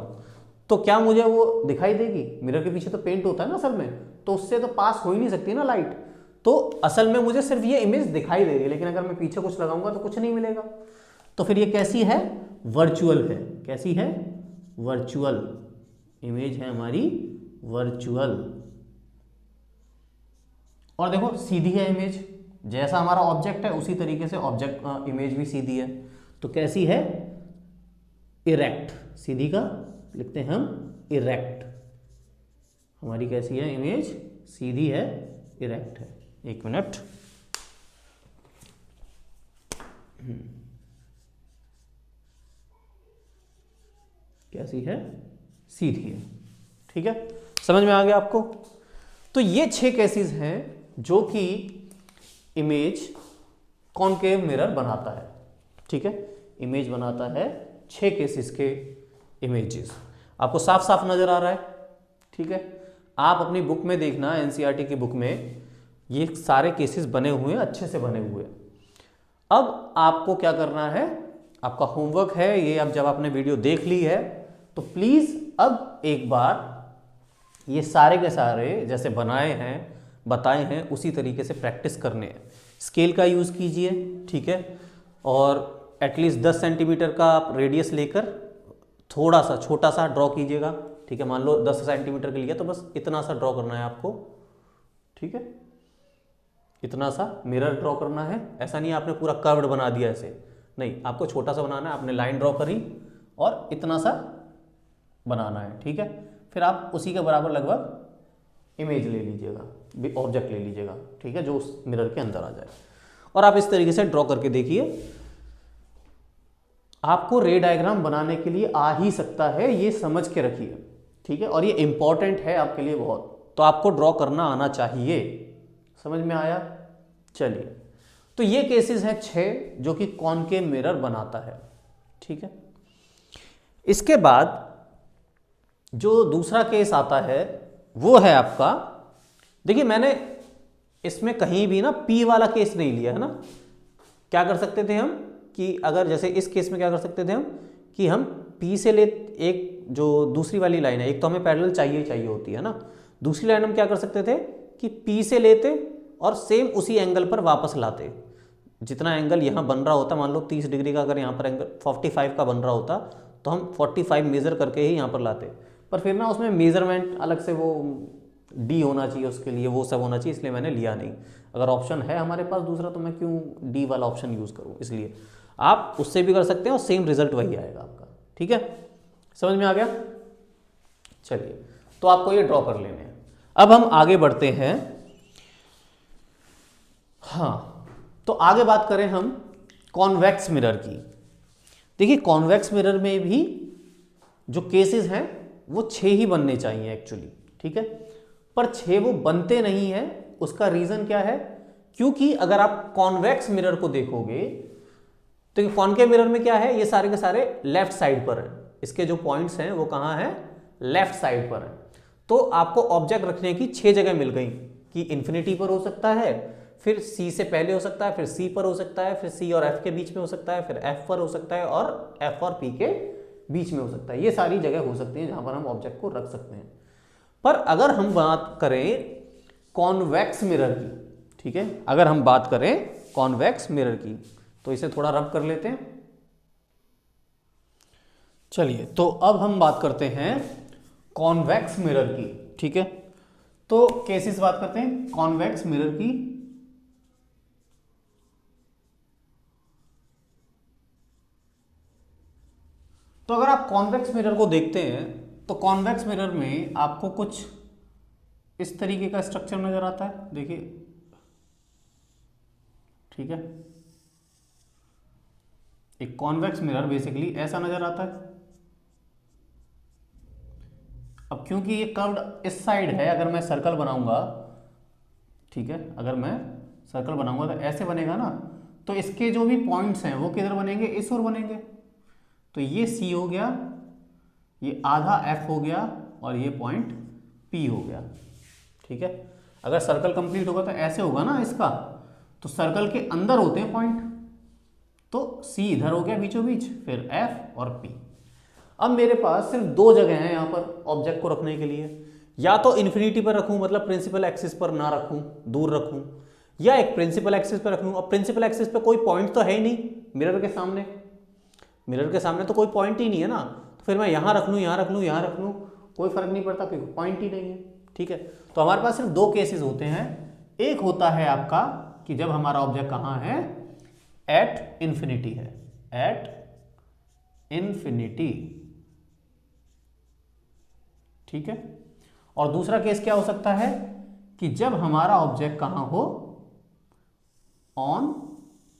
तो क्या मुझे वो दिखाई देगी, मिरर के पीछे तो पेंट होता है ना सर में, तो उससे तो पास हो ही नहीं सकती ना लाइट, तो असल में मुझे सिर्फ ये इमेज दिखाई दे रही है, लेकिन अगर मैं पीछे कुछ लगाऊंगा तो कुछ नहीं मिलेगा। तो फिर ये कैसी है, वर्चुअल है। कैसी है, वर्चुअल इमेज है हमारी, वर्चुअल। और देखो सीधी है इमेज, जैसा हमारा ऑब्जेक्ट है उसी तरीके से ऑब्जेक्ट इमेज भी सीधी है। तो कैसी है, इरेक्ट, सीधी का लिखते हैं हम इरेक्ट। हमारी कैसी है इमेज, सीधी है, इरेक्ट है। एक मिनट, कैसी है, सीधी है। ठीक है, समझ में आ गया आपको। तो ये 6 केसेस हैं जो कि इमेज कॉनकेव मिरर बनाता है। ठीक है, इमेज बनाता है 6 केसेस के इमेजेस। आपको साफ साफ नजर आ रहा है। ठीक है, आप अपनी बुक में देखना, एनसीईआरटी की बुक में ये सारे केसेस बने हुए हैं, अच्छे से बने हुए हैं। अब आपको क्या करना है, आपका होमवर्क है ये, अब जब आपने वीडियो देख ली है तो प्लीज अब एक बार ये सारे के सारे जैसे बनाए हैं, बताए हैं, उसी तरीके से प्रैक्टिस करने हैं। स्केल का यूज़ कीजिए। ठीक है, और एटलीस्ट 10 सेंटीमीटर का आप रेडियस लेकर थोड़ा सा छोटा सा ड्रॉ कीजिएगा। ठीक है, मान लो 10 सेंटीमीटर के लिए तो बस इतना सा ड्रॉ करना है आपको। ठीक है, इतना सा मिरर ड्रॉ करना है। ऐसा नहीं आपने पूरा कर्व्ड बना दिया ऐसे, नहीं, आपको छोटा सा बनाना है। आपने लाइन ड्रॉ करी और इतना सा बनाना है। ठीक है, फिर आप उसी के बराबर लगभग इमेज ले लीजिएगा, ऑब्जेक्ट ले लीजिएगा। ठीक है, जो उस मिरर के अंदर आ जाए, और आप इस तरीके से ड्रॉ करके देखिए। आपको रे डायग्राम बनाने के लिए आ ही सकता है, ये समझ के रखिए। ठीक है, और ये इंपॉर्टेंट है आपके लिए बहुत, तो आपको ड्रॉ करना आना चाहिए। समझ में आया, चलिए। तो ये केसेस हैं 6 जो कि कॉनकेव मिरर बनाता है। ठीक है, इसके बाद जो दूसरा केस आता है वो है आपका, देखिए मैंने इसमें कहीं भी ना P वाला केस नहीं लिया है ना। क्या कर सकते थे हम कि अगर जैसे इस केस में क्या कर सकते थे हम कि हम P से ले, एक जो दूसरी वाली लाइन है, एक तो हमें पैरेलल चाहिए होती है ना, दूसरी लाइन हम क्या कर सकते थे कि P से लेते और सेम उसी एंगल पर वापस लाते। जितना एंगल यहाँ बन रहा होता, मान लो 30 डिग्री का अगर यहाँ पर एंगल 45 का बन रहा होता, तो हम 45 मेज़र करके ही यहाँ पर लाते। पर फिर ना उसमें मेज़रमेंट अलग से वो D होना चाहिए, उसके लिए वो सब होना चाहिए, इसलिए मैंने लिया नहीं। अगर ऑप्शन है हमारे पास दूसरा तो मैं क्यों D वाला ऑप्शन यूज़ करूँ, इसलिए आप उससे भी कर सकते हैं और सेम रिजल्ट वही आएगा आपका। ठीक है, समझ में आ गया। चलिए, तो आपको ये ड्रॉ कर लेने हैं। अब हम आगे बढ़ते हैं। हाँ, तो आगे बात करें हम कॉन्वेक्स मिरर की। देखिए कॉन्वेक्स मिरर में भी जो केसेस हैं वो 6 ही बनने चाहिए एक्चुअली। ठीक है, पर 6 वो बनते नहीं हैं। उसका रीजन क्या है, क्योंकि अगर आप कॉन्वेक्स मिरर को देखोगे तो कॉनकेव मिरर में क्या है, ये सारे के सारे लेफ्ट साइड पर हैं। इसके जो पॉइंट्स हैं वो कहाँ हैं, लेफ्ट साइड पर हैं। तो आपको ऑब्जेक्ट रखने की 6 जगह मिल गई कि इन्फिनिटी पर हो सकता है, फिर C से पहले हो सकता है, फिर C पर हो सकता है, फिर C और F के बीच में हो सकता है, फिर F पर हो सकता है और F और P के बीच में हो सकता है। ये सारी जगह हो सकती है जहां पर हम ऑब्जेक्ट को रख सकते हैं। पर अगर हम बात करें कॉन्वेक्स मिरर की, ठीक है, अगर हम बात करें कॉन्वेक्स मिरर की, तो इसे थोड़ा रब कर लेते हैं। चलिए, तो अब हम बात करते हैं कॉन्वेक्स मिरर की, ठीक है। तो केसेस बात करते हैं कॉन्वेक्स मिरर की। तो अगर आप कॉन्वेक्स मिरर को देखते हैं तो कॉन्वेक्स मिरर में आपको कुछ इस तरीके का स्ट्रक्चर नजर आता है, देखिए, ठीक है। एक कॉन्वेक्स मिरर बेसिकली ऐसा नजर आता है। अब क्योंकि ये कर्व्ड इस साइड है, अगर मैं सर्कल बनाऊंगा, ठीक है, अगर मैं सर्कल बनाऊंगा तो ऐसे बनेगा ना, तो इसके जो भी पॉइंट्स हैं वो किधर बनेंगे, इस ओर बनेंगे। तो ये C हो गया, ये आधा F हो गया और ये पॉइंट P हो गया, ठीक है। अगर सर्कल कंप्लीट होगा तो ऐसे होगा ना इसका, तो सर्कल के अंदर होते हैं पॉइंट, तो C इधर हो गया बीचों बीच, फिर F और P। अब मेरे पास सिर्फ दो जगह हैं यहाँ पर ऑब्जेक्ट को रखने के लिए, या तो इन्फिनिटी पर रखूँ, मतलब प्रिंसिपल एक्सिस पर ना रखूँ, दूर रखूँ, या एक प्रिंसिपल एक्सिस पर रख लूँ। अब प्रिंसिपल एक्सिस पे कोई पॉइंट तो है ही नहीं, मिरर के सामने, मिरर के सामने तो कोई पॉइंट ही नहीं है ना, तो फिर मैं यहाँ रख लूँ, यहाँ रख लूँ, यहाँ रख लूँ, कोई फर्क नहीं पड़ता क्योंकि पॉइंट ही नहीं है, ठीक है। तो हमारे पास सिर्फ दो केसेस होते हैं। एक होता है आपका कि जब हमारा ऑब्जेक्ट कहाँ है, एट इन्फिनिटी है, एट इन्फिनिटी, ठीक है। और दूसरा केस क्या हो सकता है कि जब हमारा ऑब्जेक्ट कहां हो, ऑन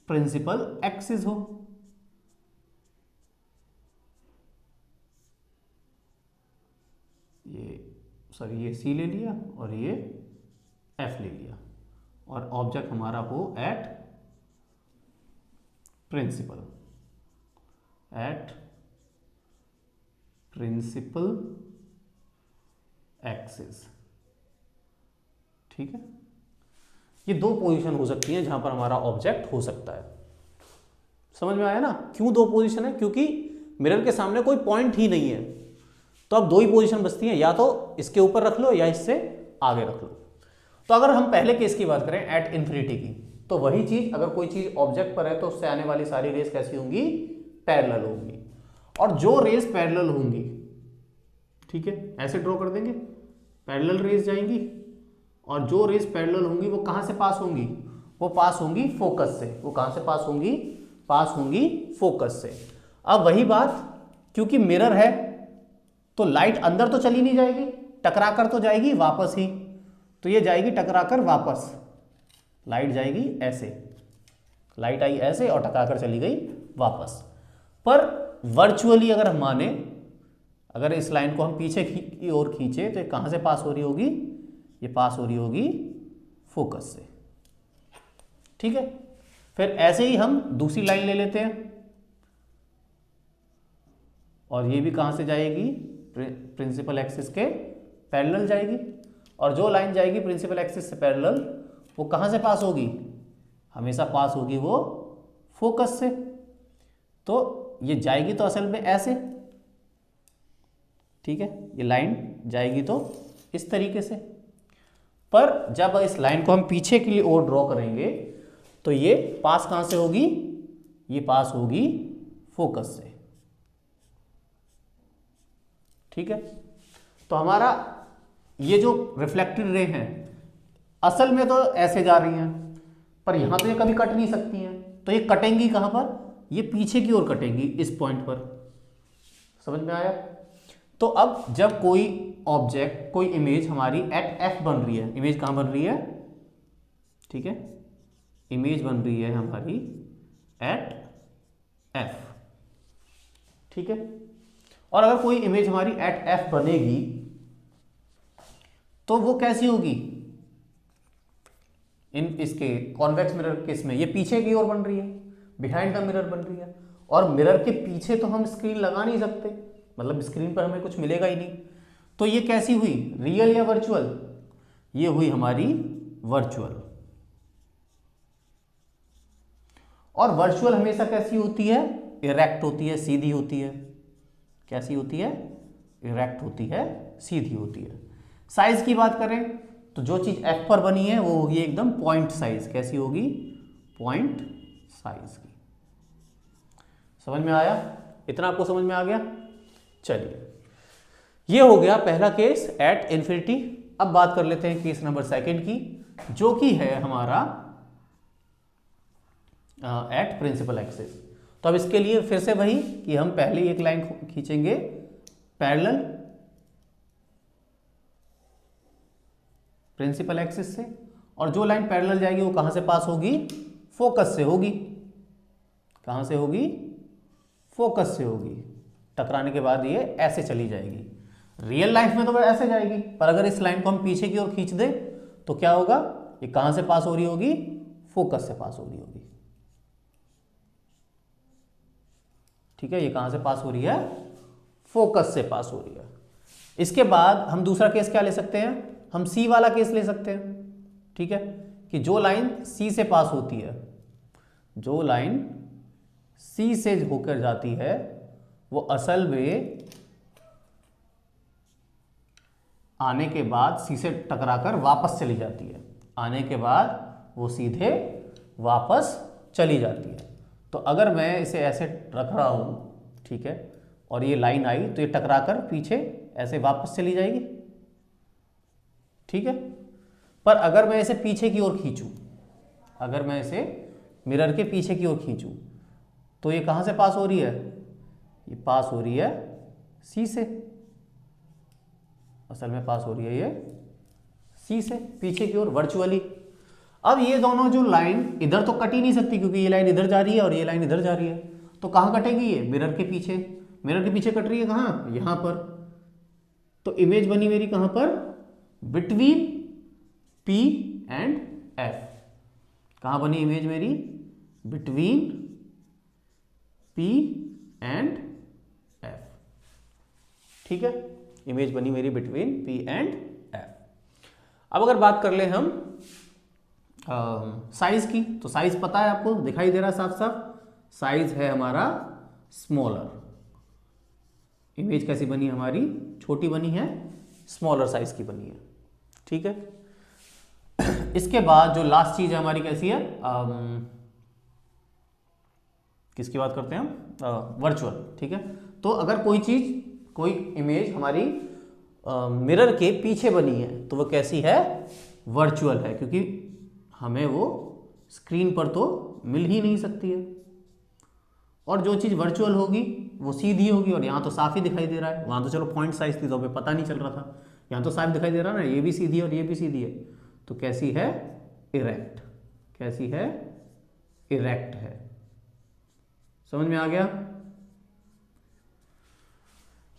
प्रिंसिपल एक्सिस हो, ये C ले लिया और ये F ले लिया, और ऑब्जेक्ट हमारा हो at principal, at principal axis, ठीक है। ये दो पोजीशन हो सकती हैं जहां पर हमारा ऑब्जेक्ट हो सकता है। समझ में आया ना, क्यों दो पोजीशन है, क्योंकि मिरर के सामने कोई पॉइंट ही नहीं है, तो अब दो ही पोजीशन बचती हैं, या तो इसके ऊपर रख लो या इससे आगे रख लो। तो अगर हम पहले केस की बात करें एट इन्फिनिटी की, तो वही चीज, अगर कोई चीज ऑब्जेक्ट पर है तो उससे आने वाली सारी रेस कैसी होंगी, पैरेलल होंगी, और जो रेस पैरेलल होंगी, ठीक है, ऐसे ड्रॉ कर देंगे, पैरेलल रेस जाएंगी, और जो रेस पैरेलल होंगी वो कहां से पास होंगी, वो पास होंगी फोकस से। वो कहां से पास होंगी, पास होंगी फोकस से। अब वही बात, क्योंकि मिरर है तो लाइट अंदर तो चली नहीं जाएगी, टकरा कर तो जाएगी वापस ही, तो ये जाएगी टकरा कर वापस, लाइट जाएगी ऐसे, लाइट आई ऐसे और टकरा कर चली गई वापस। पर वर्चुअली अगर हम माने, अगर इस लाइन को हम पीछे की ओर खींचे तो ये कहां से पास हो रही होगी, ये पास हो रही होगी फोकस से, ठीक है। फिर ऐसे ही हम दूसरी लाइन ले लेते हैं, और ये भी कहां से जाएगी, प्रिंसिपल एक्सिस के पैरेलल जाएगी, और जो लाइन जाएगी प्रिंसिपल एक्सिस से पैरेलल वो कहां से पास होगी, हमेशा पास होगी वो फोकस से। तो ये जाएगी तो असल में ऐसे, ठीक है, ये लाइन जाएगी तो इस तरीके से, पर जब इस लाइन को हम पीछे के लिए और ड्रॉ करेंगे तो ये पास कहां से होगी, ये पास होगी फोकस से, ठीक है। तो हमारा ये जो रिफ्लेक्टेड रे हैं असल में तो ऐसे जा रही हैं, पर यहां तो ये कभी कट नहीं सकती हैं, तो ये कटेंगी कहां पर, ये पीछे की ओर कटेंगी इस पॉइंट पर। समझ में आया। तो अब जब कोई ऑब्जेक्ट, कोई इमेज हमारी एट F बन रही है, इमेज कहां बन रही है, ठीक है, इमेज बन रही है हमारी एट F, ठीक है। और अगर कोई इमेज हमारी एट F बनेगी तो वो कैसी होगी, इन इसके कॉन्वेक्स मिरर केस में ये पीछे की ओर बन रही है, बिहाइंड द मिरर बन रही है, और मिरर के पीछे तो हम स्क्रीन लगा नहीं सकते, मतलब स्क्रीन पर हमें कुछ मिलेगा ही नहीं, तो ये कैसी हुई, रियल या वर्चुअल, ये हुई हमारी वर्चुअल, और वर्चुअल हमेशा कैसी होती है, इरेक्ट होती है, सीधी होती है। कैसी होती है, इरेक्ट होती है, सीधी होती है। साइज की बात करें तो जो चीज एफ पर बनी है वो होगी एकदम पॉइंट साइज। कैसी होगी, पॉइंट साइज की। समझ में आया, इतना आपको समझ में आ गया। चलिए, ये हो गया पहला केस एट इन्फिनिटी। अब बात कर लेते हैं केस नंबर सेकंड की, जो कि है हमारा एट प्रिंसिपल एक्सिस। तो अब इसके लिए फिर से वही कि हम पहले एक लाइन खींचेंगे पैरेलल प्रिंसिपल एक्सिस से, और जो लाइन पैरेलल जाएगी वो कहां से पास होगी, फोकस से होगी। कहां से होगी, फोकस से होगी। टकराने के बाद ये ऐसे चली जाएगी। रियल लाइफ में तो वह ऐसे जाएगी, पर अगर इस लाइन को हम पीछे की ओर खींच दे तो क्या होगा, ये कहां से पास हो रही होगी, फोकस से पास हो रही होगी। ठीक है, ये कहां से पास हो रही है, फोकस से पास हो रही है। इसके बाद हम दूसरा केस क्या ले सकते हैं, हम सी वाला केस ले सकते हैं। ठीक है, कि जो लाइन सी से पास होती है, जो लाइन सी से होकर जाती है वो असल में आने के बाद सी से टकराकर वापस चली जाती है। आने के बाद वो सीधे वापस चली जाती है। तो अगर मैं इसे ऐसे रख रहा हूं, ठीक है, और ये लाइन आई तो ये टकराकर पीछे ऐसे वापस चली जाएगी। ठीक है, पर अगर मैं इसे पीछे की ओर खींचूं, अगर मैं इसे मिरर के पीछे की ओर खींचूं तो ये कहां से पास हो रही है, ये पास हो रही है सी से। असल में पास हो रही है ये सी से पीछे की ओर वर्चुअली। अब ये दोनों जो लाइन इधर तो कट ही नहीं सकती क्योंकि ये लाइन इधर जा रही है और ये लाइन इधर जा रही है, तो कहां कटेगी, ये मिरर के पीछे। मिरर के पीछे कट रही है कहां, यहां पर। तो इमेज बनी मेरी कहां पर, बिटवीन P एंड F। कहां बनी इमेज मेरी, बिटवीन P एंड F। ठीक है, इमेज बनी मेरी बिटवीन P एंड F। अब अगर बात कर ले हम साइज की, तो साइज पता है आपको, दिखाई दे रहा है साफ साफ। साइज है हमारा स्मॉलर। इमेज कैसी बनी हमारी, छोटी बनी है, स्मॉलर साइज की बनी है। ठीक है, इसके बाद जो लास्ट चीज है हमारी कैसी है, किसकी बात करते हैं हम, वर्चुअल। ठीक है, तो अगर कोई चीज, कोई इमेज हमारी मिरर के पीछे बनी है तो वो कैसी है, वर्चुअल है, क्योंकि हमें वो स्क्रीन पर तो मिल ही नहीं सकती है। और जो चीज वर्चुअल होगी वो सीधी होगी, और यहां तो साफ ही दिखाई दे रहा है। वहां तो चलो पॉइंट साइज थी तो हमें पता नहीं चल रहा था, यहां तो साफ दिखाई दे रहा है ना, ये भी सीधी है और ये भी सीधी है। तो कैसी है, इरेक्ट। कैसी है, इरेक्ट है। समझ में आ गया।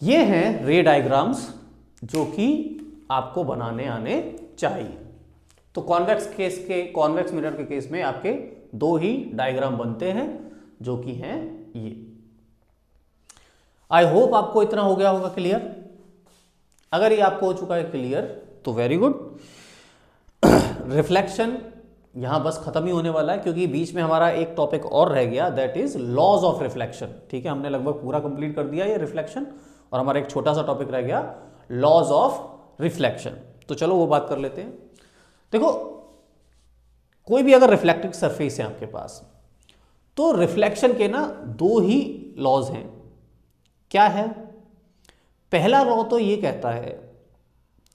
ये हैं रे डायग्राम्स जो कि आपको बनाने आने चाहिए। तो कॉन्वेक्स केस के, कॉन्वेक्स मिरर के केस में आपके दो ही डायग्राम बनते हैं जो कि हैं ये। आई होप आपको इतना हो गया होगा क्लियर। अगर ये आपको हो चुका है क्लियर तो वेरी गुड। रिफ्लेक्शन यहां बस खत्म ही होने वाला है, क्योंकि बीच में हमारा एक टॉपिक और रह गया, that is laws of reflection. ठीक है, हमने लगभग पूरा कंप्लीट कर दिया ये रिफ्लेक्शन, और हमारा एक छोटा सा टॉपिक रह गया, लॉज ऑफ रिफ्लेक्शन। तो चलो वो बात कर लेते हैं। देखो, कोई भी अगर रिफ्लेक्टिव सरफेस है आपके पास, तो रिफ्लेक्शन के ना दो ही लॉज हैं। क्या है, पहला लॉ तो ये कहता है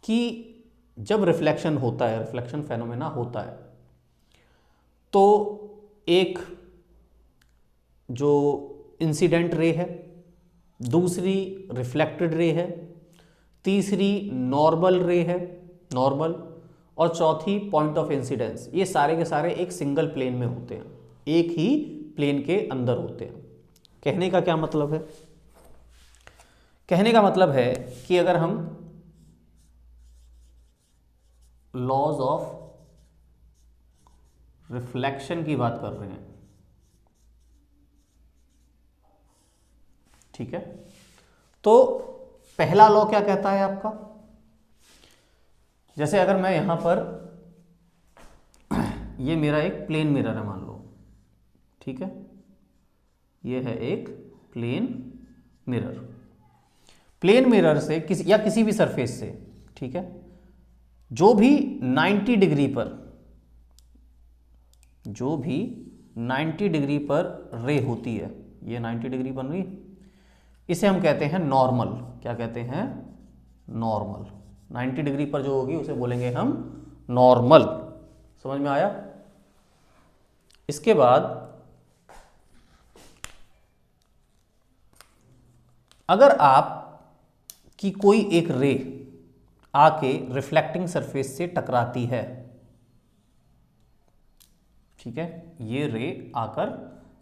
कि जब रिफ्लेक्शन होता है, रिफ्लेक्शन फेनोमेना होता है, तो एक जो इंसिडेंट रे है, दूसरी रिफ्लेक्टेड रे है, तीसरी नॉर्मल रे है, नॉर्मल, और चौथी पॉइंट ऑफ इंसिडेंस। ये सारे के सारे एक सिंगल प्लेन में होते हैं, एक ही प्लेन के अंदर होते हैं। कहने का क्या मतलब है, कहने का मतलब है कि अगर हम लॉज ऑफ रिफ्लेक्शन की बात कर रहे हैं, ठीक है, तो पहला लॉ क्या कहता है आपका, जैसे अगर मैं यहां पर, ये मेरा एक प्लेन मिरर है मान लो, ठीक है, ये है एक प्लेन मिरर। प्लेन मिरर से किसी भी सरफेस से, ठीक है, जो भी 90 डिग्री पर रे होती है, ये 90 डिग्री बन रही, इसे हम कहते हैं नॉर्मल। क्या कहते हैं? नॉर्मल। 90 डिग्री पर जो होगी उसे बोलेंगे हम नॉर्मल। समझ में आया? इसके बाद अगर आप की कोई एक रे आके रिफ्लेक्टिंग सरफेस से टकराती है, ठीक है, ये रे आकर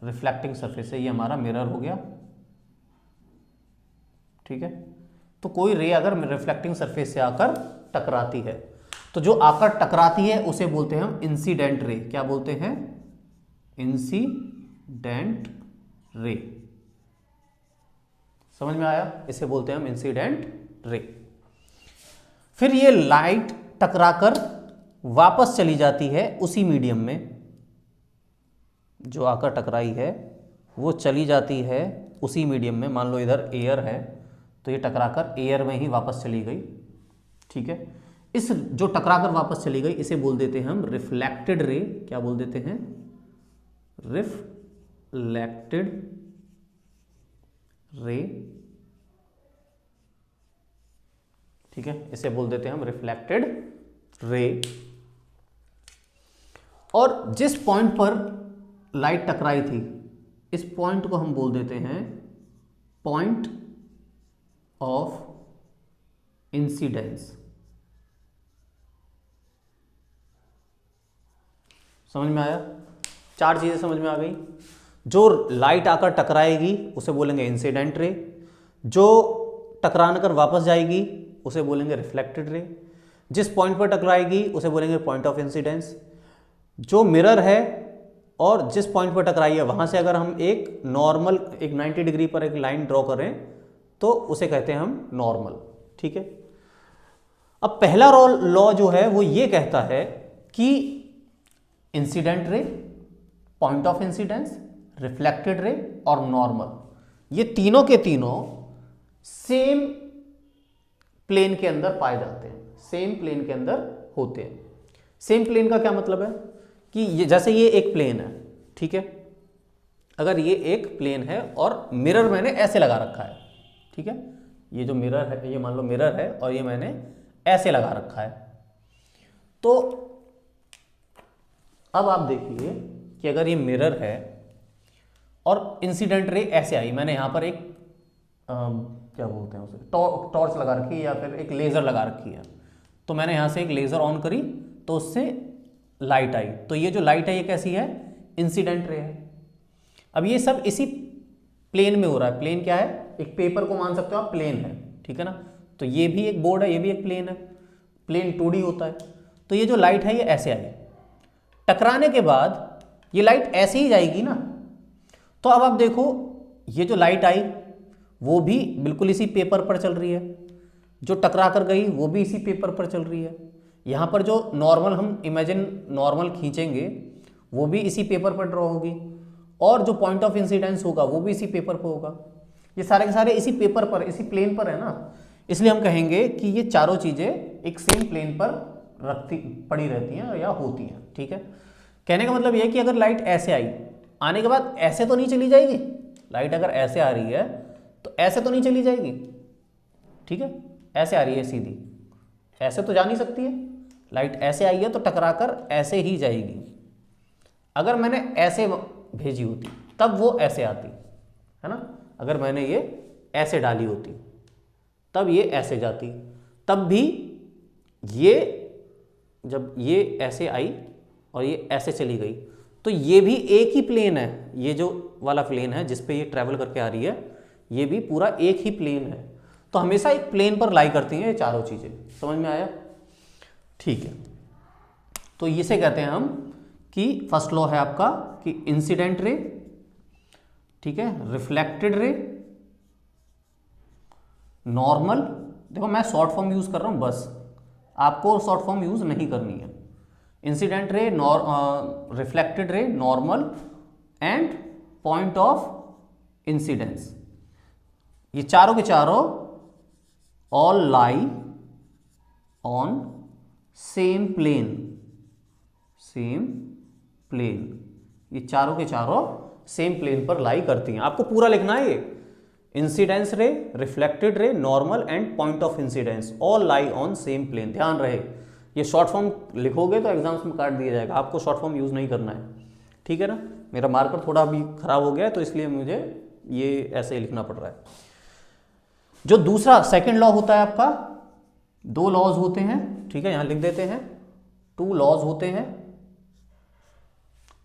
रिफ्लेक्टिंग सरफेस से, ये हमारा मिरर हो गया, ठीक है, तो कोई रे अगर रिफ्लेक्टिंग सरफेस से आकर टकराती है, तो जो आकर टकराती है उसे बोलते हैं हम इंसिडेंट रे। क्या बोलते हैं? Incident ray. समझ में आया? इसे बोलते हैं हम इंसिडेंट रे। फिर ये लाइट टकराकर वापस चली जाती है उसी मीडियम में, जो आकर टकराई है वो चली जाती है उसी मीडियम में। मान लो इधर एयर है तो ये टकराकर एयर में ही वापस चली गई, ठीक है। इस जो टकराकर वापस चली गई इसे बोल देते हैं हम रिफ्लेक्टेड रे। क्या बोल देते हैं? रिफ्लेक्टेड रे, ठीक है, इसे बोल देते हैं हम रिफ्लेक्टेड रे। और जिस पॉइंट पर लाइट टकराई थी, इस पॉइंट को हम बोल देते हैं पॉइंट ऑफ इंसिडेंस। समझ में आया? चार चीजें समझ में आ गई। जो लाइट आकर टकराएगी उसे बोलेंगे इंसिडेंट रे, जो टकराने कर वापस जाएगी उसे बोलेंगे रिफ्लेक्टेड रे, जिस पॉइंट पर टकराएगी उसे बोलेंगे पॉइंट ऑफ इंसिडेंस। जो मिरर है और जिस पॉइंट पर टकराई है वहां से अगर हम एक नॉर्मल, एक 90 डिग्री पर एक लाइन ड्रॉ करें तो उसे कहते हैं हम नॉर्मल, ठीक है। अब पहला लॉ जो है वो ये कहता है कि incident ray, point of incidence, reflected ray और नॉर्मल, ये तीनों के तीनों सेम प्लेन के अंदर पाए जाते हैं, सेम प्लेन के अंदर होते हैं। सेम प्लेन का क्या मतलब है कि जैसे ये एक प्लेन है, ठीक है, अगर ये एक प्लेन है और मिरर मैंने ऐसे लगा रखा है, ठीक है, ये जो मिरर है, ये मान लो मिरर है और ये मैंने ऐसे लगा रखा है, तो अब आप देखिए कि अगर ये मिरर है और इंसिडेंट रे ऐसे आई, मैंने यहां पर एक क्या बोलते हैं उसे, टॉर्च लगा रखी है या फिर एक लेजर लगा रखी है, तो मैंने यहां से एक लेजर ऑन करी तो उससे लाइट आई, तो ये जो लाइट है ये कैसी है? इंसिडेंट रे है। अब ये सब इसी प्लेन में हो रहा है। प्लेन क्या है? एक पेपर को मान सकते हो आप प्लेन है, ठीक है ना। तो ये भी एक बोर्ड है, ये भी एक प्लेन है, प्लेन 2D होता है। तो ये जो लाइट है ये ऐसे आई, टकराने के बाद ये लाइट ऐसे ही जाएगी ना। तो अब आप देखो ये जो लाइट आई वो भी बिल्कुल इसी पेपर पर चल रही है, जो टकरा कर गई वो भी इसी पेपर पर चल रही है। यहाँ पर जो नॉर्मल हम इमेजिन नॉर्मल खींचेंगे वो भी इसी पेपर पर ड्रॉ होगी, और जो पॉइंट ऑफ इंसिडेंस होगा वो भी इसी पेपर पर होगा। ये सारे के सारे इसी पेपर पर, इसी प्लेन पर है ना, इसलिए हम कहेंगे कि ये चारों चीज़ें एक सेम प्लेन पर पड़ी रहती हैं या होती हैं, ठीक है। कहने का मतलब यह है कि अगर लाइट ऐसे आई, आने के बाद ऐसे तो नहीं चली जाएगी। लाइट अगर ऐसे आ रही है तो ऐसे तो नहीं चली जाएगी, ठीक है, ऐसे आ रही है सीधी, ऐसे तो जा नहीं सकती है। लाइट ऐसे आई है तो टकराकर ऐसे ही जाएगी। अगर मैंने ऐसे भेजी होती तब वो ऐसे आती है ना, अगर मैंने ये ऐसे डाली होती तब ये ऐसे जाती, तब भी ये जब ये ऐसे आई और ये ऐसे चली गई तो ये भी एक ही प्लेन है। ये जो वाला प्लेन है जिस पे ये ट्रैवल करके आ रही है ये भी पूरा एक ही प्लेन है। तो हमेशा एक प्लेन पर लाई करती हैं ये चारों चीज़ें। समझ में आया? ठीक है, तो इसे कहते हैं हम कि फर्स्ट लॉ है आपका कि इंसिडेंट रे, ठीक है, रिफ्लेक्टेड रे, नॉर्मल। देखो मैं शॉर्ट फॉर्म यूज कर रहा हूं, बस आपको शॉर्ट फॉर्म यूज नहीं करनी है। Incident ray, reflected ray, normal and point of incidence, ये चारों के चारों all lie on same plane, ये चारों के चारों सेम प्लेन पर लाई करती हैं। आपको पूरा लिखना है ये, incidence ray, reflected ray, normal and point of incidence all lie on same plane. ध्यान रहे, ये शॉर्ट फॉर्म लिखोगे तो एग्जाम्स में काट दिया जाएगा, आपको शॉर्ट फॉर्म यूज नहीं करना है, ठीक है ना। मेरा मार्कर थोड़ा अभी खराब हो गया है तो इसलिए मुझे ये ऐसे ही लिखना पड़ रहा है। जो दूसरा सेकंड लॉ होता है आपका, दो लॉज होते हैं, ठीक है, यहां लिख देते हैं, टू लॉज होते हैं।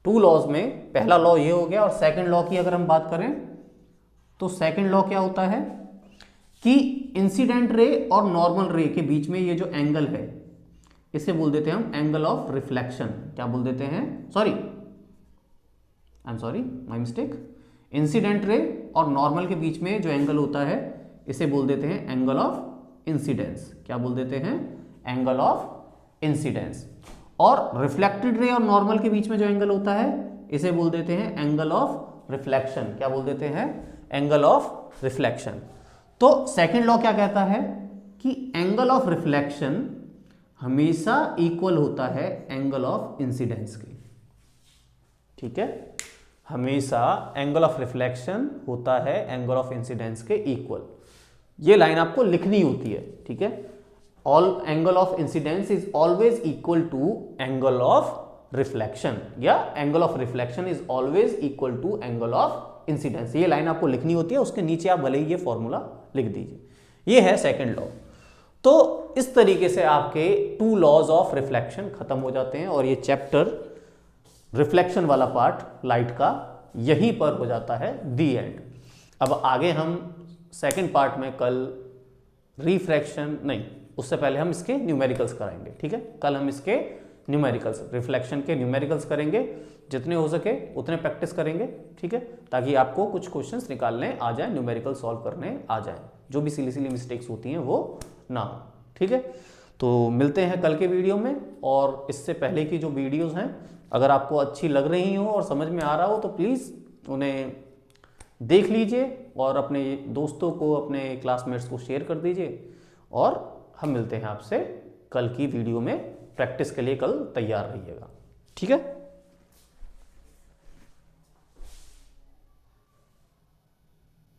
टू लॉज में पहला लॉ ये हो गया, और सेकंड लॉ की अगर हम बात करें तो सेकंड लॉ क्या होता है कि इंसिडेंट रे और नॉर्मल रे के बीच में ये जो एंगल है इसे बोल देते हैं हम एंगल ऑफ रिफ्लेक्शन। क्या बोल देते हैं, I am sorry my mistake, incident ray और नॉर्मल के बीच में जो एंगल होता है इसे बोल देते हैं एंगल ऑफ इंसिडेंस। क्या बोल देते हैं, एंगल ऑफ इंसिडेंस। और रिफ्लेक्टेड रे और नॉर्मल के बीच में जो एंगल होता है इसे बोल देते हैं एंगल ऑफ रिफ्लेक्शन। क्या बोल देते हैं, एंगल ऑफ रिफ्लेक्शन। तो सेकंड लॉ क्या कहता है कि एंगल ऑफ रिफ्लेक्शन हमेशा इक्वल होता है एंगल ऑफ इंसिडेंस के, ठीक है, हमेशा एंगल ऑफ रिफ्लेक्शन होता है एंगल ऑफ इंसिडेंस के इक्वल। ये लाइन आपको लिखनी होती है, ठीक है। All angle of incidence is always equal to angle of reflection, या angle of reflection is always equal to angle of incidence. ये लाइन आपको लिखनी होती है, उसके नीचे आप भले ही ये फॉर्मूला लिख दीजिए। ये है सेकंड लॉ। तो इस तरीके से आपके टू लॉज ऑफ रिफ्लेक्शन खत्म हो जाते हैं, और ये चैप्टर रिफ्लेक्शन वाला पार्ट लाइट का यहीं पर हो जाता है दी एंड। अब आगे हम सेकंड पार्ट में कल रिफ्रैक्शन नहीं, उससे पहले हम इसके न्यूमेरिकल्स कराएंगे, ठीक है। कल हम इसके न्यूमेरिकल्स, रिफ्लेक्शन के न्यूमेरिकल्स करेंगे, जितने हो सके उतने प्रैक्टिस करेंगे, ठीक है, ताकि आपको कुछ क्वेश्चंस निकालने आ जाए, न्यूमेरिकल सॉल्व करने आ जाए, जो भी सिली मिस्टेक्स होती हैं वो ना हो, ठीक है। तो मिलते हैं कल के वीडियो में, और इससे पहले की जो वीडियोस हैं अगर आपको अच्छी लग रही हो और समझ में आ रहा हो तो प्लीज़ उन्हें देख लीजिए और अपने दोस्तों को, अपने क्लासमेट्स को शेयर कर दीजिए, और हम मिलते हैं आपसे कल की वीडियो में। प्रैक्टिस के लिए कल तैयार रहिएगा, ठीक है।